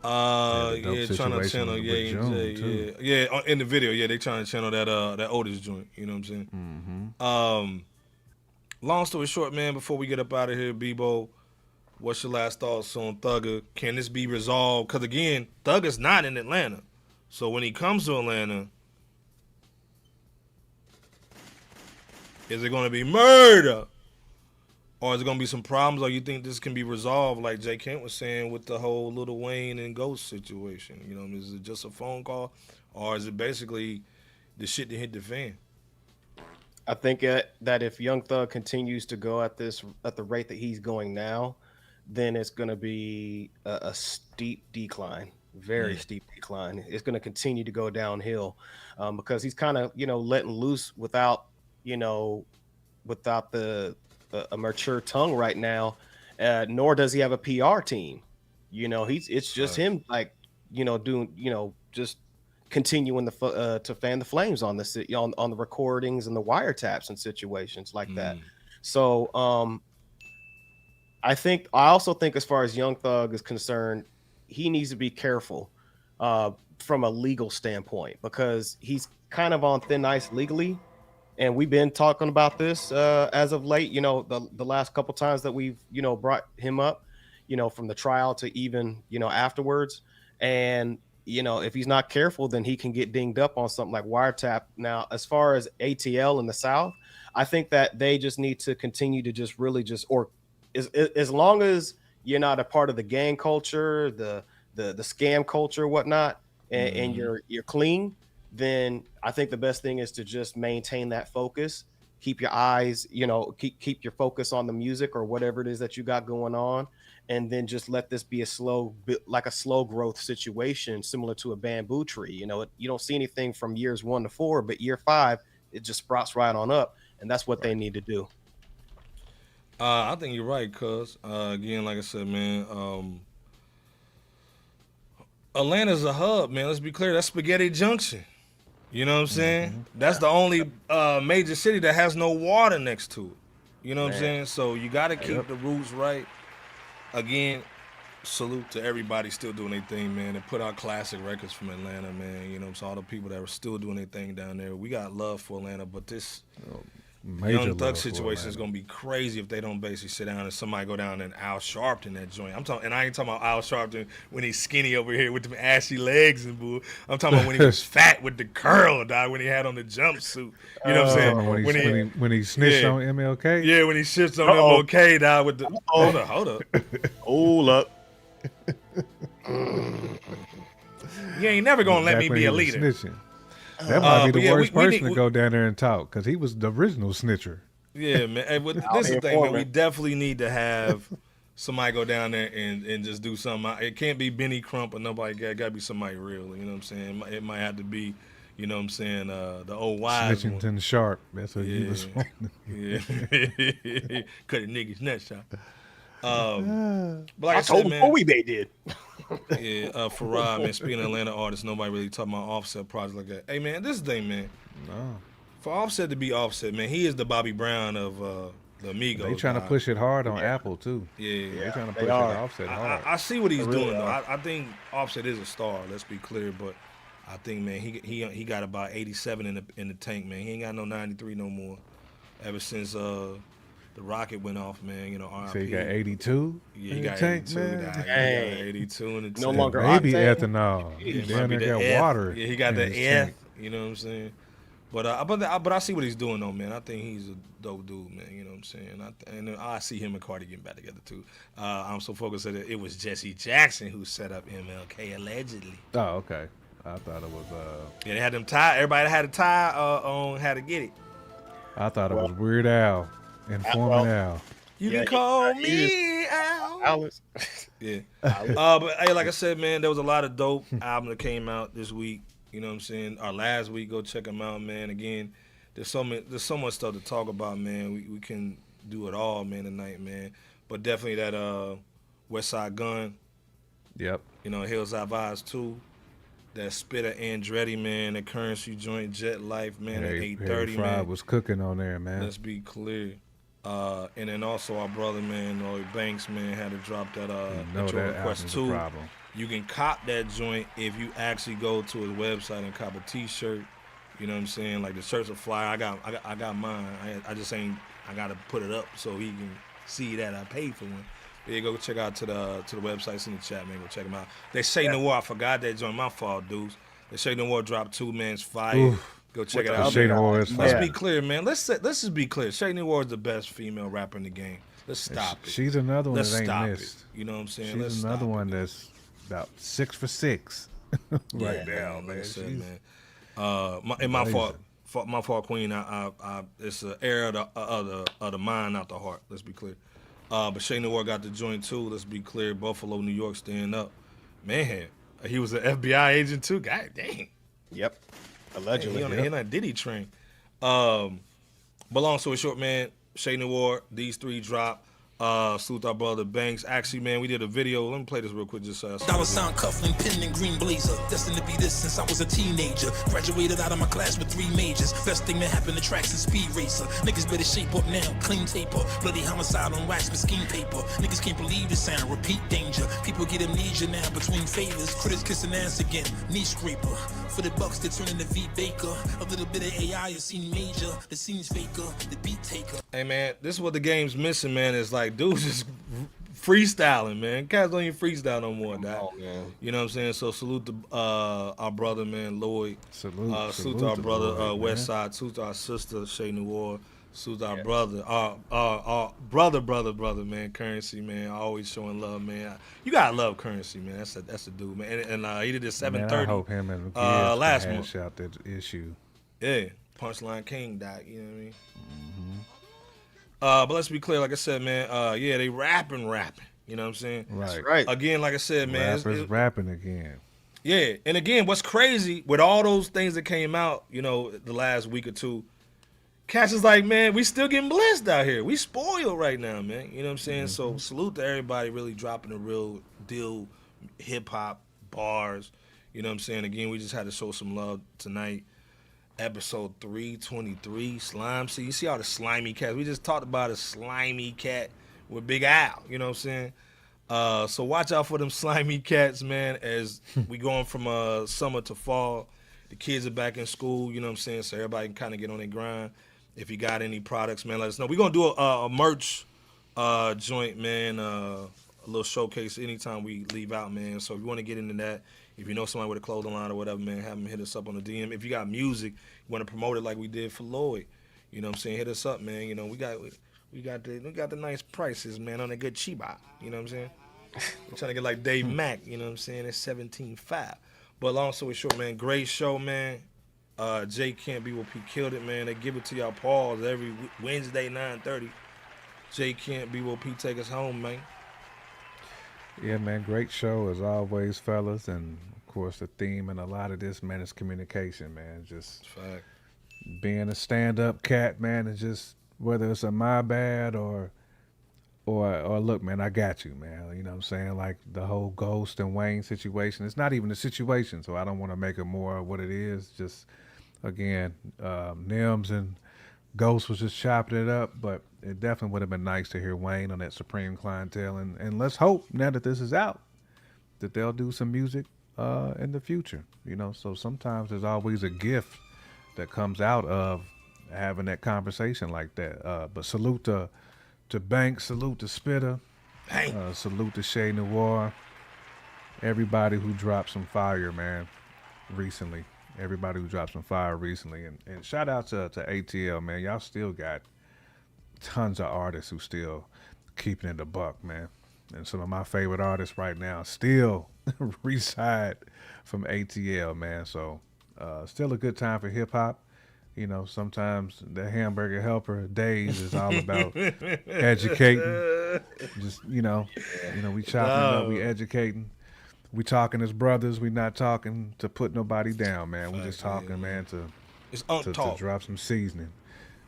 Speaker 1: Trying to channel in the video, they trying to channel that Otis joint. You know what I'm saying? Long story short, man, before we get up out of here, Bebo, What's your last thoughts on Thugger? Can this be resolved? Because, again, Thugger's not in Atlanta. So when he comes to Atlanta, is it going to be murder? Or is it going to be some problems? Or you think this can be resolved, like Jay Kent was saying, with the whole Lil Wayne and Ghost situation? You know, is it just a phone call? Or is it basically the shit that hit the fan?
Speaker 2: I think that if Young Thug continues to go at the rate that he's going now, then it's going to be a steep decline, very steep decline. It's going to continue to go downhill because he's kind of, letting loose without a mature tongue right now. Nor does he have a PR team. It's just him, doing, just continuing to fan the flames on the recordings and the wiretaps and situations like that. So I also think as far as Young Thug is concerned, he needs to be careful from a legal standpoint because he's kind of on thin ice legally. And we've been talking about this as of late, the last couple times that we've, brought him up, from the trial to even, afterwards. And, if he's not careful, then he can get dinged up on something like wiretap. Now, as far as ATL in the South, I think that they just need to continue to just really as long as you're not a part of the gang culture, the scam culture, whatnot, and you're clean, then I think the best thing is to just maintain that focus. Keep your eyes, keep your focus on the music or whatever it is that you got going on. And then just let this be a slow growth situation, similar to a bamboo tree. You don't see anything from years 1 to 4, but year 5, it just sprouts right on up. And that's what they need to do.
Speaker 1: I think you're right, cuz. Again, like I said, man, Atlanta's a hub, man. Let's be clear. That's Spaghetti Junction. You know what I'm saying? That's the only major city that has no water next to it. You know what I'm saying? So you got to keep the roots right. Again, salute to everybody still doing their thing, man, and put out classic records from Atlanta, man. So all the people that are still doing their thing down there, we got love for Atlanta, but this Young Thug situation is gonna be crazy if they don't basically sit down and somebody go down and Al Sharpton that joint. And I ain't talking about Al Sharpton when he's skinny over here with them ashy legs and bull. I'm talking about when he was fat with the curl, dog, when he had on the jumpsuit. You know what I'm saying?
Speaker 4: When he snitched on MLK?
Speaker 1: Yeah, when he snitched on MLK, dog, with the hold up.
Speaker 2: Hold up.
Speaker 1: You ain't never gonna let me be a leader.
Speaker 4: Snitching. That might be the worst person to go down there and talk because he was the original snitcher.
Speaker 1: Yeah, man. Hey, this is the thing, man. We definitely need to have somebody go down there and just do something. It can't be Benny Crump or nobody. Got to be somebody real. You know what I'm saying? It might have to be, you know what I'm saying, the old wise one.
Speaker 4: Snitchington Sharp. That's what he was on.
Speaker 1: Yeah. Cut a nigga's nut shot. But like I said, man.
Speaker 2: Bowie Bay did.
Speaker 1: Yeah, Farad, man. Speaking of Atlanta artists, nobody really talking about Offset projects like that. Hey, man, this thing, man.
Speaker 4: No.
Speaker 1: For Offset to be Offset, man, he is the Bobby Brown of the Amigos.
Speaker 4: They trying to push it hard on Apple too.
Speaker 1: Yeah,
Speaker 4: they trying to push it Offset hard.
Speaker 1: I see what he's doing though. I think Offset is a star. Let's be clear, but I think, man, he got about 87 in the tank, man. He ain't got no 93 no more. Ever since the rocket went off, man. RIP.
Speaker 4: So you got 82?
Speaker 1: Yeah, he got
Speaker 4: tank,
Speaker 1: 82.
Speaker 4: Man.
Speaker 1: He got 82 in the tank.
Speaker 2: No longer
Speaker 4: maybe
Speaker 2: octane.
Speaker 4: Ethanol.
Speaker 1: Yeah,
Speaker 4: Down there got
Speaker 1: F.
Speaker 4: water.
Speaker 1: Yeah, he got the
Speaker 4: F.
Speaker 1: F. You know what I'm saying? But I see what he's doing though, man. I think he's a dope dude, man. You know what I'm saying? And I see him and Cardi getting back together too. I'm so focused that it was Jesse Jackson who set up MLK allegedly.
Speaker 4: Oh, okay. I thought it was.
Speaker 1: Yeah, they had them tie. Everybody had a tie on how to get it.
Speaker 4: I thought it was Weird Al, Informant Al.
Speaker 1: You can call me Al.
Speaker 2: Alice.
Speaker 1: Yeah. But hey, like I said, man, there was a lot of dope albums that came out this week. You know what I'm saying? Or last week, go check them out, man. Again, there's so much stuff to talk about, man. We can do it all, man, tonight, man. But definitely that Westside Gunn.
Speaker 4: Yep.
Speaker 1: Hillside Vibes 2. That Spitter Andretti, man. The Currency joint, Jet Life, man. At 8:30, man.
Speaker 4: Was cooking on there, man.
Speaker 1: Let's be clear. And then also our brother, man, Lloyd Banks, man, had to drop that Request 2. You can cop that joint if you actually go to his website and cop a t-shirt. You know what I'm saying? Like the shirts are fly. I got mine. I just ain't. I gotta put it up so he can see that I paid for one. Yeah, go check out to the websites in the chat, man. Go check them out. They say Noir. I forgot that joint. My fault, dudes. They say Noir dropped 2 man's fire.
Speaker 4: Oof.
Speaker 1: Go check it out.
Speaker 4: Shay Noir is
Speaker 1: Let's
Speaker 4: fire.
Speaker 1: be clear, man. Let's just be clear. Shay Noir is the best female rapper in the game. Let's stop it.
Speaker 4: She's another one
Speaker 1: Let's
Speaker 4: that ain't
Speaker 1: stop
Speaker 4: missed.
Speaker 1: it. You know what I'm saying?
Speaker 4: She's
Speaker 1: Let's
Speaker 4: another
Speaker 1: stop
Speaker 4: one that's about 6 for 6 right now,
Speaker 1: like
Speaker 4: man.
Speaker 1: I said,
Speaker 4: She's
Speaker 1: man. My fault, Queen. It's an error of the mind, not the heart. Let's be clear. But Shay Noir got the joint too. Let's be clear. Buffalo, New York, stand up. Man, he was an FBI agent too. God dang.
Speaker 2: Yep. Allegedly.
Speaker 1: He on that Diddy train. But long story short, man, Shay Noir, these 3 drop. Salute our brother Banks. Actually, man, we did a video. Let me play this real quick. Just
Speaker 19: Dollar sign cuffling, pin and green blazer. Destined to be this since I was a teenager. Graduated out of my class with 3 majors. Best thing that happened to tracks and speed racer. Niggas better shape up now, clean taper. Bloody homicide on wax with scheme paper. Niggas can't believe the sound, repeat danger. People get amnesia now between favors. Critters kissing ass again, knee scraper. For the bucks, they turn into V Baker. A little bit of AI, a scene major. The scene's faker, the beat taker.
Speaker 1: Hey, man, this is what the game's missing, man. It's like, dudes just freestyling, man. Cats don't even freestyle no more, dog. You know what I'm saying? So salute to our brother, man, Lloyd. Salute to our brother, Westside. Salute to our sister, Shay Noir. Salute to our brother, our brother, man, Currency, man. Always showing love, man. You gotta love Currency, man. That's a dude, man. And he did this 7:30.
Speaker 4: Man, I hope him and
Speaker 1: last
Speaker 4: can
Speaker 1: month.
Speaker 4: hash out that issue.
Speaker 1: Yeah, Punchline King died. You know what I mean? But let's be clear, like I said, man. Yeah, they rapping. You know what I'm saying?
Speaker 4: Right.
Speaker 1: Again, like I said, man.
Speaker 4: Rappers rapping again.
Speaker 1: Yeah, and again, what's crazy with all those things that came out, you know, the last week or two, Cash is like, man, we still getting blessed out here. We spoiled right now, man. You know what I'm saying? So salute to everybody really dropping the real deal hip hop bars. You know what I'm saying? Again, we just had to show some love tonight. Episode 323, Slime. See, you see all the slimy cats. We just talked about a slimy cat with Big Al. You know what I'm saying? So watch out for them slimy cats, man, as we going from summer to fall. The kids are back in school, you know what I'm saying? So everybody can kind of get on their grind. If you got any products, man, let us know. We're going to do a merch joint, man, a little showcase anytime we leave out, man. So if you want to get into that, if you know somebody with a clothing line or whatever, man, have them hit us up on the DM. If you got music, you want to promote it like we did for Lloyd, you know what I'm saying? Hit us up, man. You know, we got the nice prices, man, on a good Chiba. You know what I'm saying? We're trying to get like Dave Mack, you know what I'm saying? It's 17.5. But long story short, man, great show, man. Jay Can't Be What P killed it, man. They give it to y'all pause every Wednesday, 9:30. Jay Can't Be What P take us home, man.
Speaker 4: Yeah, man, great show as always, fellas. And, of course, the theme and a lot of this, man, is communication, man. Just being a stand-up cat, man, and just whether it's a my bad or look, man, I got you, man. You know what I'm saying? Like the whole Ghost and Wayne situation. It's not even a situation, so I don't want to make it more of what it is. Just, again, Nims and Ghost was just chopping it up, but it definitely would have been nice to hear Wayne on that Supreme Clientele. And let's hope, now that this is out, that they'll do some music in the future. You know, so sometimes there's always a gift that comes out of having that conversation like that. But salute to Banks, salute to Spitter, salute to Shay Noir, everybody who dropped some fire, man, recently. Everybody who dropped some fire recently. And shout out to ATL, man. Y'all still got tons of artists who still keeping it a buck, man. And some of my favorite artists right now still reside from ATL, man. So still a good time for hip hop. You know, sometimes the hamburger helper days is all about educating. Just, you know, we chopping up, we educating. We talking as brothers. We not talking to put nobody down, man. We just talking, man, to drop some seasoning.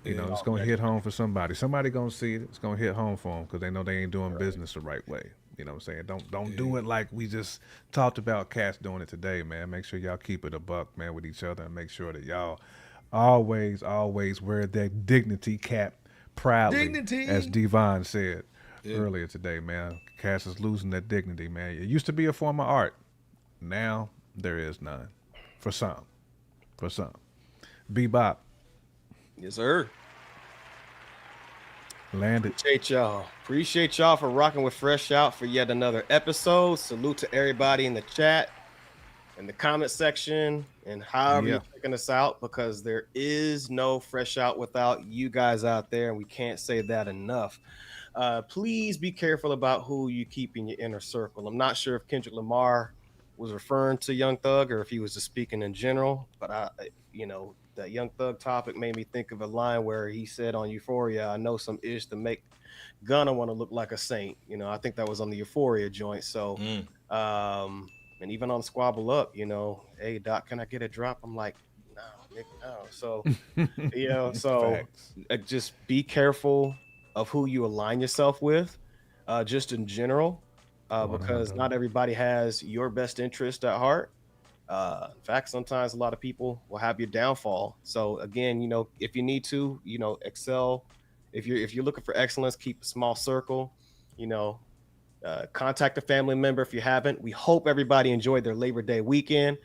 Speaker 4: You know, it's going to hit home for somebody. Somebody going to see it. It's going to hit home for them because they know they ain't doing business the right way. You know what I'm saying? Don't do it like we just talked about cats doing it today, man. Make sure y'all keep it a buck, man, with each other, and make sure that y'all always wear that dignity cap proudly, as Devon said earlier today, man. Cass is losing that dignity, man. It used to be a form of art. Now there is none. For some. Bebop.
Speaker 2: Yes, sir.
Speaker 4: Landed.
Speaker 2: Appreciate y'all for rocking with Fresh Out for yet another episode. Salute to everybody in the chat, in the comment section, and however you're checking us out, because there is no Fresh Out without you guys out there, and we can't say that enough. Please be careful about who you keep in your inner circle. I'm not sure if Kendrick Lamar was referring to Young Thug or if he was just speaking in general, but that Young Thug topic made me think of a line where he said on Euphoria, "I know some ish to make Gunna want to look like a saint." I think that was on the Euphoria joint. So, and even on Squabble Up, "Hey Doc, can I get a drop?" I'm like, "No, nigga, no." So, just be careful of who you align yourself with, just in general, because not everybody has your best interest at heart. In fact, sometimes a lot of people will have your downfall. So again, if you need to, excel. If you're looking for excellence, keep a small circle. Contact a family member if you haven't. We hope everybody enjoyed their Labor Day weekend.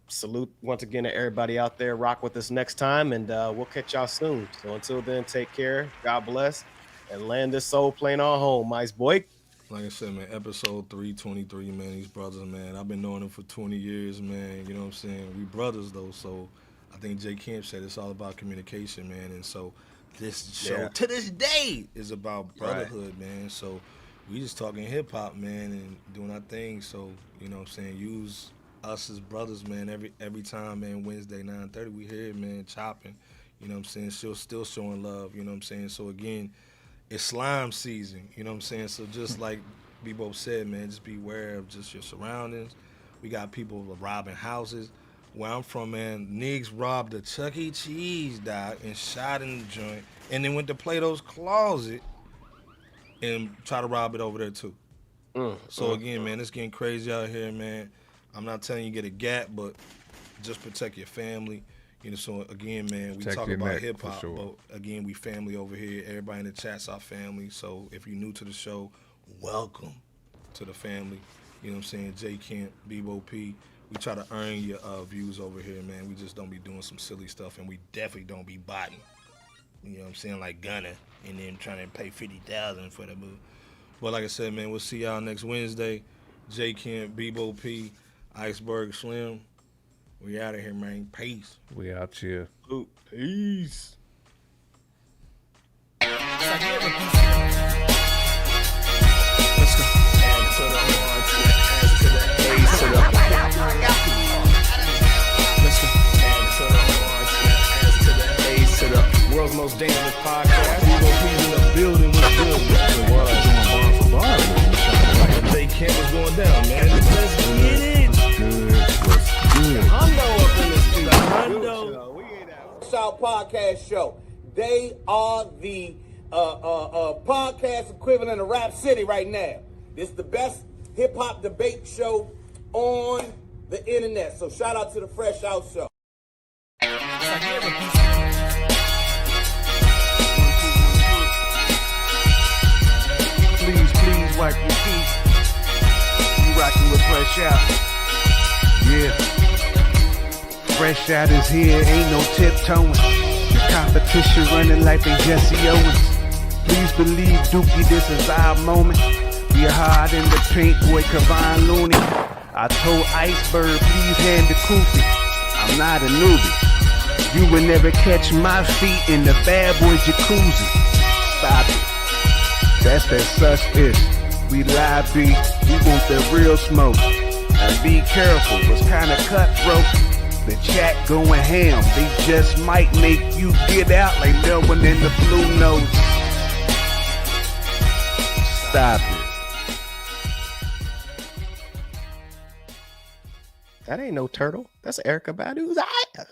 Speaker 2: Salute once again to everybody out there. Rock with us next time, and we'll catch y'all soon. So until then, take care. God bless, and land this soul plane on home, Ice Boy.
Speaker 1: Like I said, man, episode 323, man, these brothers, man. I've been knowing them for 20 years, man. You know what I'm saying? We brothers, though, so I think Jay Kemp said it's all about communication, man. And so this show, to this day, is about brotherhood, man. So we just talking hip-hop, man, and doing our thing. So, you know what I'm saying, use us as brothers, man, every time, man. Wednesday, 9:30, we here, man, chopping. You know what I'm saying? Still showing love, you know what I'm saying? So, again, it's slime season, you know what I'm saying? So just like Bebo said, man, just be aware of just your surroundings. We got people robbing houses. Where I'm from, man, niggas robbed the Chuck E. Cheese, dog, and shot in the joint, and then went to Plato's Closet and try to rob it over there, too. So, again, man, it's getting crazy out here, man. I'm not telling you get a gap, but just protect your family. So again, man, we talk about hip hop, but again, we family over here. Everybody in the chat's our family. So if you're new to the show, welcome to the family. You know what I'm saying? J Kemp, Bebo P. We try to earn your views over here, man. We just don't be doing some silly stuff, and we definitely don't be botting. You know what I'm saying? Like Gunna, and then trying to pay $50,000 for the movie. But like I said, man, we'll see y'all next Wednesday. J Kemp, Bebo P, Iceberg Slim. We out of here, man. Peace.
Speaker 4: We out here.
Speaker 1: Peace.
Speaker 19: Let's go.
Speaker 13: And to the R, to the S, to the A, to the
Speaker 19: Let's go.
Speaker 13: And to the R, to the S, to the A, to the world's most dangerous podcast.
Speaker 4: We gonna be in the building with good. The world doing bar for bar.
Speaker 1: J Kemp is going down, man. Let's get it.
Speaker 2: Hundo up in this studio.
Speaker 3: FRSHOUT Podcast Show. They are the podcast equivalent of Rap City right now. This is the best hip hop debate show on the internet. So shout out to the Fresh Out Show.
Speaker 20: Please wipe your feet. You rocking with Fresh Out. Yeah. Fresh Out is here, ain't no tiptoeing. The competition running like they Jesse Owens. Please believe, Dookie, this is our moment. We are hard in the paint, boy, Kavon Looney. I told Iceberg, please hand the koofy. I'm not a newbie. You will never catch my feet in the bad boy jacuzzi. Stop it. That's that sus-ish. We live, B. We want that real smoke. And be careful, it's kinda cutthroat. The chat going ham, they just might make you get out like Melvin in the Blue Notes. Stop it.
Speaker 2: That ain't no turtle. That's Erykah Badu's eye.